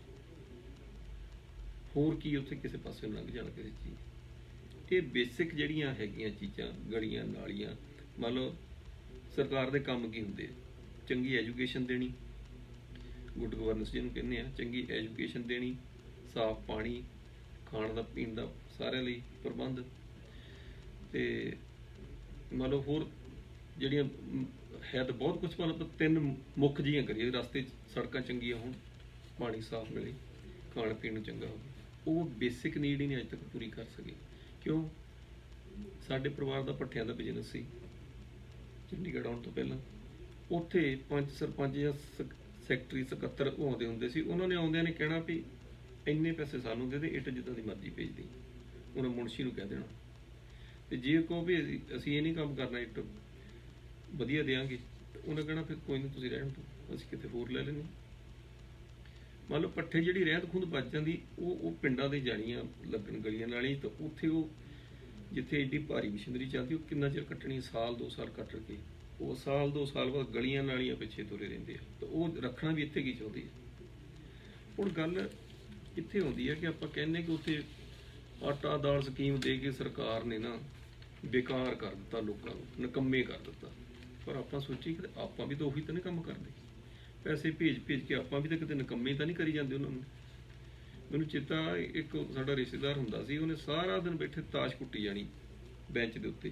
ਹੋਰ ਕੀ ਉੱਥੇ ਕਿਸੇ ਪਾਸੇ ਲੰਘ ਜਾਣ ਕਿਸੇ ਚੀਜ਼। ਇਹ ਬੇਸਿਕ ਜਿਹੜੀਆਂ ਹੈਗੀਆਂ ਚੀਜ਼ਾਂ, ਗਲੀਆਂ ਨਾਲੀਆਂ, ਮੰਨ ਲਓ ਸਰਕਾਰ ਦੇ ਕੰਮ ਕੀ ਹੁੰਦੇ? ਚੰਗੀ ਐਜੂਕੇਸ਼ਨ ਦੇਣੀ, ਗੁੱਡ ਗਵਰਨੈਂਸ ਜਿਹਨੂੰ ਕਹਿੰਦੇ ਆ, ਚੰਗੀ ਐਜੂਕੇਸ਼ਨ ਦੇਣੀ, ਸਾਫ਼ ਪਾਣੀ, ਖਾਣ ਦਾ ਪੀਣ ਦਾ ਸਾਰਿਆਂ ਲਈ ਪ੍ਰਬੰਧ, ਤੇ ਮੰਨ ਲਓ ਹੋਰ ਜਿਹੜੀਆਂ ਹੈ ਤਾਂ ਬਹੁਤ ਕੁਝ, ਮਤਲਬ ਤਿੰਨ ਮੁੱਖ ਜੀਆਂ ਕਰੀਏ, ਰਸਤੇ 'ਚ ਸੜਕਾਂ ਚੰਗੀਆਂ ਹੋਣ, ਪਾਣੀ ਸਾਫ਼ ਮਿਲੇ, ਖਾਣ ਪੀਣ ਨੂੰ ਚੰਗਾ ਹੋਵੇ। ਉਹ ਬੇਸਿਕ ਨੀਡ ਹੀ ਨਹੀਂ ਅਜੇ ਤੱਕ ਪੂਰੀ ਕਰ ਸਕੇ। ਕਿਉਂ? ਸਾਡੇ ਪਰਿਵਾਰ ਦਾ ਭੱਠਿਆਂ ਦਾ ਬਿਜ਼ਨਸ ਸੀ ਚੰਡੀਗੜ੍ਹ ਆਉਣ ਤੋਂ ਪਹਿਲਾਂ। ਉੱਥੇ ਪੰਚ ਸਰਪੰਚ ਜਾਂ ਸੈਕਟਰੀ ਸਕੱਤਰ ਉਹ ਆਉਂਦੇ ਹੁੰਦੇ ਸੀ, ਉਹਨਾਂ ਨੇ ਆਉਂਦਿਆਂ ਨੇ ਕਹਿਣਾ ਵੀ ਇੰਨੇ ਪੈਸੇ ਸਾਨੂੰ ਦੇ ਦੇ, ਇੱਟ ਜਿੱਦਾਂ ਦੀ ਮਰਜ਼ੀ ਭੇਜ ਦੇ। ਉਹਨੇ ਮੁਨਸ਼ੀ ਨੂੰ ਕਹਿ ਦੇਣਾ, ਤੇ ਜੇ ਕਹੋ ਵੀ ਅਸੀਂ ਇਹ ਨਹੀਂ ਕੰਮ ਕਰਨਾ, ਇੱਟ ਵਧੀਆ ਦਿਆਂਗੇ, ਉਹਨੇ ਕਹਿਣਾ ਫਿਰ ਕੋਈ ਨਹੀਂ, ਤੁਸੀਂ ਰਹਿਣ ਦਿਓ, ਅਸੀਂ ਕਿਤੇ ਹੋਰ ਲੈ ਲੈਂਦੇ। ਮੰਨ ਲਓ ਪੱਠੇ ਜਿਹੜੀ ਰਹਿੰਦ ਖੂੰਹਦ ਬਚ ਜਾਂਦੀ, ਉਹ ਪਿੰਡਾਂ ਦੇ ਜਾਣੀਆਂ ਲੱਗਣ ਗਲੀਆਂ ਨਾਲ ਹੀ, ਤਾਂ ਉੱਥੇ ਉਹ ਜਿੱਥੇ ਏਡੀ ਭਾਰੀ ਮਸ਼ੀਨਰੀ ਚੱਲਦੀ, ਉਹ ਕਿੰਨਾ ਚਿਰ ਕੱਟਣੀ, ਸਾਲ 2 ਸਾਲ ਕੱਟ ਕੇ ਉਹ ਸਾਲ 2 ਸਾਲ ਬਾਅਦ ਗਲੀਆਂ ਨਾਲੀਆਂ ਪਿੱਛੇ ਤੁਰੇ ਰਹਿੰਦੇ ਆ। ਤਾਂ ਉਹ ਰੱਖਣਾ ਵੀ ਇੱਥੇ ਕੀ ਚਾਹੁੰਦੀ ਹੈ। ਹੁਣ ਗੱਲ ਕਿੱਥੇ ਆਉਂਦੀ ਹੈ ਕਿ ਆਪਾਂ ਕਹਿੰਦੇ ਕਿ ਉੱਥੇ ਆਟਾ ਦਾਲ ਸਕੀਮ ਦੇ ਕੇ ਸਰਕਾਰ ਨੇ ਨਾ ਬੇਕਾਰ ਕਰ ਦਿੱਤਾ, ਲੋਕਾਂ ਨੂੰ ਨਿਕੰਮੇ ਕਰ ਦਿੱਤਾ। ਪਰ ਆਪਾਂ ਸੋਚੀਏ ਕਿ ਆਪਾਂ ਵੀ ਤਾਂ ਉਹੀ ਤਾਂ ਨਹੀਂ ਕੰਮ ਕਰਦੇ, ਪੈਸੇ ਭੇਜ ਕੇ ਆਪਾਂ ਵੀ ਤਾਂ ਕਿਤੇ ਨਿਕੰਮੇ ਤਾਂ ਨਹੀਂ ਕਰੀ ਜਾਂਦੇ ਉਹਨਾਂ ਨੂੰ। ਮੈਨੂੰ ਚੇਤਾ, ਇੱਕ ਸਾਡਾ ਰਿਸ਼ਤੇਦਾਰ ਹੁੰਦਾ ਸੀ, ਉਹਨੇ ਸਾਰਾ ਦਿਨ ਬੈਠੇ ਤਾਸ਼ ਕੁੱਟੀ ਜਾਣੀ ਬੈਂਚ ਦੇ ਉੱਤੇ।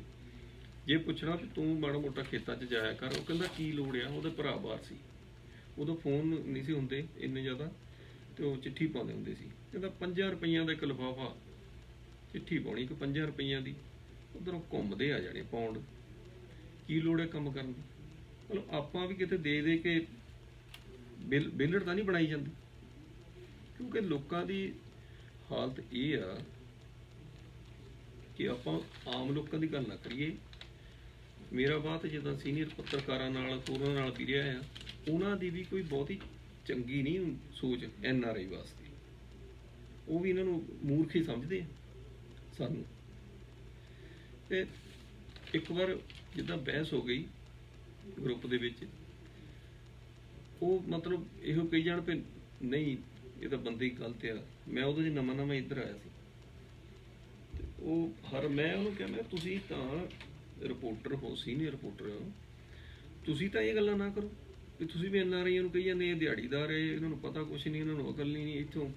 ਜੇ ਪੁੱਛਣਾ ਵੀ ਤੂੰ ਮਾੜਾ ਮੋਟਾ ਖੇਤਾਂ 'ਚ ਜਾਇਆ ਕਰ, ਉਹ ਕਹਿੰਦਾ ਕੀ ਲੋੜ ਆ, ਉਹਦੇ ਭਰਾ ਬਾਹਰ ਸੀ, ਉਦੋਂ ਫੋਨ ਨਹੀਂ ਸੀ ਹੁੰਦੇ ਇੰਨੇ ਜ਼ਿਆਦਾ, ਤੇ ਉਹ ਚਿੱਠੀ ਪਾਉਂਦੇ ਹੁੰਦੇ ਸੀ। ਕਹਿੰਦਾ 5 ਰੁਪਈਆਂ ਦਾ ਇੱਕ ਲਿਫਾਫਾ ਚਿੱਠੀ ਪਾਉਣੀ, ਇੱਕ 5 ਰੁਪਈਆਂ ਦੀ, ਉੱਧਰੋਂ ਘੁੰਮਦੇ ਆ ਜਾਣੇ ਪਾਉਂਡ, ਕੀ ਲੋੜ ਹੈ ਕੰਮ ਕਰਨ ਦੀ। ਮਤਲਬ ਆਪਾਂ ਵੀ ਕਿਤੇ ਦੇ ਕੇ ਵਿਹਲੜ ਤਾਂ ਨਹੀਂ ਬਣਾਈ ਜਾਂਦੀ, ਕਿਉਂਕਿ ਲੋਕਾਂ ਦੀ ਹਾਲਤ ਇਹ ਆ ਕਿ ਆਪਾਂ ਆਮ ਲੋਕਾਂ ਦੀ ਗੱਲ ਨਾ ਕਰੀਏ। ਮੇਰਾ ਬਾਤ ਜਿੱਦਾਂ ਸੀਨੀਅਰ ਪੱਤਰਕਾਰਾਂ ਨਾਲ ਹੋਰਾਂ ਨਾਲ ਵੀ ਰਿਹਾ ਆ, ਉਹਨਾਂ ਦੀ ਵੀ ਕੋਈ ਬਹੁਤੀ ਚੰਗੀ ਨਹੀਂ ਸੋਚ NRI ਵਾਸਤੇ। ਉਹ ਵੀ ਇਹਨਾਂ ਨੂੰ ਮੂਰਖ ਹੀ ਸਮਝਦੇ ਆ ਸਾਨੂੰ। ਤੇ ਇੱਕ ਵਾਰ ਜਿੱਦਾਂ ਬਹਿਸ ਹੋ ਗਈ ਗਰੁੱਪ ਦੇ ਵਿੱਚ, ਉਹ ਮਤਲਬ ਇਹੋ ਕਹੀ ਜਾਣ ਵੀ ਨਹੀਂ ਇਹ ਤਾਂ ਬੰਦੇ ਹੀ ਗਲਤ ਆ। ਮੈਂ ਉਦੋਂ ਜੇ ਨਵਾਂ ਇੱਧਰ ਆਇਆ ਸੀ, ਤੇ ਮੈਂ ਉਹਨੂੰ ਕਿਹਾ, ਮੈਂ ਤੁਸੀਂ ਤਾਂ ਰਿਪੋਰਟਰ ਹੋ, ਸੀਨੀਅਰ ਰਿਪੋਰਟਰ ਹੋ, ਤੁਸੀਂ ਤਾਂ ਇਹ ਗੱਲਾਂ ਨਾ ਕਰੋ ਵੀ ਤੁਸੀਂ ਵੀ NRI ਨੂੰ ਕਹੀ ਜਾਂਦੇ ਇਹ ਦਿਹਾੜੀਦਾਰ ਹੈ, ਇਹਨਾਂ ਨੂੰ ਪਤਾ ਕੁਛ ਨਹੀਂ, ਇਹਨਾਂ ਨੂੰ ਅਕਲ ਨਹੀਂ, ਇੱਥੋਂ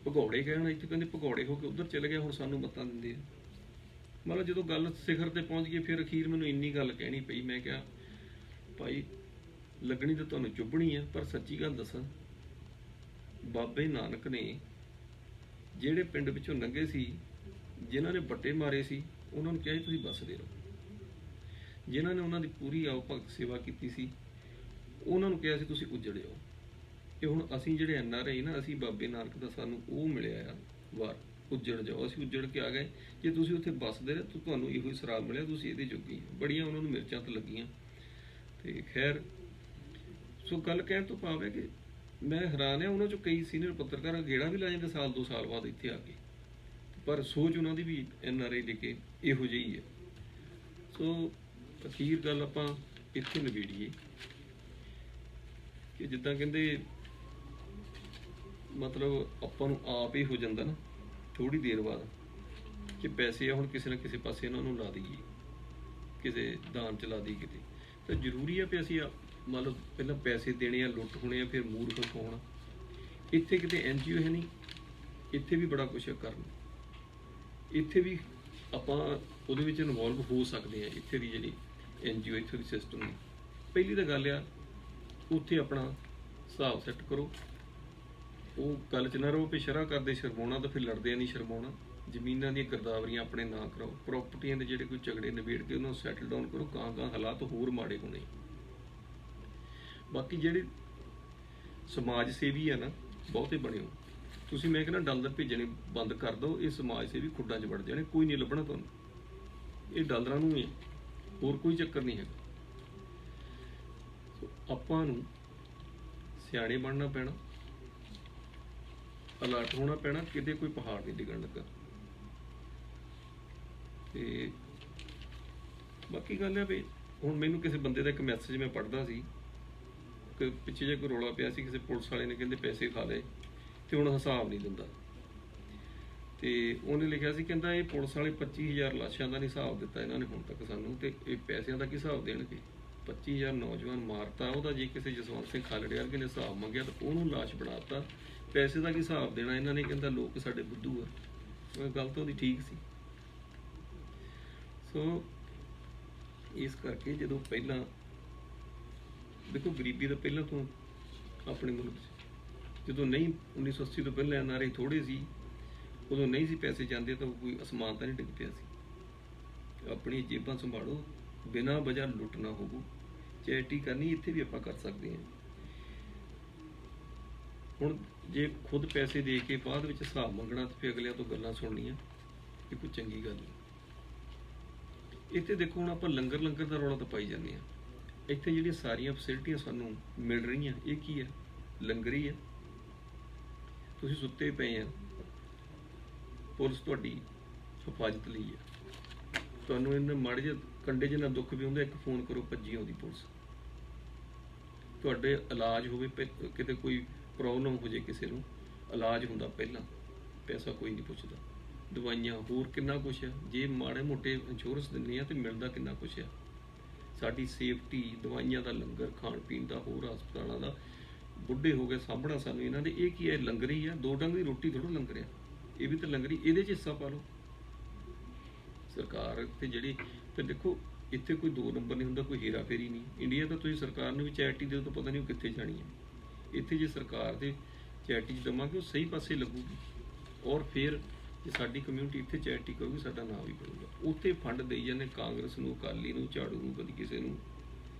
ਭਗੌੜੇ ਕਹਿਣਾ, ਇੱਥੇ ਕਹਿੰਦੇ ਭਗੌੜੇ ਹੋ ਕੇ ਉੱਧਰ ਚਲੇ ਗਏ, ਹੁਣ ਸਾਨੂੰ ਮੱਤਾਂ ਦਿੰਦੇ ਆ। ਮਤਲਬ ਜਦੋਂ ਗੱਲ ਸਿਖਰ ਤੇ ਪਹੁੰਚ ਗਈ, ਫਿਰ ਅਖੀਰ ਮੈਨੂੰ ਇੰਨੀ ਗੱਲ ਕਹਿਣੀ ਪਈ। ਮੈਂ ਕਿਹਾ ਭਾਈ ਲੱਗਣੀ ਤਾਂ ਤੁਹਾਨੂੰ ਚੁੱਭਣੀ ਆ, ਪਰ ਸੱਚੀ ਗੱਲ ਦੱਸਾਂ, ਬਾਬੇ ਨਾਨਕ ਨੇ ਜਿਹੜੇ ਪਿੰਡ ਵਿੱਚੋਂ ਲੰਘੇ ਸੀ, ਜਿਨ੍ਹਾਂ ਨੇ ਵੱਟੇ ਮਾਰੇ ਸੀ, ਉਹਨਾਂ ਨੂੰ ਕਿਹਾ ਸੀ ਤੁਸੀਂ ਬਸਦੇ ਰਹੋ। ਜਿਨ੍ਹਾਂ ਨੇ ਉਹਨਾਂ ਦੀ ਪੂਰੀ ਆਓ ਭਗਤ ਸੇਵਾ ਕੀਤੀ ਸੀ, ਉਹਨਾਂ ਨੂੰ ਕਿਹਾ ਸੀ ਤੁਸੀਂ ਉੱਜੜ ਜਾਓ। ਇਹ ਹੁਣ ਅਸੀਂ ਜਿਹੜੇ NRI ਨਾ, ਅਸੀਂ ਬਾਬੇ ਨਾਨਕ ਦਾ ਸਾਨੂੰ ਉਹ ਮਿਲਿਆ ਆ ਵਾਰ, ਉੱਜੜ ਜਾਓ। ਅਸੀਂ ਉੱਜੜ ਕੇ ਆ ਗਏ। ਜੇ ਤੁਸੀਂ ਉੱਥੇ ਬਸਦੇ ਰਹੇ ਤਾਂ ਤੁਹਾਨੂੰ ਇਹੋ ਹੀ ਸਰਾਪ ਮਿਲਿਆ, ਤੁਸੀਂ ਇਹਦੇ ਜੋਗੀ। ਬੜੀਆਂ ਉਹਨਾਂ ਨੂੰ ਮਿਰਚਾਂ ਤਾਂ ਲੱਗੀਆਂ। ਤੇ ਖੈਰ, ਸੋ ਗੱਲ ਕਹਿਣ ਤੋਂ ਭਾਵ ਹੈ ਕਿ ਮੈਂ ਹੈਰਾਨ ਆ, ਉਹਨਾਂ ਚੋਂ ਕਈ ਸੀਨੀਅਰ ਪੱਤਰਕਾਰ ਗੇੜਾ ਵੀ ਲਾ ਜਾਂਦੇ ਸਾਲ 2 ਸਾਲ ਬਾਅਦ ਇੱਥੇ ਆ ਕੇ, ਪਰ ਸੋਚ ਉਹਨਾਂ ਦੀ ਵੀ NRI ਲੈ ਕੇ ਇਹੋ ਜਿਹੀ ਹੈ। ਸੋ ਅਖੀਰ ਗੱਲ ਆਪਾਂ ਇੱਥੇ ਨਿਬੇੜੀਏ ਕਿ ਜਿੱਦਾਂ ਕਹਿੰਦੇ ਮਤਲਬ ਆਪਾਂ ਨੂੰ ਆਪ ਹੀ ਹੋ ਜਾਂਦਾ ਨਾ ਥੋੜੀ ਦੇਰ ਬਾਅਦ ਕਿ ਪੈਸੇ ਆ ਹੁਣ ਕਿਸੇ ਨਾ ਕਿਸੇ ਪਾਸੇ ਇਹਨਾਂ ਨੂੰ ਲਾ ਦਈਏ, ਕਿਸੇ ਦਾਨ ਚ ਲਾ ਦਈਏ ਕਿਤੇ। ਤਾਂ ਜ਼ਰੂਰੀ ਆ ਵੀ ਅਸੀਂ ਮਤਲਬ ਪਹਿਲਾਂ ਪੈਸੇ ਦੇਣੇ ਆ, ਲੁੱਟ ਹੋਣੇ ਆ, ਫਿਰ ਮੂਰਖ ਹੋਣਾ। ਇੱਥੇ ਕਿਤੇ NGO ਹੈ ਨਹੀਂ, ਇੱਥੇ ਵੀ ਬੜਾ ਕੁਛ ਕਰਨ, ਇੱਥੇ ਵੀ ਆਪਾਂ ਉਹਦੇ ਵਿੱਚ ਇਨਵੋਲਵ ਹੋ ਸਕਦੇ ਹਾਂ। ਇੱਥੇ ਦੀ ਜਿਹੜੀ NGO, ਇੱਥੇ ਦੀ ਸਿਸਟਮ ਨੇ, ਪਹਿਲੀ ਤਾਂ ਗੱਲ ਆ ਉੱਥੇ ਆਪਣਾ ਹਿਸਾਬ ਸੈੱਟ ਕਰੋ। ਉਹ ਗੱਲ 'ਚ ਨਾ ਰਹੋ ਵੀ ਸ਼ਰ੍ਹਾ ਕਰਦੇ ਸ਼ਰਮਾਉਣਾ, ਤਾਂ ਫਿਰ ਲੜਦਿਆਂ ਨਹੀਂ ਸ਼ਰਮਾਉਣਾ। ਜ਼ਮੀਨਾਂ ਦੀਆਂ ਗਿਰਦਾਵਰੀਆਂ ਆਪਣੇ ਨਾਂ ਕਰਾਓ, ਪ੍ਰੋਪਰਟੀਆਂ ਦੇ ਜਿਹੜੇ ਕੋਈ ਝਗੜੇ ਨਿਬੇੜ ਕੇ ਉਹਨਾਂ ਨੂੰ ਸੈਟਲ ਡਾਊਨ ਕਰੋ। ਕਾਂ ਹਾਲਾਤ ਹੋਰ ਮਾੜੇ ਹੋਣੇ। ਬਾਕੀ ਜਿਹੜੇ ਸਮਾਜ ਸੇਵੀ ਆ ਨਾ, ਬਹੁਤੇ ਬਣਿਓ ਤੁਸੀਂ। ਮੈਂ ਕਹਿੰਦਾ ਡਾਲਰ ਭੇਜਣੇ ਬੰਦ ਕਰ ਦਿਓ, ਇਹ ਸਮਾਜ ਸੇਵੀ ਖੁੱਡਾਂ 'ਚ ਵੜ ਜਾਣੇ, ਕੋਈ ਨਹੀਂ ਲੱਭਣਾ ਤੁਹਾਨੂੰ। ਇਹ ਡਾਲਰਾਂ ਨੂੰ ਹੀ, ਹੋਰ ਕੋਈ ਚੱਕਰ ਨਹੀਂ ਹੈਗਾ। ਆਪਾਂ ਨੂੰ ਸਿਆਣੇ ਬਣਨਾ ਪੈਣਾ, ਅਲਰਟ ਹੋਣਾ ਪੈਣਾ, ਕਿਤੇ ਕੋਈ ਪਹਾੜ ਨਹੀਂ ਡਿੱਗਣ ਲੱਗਾ। ਤੇ ਬਾਕੀ ਗੱਲ ਹੈ ਵੀ ਹੁਣ ਮੈਨੂੰ ਕਿਸੇ ਬੰਦੇ ਦਾ ਇੱਕ ਮੈਸੇਜ ਮੈਂ ਪੜ੍ਹਦਾ ਸੀ ਕਿ ਪਿੱਛੇ ਜੇ ਕੋਈ ਰੌਲਾ ਪਿਆ ਸੀ, ਕਿਸੇ ਪੁਲਿਸ ਵਾਲੇ ਨੇ ਕਹਿੰਦੇ ਪੈਸੇ ਖਾ ਲਏ ਤੇ ਹੁਣ ਹਿਸਾਬ ਨਹੀਂ ਦਿੰਦਾ। ਤੇ ਉਹਨੇ ਲਿਖਿਆ ਸੀ, ਕਹਿੰਦਾ ਇਹ ਪੁਲਿਸ ਵਾਲੇ 25,000 ਲਾਸ਼ਾਂ ਦਾ ਨਹੀਂ ਹਿਸਾਬ ਦਿੱਤਾ ਇਹਨਾਂ ਨੇ ਹੁਣ ਤੱਕ ਸਾਨੂੰ, ਤੇ ਇਹ ਪੈਸਿਆਂ ਦਾ ਕੀ ਹਿਸਾਬ ਦੇਣਗੇ। 25,000 ਨੌਜਵਾਨ ਮਾਰਤਾ, ਉਹਦਾ ਜੇ ਕਿਸੇ ਜਸਵੰਤ ਸਿੰਘ ਖਾਲੜੇ ਵਰਗੇ ਨੇ ਹਿਸਾਬ ਮੰਗਿਆ ਤਾਂ ਉਹਨੂੰ ਲਾਸ਼ ਬਣਾਤਾ, ਪੈਸੇ ਦਾ ਕੀ ਹਿਸਾਬ ਦੇਣਾ ਇਹਨਾਂ ਨੇ। ਕਹਿੰਦਾ ਲੋਕ ਸਾਡੇ ਬੁੱਧੂ ਆ। ਗੱਲ ਤਾਂ ਉਹਦੀ ਠੀਕ ਸੀ। ਸੋ ਇਸ ਕਰਕੇ ਜਦੋਂ ਪਹਿਲਾਂ ਦੇਖੋ ਗਰੀਬੀ ਦਾ ਪਹਿਲਾਂ ਤੋਂ ਆਪਣੇ ਮੁਲਕ 'ਚ ਜਦੋਂ ਨਹੀਂ 1980 ਤੋਂ ਪਹਿਲਾਂ NRI ਥੋੜ੍ਹੇ ਸੀ, ਉਦੋਂ ਨਹੀਂ ਸੀ ਪੈਸੇ ਜਾਂਦੇ ਤਾਂ ਕੋਈ ਅਸਮਾਨ ਤਾਂ ਨਹੀਂ ਡਿੱਗ ਪਿਆ ਸੀ। ਆਪਣੀ ਜੇਬਾਂ ਸੰਭਾਲੋ, ਬਿਨਾਂ ਵਜ੍ਹਾ ਲੁੱਟ ਨਾ ਹੋਵੋ। ਚੈਰਿਟੀ ਕਰਨੀ ਇੱਥੇ ਵੀ ਆਪਾਂ ਕਰ ਸਕਦੇ ਹਾਂ। ਹੁਣ ਜੇ ਖੁਦ ਪੈਸੇ ਦੇ ਕੇ ਬਾਅਦ ਵਿੱਚ ਹਿਸਾਬ ਮੰਗਣਾ ਤੇ ਫਿਰ ਅਗਲਿਆਂ ਤੋਂ ਗੱਲਾਂ ਸੁਣਨੀਆਂ, ਇਹ ਕੋਈ ਚੰਗੀ ਗੱਲ ਨਹੀਂ। ਇੱਥੇ ਦੇਖੋ ਹੁਣ ਆਪਾਂ ਲੰਗਰ ਦਾ ਰੌਲਾ ਤਾਂ ਪਾਈ ਜਾਂਦੇ ਹਾਂ। ਇੱਥੇ ਜਿਹੜੀਆਂ ਸਾਰੀਆਂ ਫੈਸਿਲਿਟੀਆਂ ਸਾਨੂੰ ਮਿਲ ਰਹੀਆਂ, ਇਹ ਕੀ ਹੈ? ਲੰਗਰ ਹੀ ਹੈ। ਤੁਸੀਂ ਸੁੱਤੇ ਪਏ ਆ, ਪੁਲਿਸ ਤੁਹਾਡੀ ਹਿਫਾਜ਼ਤ ਲਈ ਹੈ। ਤੁਹਾਨੂੰ ਇਹਨਾਂ ਮਾੜੇ ਜਿਹੇ ਕੰਡੇ ਜਿਹਾ ਦੁੱਖ ਵੀ ਹੁੰਦਾ, ਇੱਕ ਫੋਨ ਕਰੋ, ਭੱਜੀ ਆਉਂਦੀ ਪੁਲਿਸ। ਤੁਹਾਡੇ ਇਲਾਜ ਹੋਵੇ, ਕਿਤੇ ਕੋਈ ਪ੍ਰੋਬਲਮ ਹੋ ਜੇ ਕਿਸੇ ਨੂੰ, ਇਲਾਜ ਹੁੰਦਾ ਪਹਿਲਾਂ, ਪੈਸਾ ਕੋਈ ਨਹੀਂ ਪੁੱਛਦਾ। ਦਵਾਈਆਂ ਹੋਰ ਕਿੰਨਾ ਕੁਛ ਹੈ। ਜੇ ਮਾੜੇ ਮੋਟੇ ਇੰਸ਼ੋਰੈਂਸ ਦਿੰਦੇ ਆ ਤੇ ਮਿਲਦਾ ਕਿੰਨਾ ਕੁਛ ਹੈ। ਸਾਡੀ ਸੇਫਟੀ, ਦਵਾਈਆਂ ਦਾ ਲੰਗਰ, ਖਾਣ ਪੀਣ ਦਾ, ਹੋਰ ਹਸਪਤਾਲਾਂ ਦਾ, ਬੁੱਢੇ ਹੋ ਗਏ ਸਾਂਭਣਾ ਸਾਨੂੰ ਇਹਨਾਂ ਦੇ। ਇਹ ਕੀ ਹੈ? ਲੰਗਰ ਹੀ ਆ। 2 ਡੰਗ ਦੀ ਰੋਟੀ ਥੋੜ੍ਹਾ ਲੰਗਰ ਆ, ਇਹ ਵੀ ਤਾਂ ਲੰਗਰ ਹੀ। ਇਹਦੇ 'ਚ ਹਿੱਸਾ ਪਾ ਲਓ ਸਰਕਾਰ। ਤੇ ਜਿਹੜੀ ਫਿਰ ਦੇਖੋ ਇੱਥੇ ਕੋਈ 2 ਨੰਬਰ ਨਹੀਂ ਹੁੰਦਾ, ਕੋਈ ਹੇਰਾ ਫੇਰੀ ਨਹੀਂ। ਇੰਡੀਆ ਤਾਂ ਤੁਸੀਂ ਸਰਕਾਰ ਨੂੰ ਵੀ ਚੈਰਿਟੀ ਦਿਓ ਤਾਂ ਪਤਾ ਨਹੀਂ ਉਹ ਕਿੱਥੇ ਜਾਣੀ ਹੈ। ਇੱਥੇ ਜੇ ਸਰਕਾਰ ਦੇ ਚੈਰਿਟੀ 'ਚ ਦੇਵਾਂਗੇ ਉਹ ਸਹੀ ਪਾਸੇ ਲੱਗੂਗੀ। ਔਰ ਫਿਰ ਜੇ ਸਾਡੀ ਕਮਿਊਨਿਟੀ ਇੱਥੇ ਚੈਰਿਟੀ ਕਰੂਗੀ, ਸਾਡਾ ਨਾਮ ਵੀ ਬਣੂਗਾ। ਉੱਥੇ ਫੰਡ ਦੇਈ ਜਾਂਦੇ ਕਾਂਗਰਸ ਨੂੰ, ਅਕਾਲੀ ਨੂੰ, ਝਾੜੂ ਨੂੰ, ਕਦੀ ਕਿਸੇ ਨੂੰ।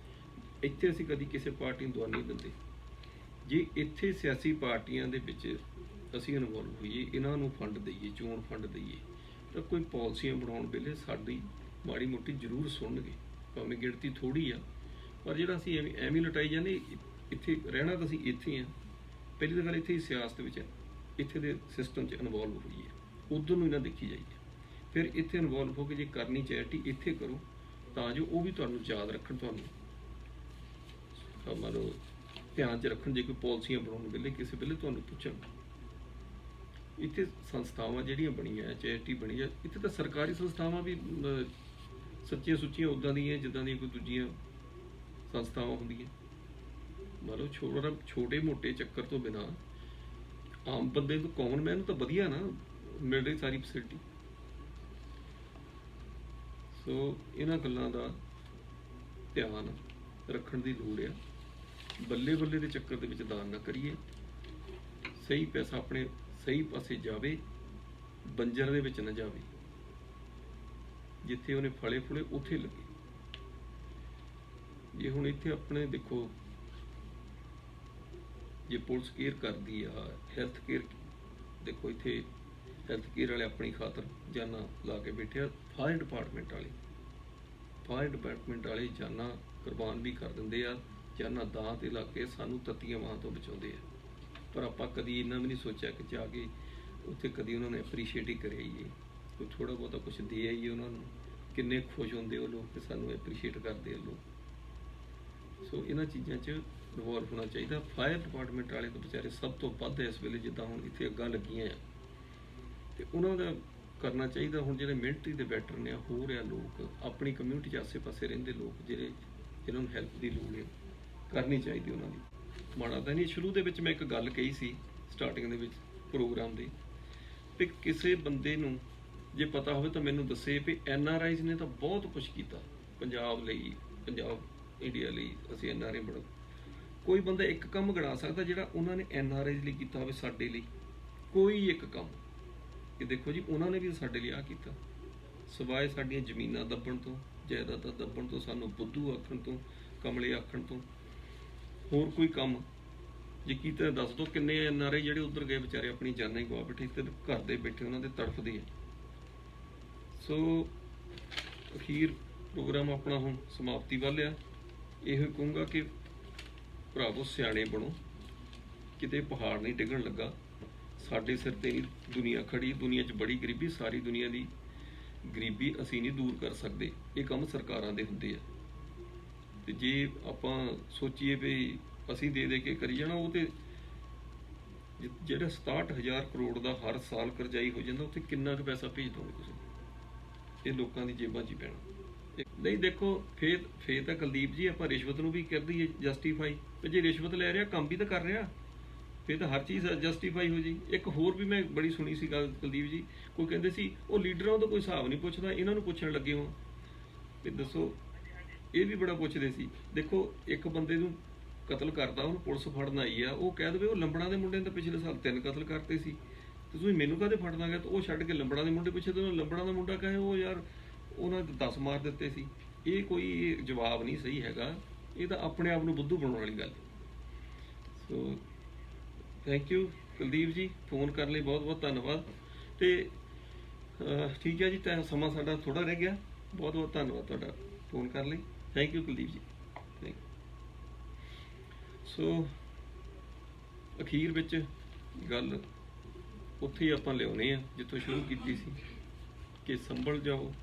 ਇੱਥੇ ਅਸੀਂ ਕਦੀ ਕਿਸੇ ਪਾਰਟੀ ਨੂੰ ਦੁਆ ਨਹੀਂ ਦਿੰਦੇ। ਜੇ ਇੱਥੇ ਸਿਆਸੀ ਪਾਰਟੀਆਂ ਦੇ ਵਿੱਚ ਅਸੀਂ ਇਨਵੋਲਵ ਹੋਈਏ, ਇਹਨਾਂ ਨੂੰ ਫੰਡ ਦਈਏ, ਚੋਣ ਫੰਡ ਦਈਏ, ਤਾਂ ਕੋਈ ਪਾਲਿਸੀਆਂ ਬਣਾਉਣ ਵੇਲੇ ਸਾਡੀ ਮਾੜੀ ਮੋਟੀ ਜ਼ਰੂਰ ਸੁਣਨਗੇ। ਭਾਵੇਂ ਗਿਣਤੀ ਥੋੜ੍ਹੀ ਆ, ਪਰ ਜਿਹੜਾ ਅਸੀਂ ਐਵੇਂ ਲਟਾਈ ਜਾਂਦੇ, ਇੱਥੇ ਰਹਿਣਾ ਤਾਂ ਅਸੀਂ ਇੱਥੇ ਹਾਂ। ਪਹਿਲੀ ਤਾਂ ਗੱਲ ਇੱਥੇ ਹੀ ਸਿਆਸਤ ਵਿੱਚ ਹੈ, ਇੱਥੇ ਦੇ ਸਿਸਟਮ 'ਚ ਇਨਵੋਲਵ ਹੋਈਏ, ਉੱਧਰ ਨੂੰ ਇਹਨਾਂ ਦੇਖੀ ਜਾਈਏ। ਫਿਰ ਇੱਥੇ ਇਨਵੋਲਵ ਹੋ ਕੇ ਜੇ ਕਰਨੀ ਚੈਰਿਟੀ ਇੱਥੇ ਕਰੋ, ਤਾਂ ਜੋ ਉਹ ਵੀ ਤੁਹਾਨੂੰ ਯਾਦ ਰੱਖਣ, ਤੁਹਾਨੂੰ ਮੰਨ ਲਓ ਧਿਆਨ 'ਚ ਰੱਖਣ। ਜੇ ਕੋਈ ਪਾਲਿਸੀਆਂ ਬਣਾਉਣ ਵੇਲੇ ਕਿਸੇ ਵੇਲੇ ਤੁਹਾਨੂੰ ਪੁੱਛਣ। ਇੱਥੇ ਸੰਸਥਾਵਾਂ ਜਿਹੜੀਆਂ ਬਣੀਆਂ, ਚੈਰਿਟੀ ਬਣੀ ਹੈ, ਇੱਥੇ ਤਾਂ ਸਰਕਾਰੀ ਸੰਸਥਾਵਾਂ ਵੀ ਸੱਚੀਆਂ ਸੁੱਚੀਆਂ ਉੱਦਾਂ ਦੀਆਂ ਜਿੱਦਾਂ ਦੀਆਂ ਕੋਈ ਦੂਜੀਆਂ ਸੰਸਥਾਵਾਂ ਹੁੰਦੀਆਂ। ਮੰਨ ਲਓ ਛੋਟੇ ਮੋਟੇ ਚੱਕਰ ਤੋਂ ਬਿਨਾਂ ਆਮ ਬੰਦੇ ਨੂੰ, ਕਾਮਨ ਮੈਨ ਨੂੰ ਤਾਂ ਵਧੀਆ ਨਾ ਮਿਲ ਰਹੀ ਸਾਰੀ ਫੈਸਿਲਿਟੀ। ਸੋ ਇਹਨਾਂ ਗੱਲਾਂ ਦਾ ਧਿਆਨ ਰੱਖਣ ਦੀ ਲੋੜ ਆ। ਬੱਲੇ ਦੇ ਚੱਕਰ ਦੇ ਵਿੱਚ ਦਾਨ ਨਾ ਕਰੀਏ। ਸਹੀ ਪੈਸਾ ਆਪਣੇ ਸਹੀ ਪਾਸੇ ਜਾਵੇ, ਬੰਜਰ ਦੇ ਵਿੱਚ ਨਾ ਜਾਵੇ। ਜਿੱਥੇ ਉਹਨੇ ਫਲੇ ਫੁਲੇ ਉੱਥੇ ਲੱਗੇ। ਜੇ ਹੁਣ ਇੱਥੇ ਆਪਣੇ ਦੇਖੋ, ਜੇ ਪੁਲਿਸ ਕੇਅਰ ਕਰਦੀ ਆ, ਹੈਲਥ ਕੇਅਰ ਦੇਖੋ, ਇੱਥੇ ਹੈਲਥ ਕੇਅਰ ਵਾਲੇ ਆਪਣੀ ਖਾਤਰ ਜਾਨਾਂ ਲਾ ਕੇ ਬੈਠੇ ਆ। ਫਾਇਰ ਡਿਪਾਰਟਮੈਂਟ ਵਾਲੇ ਜਾਨਾਂ ਕੁਰਬਾਨ ਵੀ ਕਰ ਦਿੰਦੇ ਆ। ਜਾਨਾਂ ਦਾਅ 'ਤੇ ਲਾ ਕੇ ਸਾਨੂੰ ਤੱਤੀਆਂ ਮਾਂ ਤੋਂ ਬਚਾਉਂਦੇ ਆ। ਪਰ ਆਪਾਂ ਕਦੀ ਇੰਨਾ ਵੀ ਨਹੀਂ ਸੋਚਿਆ ਕਿ ਜਾ ਕੇ ਉੱਥੇ ਕਦੀ ਉਹਨਾਂ ਨੇ ਐਪਰੀਸ਼ੀਏਟ ਹੀ ਕਰਿਆਈਏ, ਕੋਈ ਥੋੜ੍ਹਾ ਬਹੁਤਾ ਕੁਛ ਦੇ ਆਈਏ ਉਹਨਾਂ ਨੂੰ। ਕਿੰਨੇ ਖੁਸ਼ ਹੁੰਦੇ ਉਹ ਲੋਕ ਕਿ ਸਾਨੂੰ ਐਪਰੀਸ਼ੀਏਟ ਕਰਦੇ ਆ ਲੋਕ। ਸੋ ਇਹਨਾਂ ਚੀਜ਼ਾਂ 'ਚ ਇਨਵੋਲਵ ਹੋਣਾ ਚਾਹੀਦਾ। ਫਾਇਰ ਡਿਪਾਰਟਮੈਂਟ ਵਾਲੇ ਤਾਂ ਵਿਚਾਰੇ ਸਭ ਤੋਂ ਵੱਧ ਇਸ ਵੇਲੇ, ਜਿੱਦਾਂ ਹੁਣ ਇੱਥੇ ਅੱਗਾਂ ਲੱਗੀਆਂ ਆ, ਤੇ ਉਹਨਾਂ ਦਾ ਕਰਨਾ ਚਾਹੀਦਾ। ਹੁਣ ਜਿਹੜੇ ਮਿਲਟਰੀ ਦੇ ਵੈਟਰਨ ਆ, ਹੋਰ ਆ ਲੋਕ, ਆਪਣੀ ਕਮਿਊਨਿਟੀ 'ਚ ਆਸੇ ਪਾਸੇ ਰਹਿੰਦੇ ਲੋਕ ਜਿਹਨਾਂ ਨੂੰ ਹੈਲਪ ਦੀ ਲੋੜ ਹੈ, ਕਰਨੀ ਚਾਹੀਦੀ ਉਹਨਾਂ ਦੀ। ਮਾੜਾ ਤਾਂ ਨਹੀਂ। ਸ਼ੁਰੂ ਦੇ ਵਿੱਚ ਮੈਂ ਇੱਕ ਗੱਲ ਕਹੀ ਸੀ ਸਟਾਰਟਿੰਗ ਦੇ ਵਿੱਚ ਪ੍ਰੋਗਰਾਮ ਦੀ, ਵੀ ਕਿਸੇ ਬੰਦੇ ਨੂੰ ਜੇ ਪਤਾ ਹੋਵੇ ਤਾਂ ਮੈਨੂੰ ਦੱਸੇ ਵੀ NRIs ਨੇ ਤਾਂ ਬਹੁਤ ਕੁਛ ਕੀਤਾ ਪੰਜਾਬ ਲਈ, ਇੰਡੀਆ ਲਈ। ਅਸੀਂ NRI ਬੜਾ, ਕੋਈ ਬੰਦਾ ਇੱਕ ਕੰਮ ਗਿਣਾ ਸਕਦਾ ਜਿਹੜਾ ਉਹਨਾਂ ਨੇ NRIs ਲਈ ਕੀਤਾ ਹੋਵੇ ਸਾਡੇ ਲਈ? ਕੋਈ ਇੱਕ ਕੰਮ ਕਿ ਦੇਖੋ ਜੀ ਉਹਨਾਂ ਨੇ ਵੀ ਸਾਡੇ ਲਈ ਆਹ ਕੀਤਾ, ਸਿਵਾਏ ਸਾਡੀਆਂ ਜ਼ਮੀਨਾਂ ਦੱਬਣ ਤੋਂ, ਜਾਇਦਾਦਾਂ ਦੱਬਣ ਤੋਂ, ਸਾਨੂੰ ਬੁੱਧੂ ਆਖਣ ਤੋਂ, ਕਮਲੇ ਆਖਣ ਤੋਂ, ਹੋਰ ਕੋਈ ਕੰਮ ਜੇ ਕੀਤਾ ਦੱਸ ਦਿਓ। ਕਿੰਨੇ NRI ਜਿਹੜੇ ਉੱਧਰ ਗਏ ਵਿਚਾਰੇ ਆਪਣੀ ਜਾਨਾਂ ਹੀ ਗਵਾ ਬੈਠੇ, ਤੇ ਘਰ ਦੇ ਬੈਠੇ ਉਹਨਾਂ ਦੇ ਤੜਫਦੇ ਆ। ਸੋ ਅਖੀਰ ਪ੍ਰੋਗਰਾਮ ਆਪਣਾ ਹੁਣ ਸਮਾਪਤੀ ਵੱਲ ਆ। ਇਹੋ ਕਹੂੰਗਾ ਕਿ ਭਰਾਵੋ ਸਿਆਣੇ ਬਣੋ, ਕਿਤੇ ਪਹਾੜ ਨਹੀਂ ਡਿੱਗਣ ਲੱਗਾ। ਸਾਡੇ ਸਿਰ ਤੇ ਨਹੀਂ ਦੁਨੀਆ ਖੜੀ। ਦੁਨੀਆ 'ਚ ਬੜੀ ਗਰੀਬੀ, ਸਾਰੀ ਦੁਨੀਆ ਦੀ ਗਰੀਬੀ ਅਸੀਂ ਨਹੀਂ ਦੂਰ ਕਰ ਸਕਦੇ। ਇਹ ਕੰਮ ਸਰਕਾਰਾਂ ਦੇ ਹੁੰਦੇ ਆ। ਤੇ ਜੇ ਆਪਾਂ ਸੋਚੀਏ ਵੀ ਅਸੀਂ ਦੇ ਕੇ ਕਰੀ ਜਾਣਾ, ਉਹ ਤੇ ਜਿਹੜਾ 67,000 ਕਰੋੜ ਦਾ ਹਰ ਸਾਲ ਕਰਜ਼ਾਈ ਹੋ ਜਾਂਦਾ, ਉੱਥੇ ਕਿੰਨਾ ਕੁ ਪੈਸਾ ਭੇਜ ਦੋਗੇ ਤੁਸੀਂ? ਇਹ ਲੋਕਾਂ ਦੀ ਜੇਬਾਂ 'ਚ ਹੀ ਪੈਣਾ। ਨਹੀਂ ਦੇਖੋ, ਫੇਰ ਤਾਂ ਕੁਲਦੀਪ ਜੀ ਆਪਾਂ ਰਿਸ਼ਵਤ ਨੂੰ ਵੀ ਕਰ ਦਈਏ ਜਸਟੀਫਾਈ। ਤੇ ਜੇ ਰਿਸ਼ਵਤ ਲੈ ਰਿਹਾ, ਕੰਮ ਵੀ ਤਾਂ ਕਰ ਰਿਹਾ, ਫਿਰ ਤਾਂ ਹਰ ਚੀਜ਼ ਜਸਟੀਫਾਈ ਹੋ ਜੀ। ਇੱਕ ਹੋਰ ਵੀ ਮੈਂ ਬੜੀ ਸੁਣੀ ਸੀ ਗੱਲ ਕੁਲਦੀਪ ਜੀ, ਕੋਈ ਕਹਿੰਦੇ ਸੀ ਉਹ ਲੀਡਰਾਂ ਦਾ ਕੋਈ ਹਿਸਾਬ ਨਹੀਂ ਪੁੱਛਦਾ, ਇਹਨਾਂ ਨੂੰ ਪੁੱਛਣ ਲੱਗੇ ਹੋ। ਵੀ ਦੱਸੋ ਇਹ ਵੀ ਬੜਾ ਪੁੱਛਦੇ ਸੀ। ਦੇਖੋ ਇੱਕ ਬੰਦੇ ਨੂੰ ਕਤਲ ਕਰਦਾ, ਉਹਨੂੰ ਪੁਲਿਸ ਫੜਨ ਆਈ ਆ, ਉਹ ਕਹਿ ਦੇਵੇ ਉਹ ਲੰਬੜਾਂ ਦੇ ਮੁੰਡੇ ਨੇ ਤਾਂ ਪਿਛਲੇ ਸਾਲ 3 ਕਤਲ ਕਰਤੇ ਸੀ, ਤੇ ਤੁਸੀਂ ਮੈਨੂੰ ਕਾਹਦੇ ਫੜਨਾ ਗਿਆ? ਤਾਂ ਉਹ ਛੱਡ ਕੇ ਲੰਬੜਾਂ ਦੇ ਮੁੰਡੇ ਪਿੱਛੇ ਤੇ ਲੰਬੜਾਂ ਦਾ ਮੁੰਡਾ ਕਹੇ ਉਹ ਯਾਰ ਉਹਨਾਂ ਨੇ 10 ਮਾਰ ਦਿੱਤੇ ਸੀ। ਇਹ ਕੋਈ ਜਵਾਬ ਨਹੀਂ ਸਹੀ ਹੈਗਾ, ਇਹ ਤਾਂ ਆਪਣੇ ਆਪ ਨੂੰ ਬੁੱਧੂ ਬਣਾਉਣ ਵਾਲੀ ਗੱਲ। ਸੋ ਥੈਂਕ ਯੂ ਕੁਲਦੀਪ ਜੀ, ਫੋਨ ਕਰਨ ਲਈ ਬਹੁਤ ਬਹੁਤ ਧੰਨਵਾਦ। ਤੇ ਠੀਕ ਹੈ ਜੀ, ਤਾਂ ਸਮਾਂ ਸਾਡਾ ਥੋੜਾ ਰਹਿ ਗਿਆ। ਬਹੁਤ ਬਹੁਤ ਧੰਨਵਾਦ ਤੁਹਾਡਾ ਫੋਨ ਕਰਨ ਲਈ। ਥੈਂਕ ਯੂ ਕੁਲਦੀਪ ਜੀ, ਥੈਂਕ ਯੂ। ਸੋ ਅਖੀਰ ਵਿੱਚ ਗੱਲ ਉੱਥੇ ਹੀ ਆਪਾਂ ਲਿਆਉਣੇ ਆ ਜਿੱਥੋਂ ਸ਼ੁਰੂ ਕੀਤੀ ਸੀ ਕਿ ਸੰਭਲ ਜਾਓ,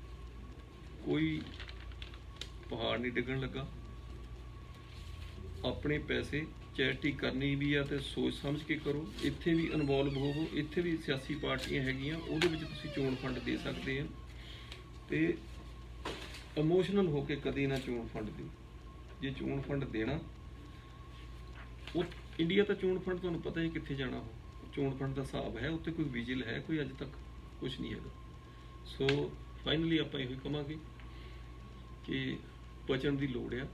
ਕੋਈ ਪਹਾੜ ਨਹੀਂ ਡਿੱਗਣ ਲੱਗਾ। ਆਪਣੇ ਪੈਸੇ ਚੈਰਿਟੀ ਕਰਨੀ ਵੀ ਆ ਤੇ ਸੋਚ ਸਮਝ ਕੇ ਕਰੋ। ਇੱਥੇ ਵੀ ਇਨਵੋਲਵ ਹੋਵੋ, ਇੱਥੇ ਵੀ ਸਿਆਸੀ ਪਾਰਟੀਆਂ ਹੈਗੀਆਂ, ਉਹਦੇ ਵਿੱਚ ਤੁਸੀਂ ਚੋਣ ਫੰਡ ਦੇ ਸਕਦੇ ਆ। ਤੇ ਇਮੋਸ਼ਨਲ ਹੋ ਕੇ ਕਦੇ ਨਾ ਚੋਣ ਫੰਡ ਦਿਓ। ਜੇ ਚੋਣ ਫੰਡ ਦੇਣਾ, ਉਹ ਇੰਡੀਆ ਤਾਂ ਚੋਣ ਫੰਡ ਤੁਹਾਨੂੰ ਪਤਾ ਹੀ ਕਿੱਥੇ ਜਾਣਾ। ਉਹ ਚੋਣ ਫੰਡ ਦਾ ਹਿਸਾਬ ਹੈ, ਉੱਤੇ ਕੋਈ ਵਿਜਿਲ ਹੈ, ਕੋਈ ਅੱਜ ਤੱਕ ਕੁਝ ਨਹੀਂ ਹੈਗਾ। ਸੋ ਫਾਈਨਲੀ ਆਪਾਂ ਇਹੋ ਕਹਾਂਗੇ ਕਿ ਬਚਣ ਦੀ ਲੋੜ ਆ।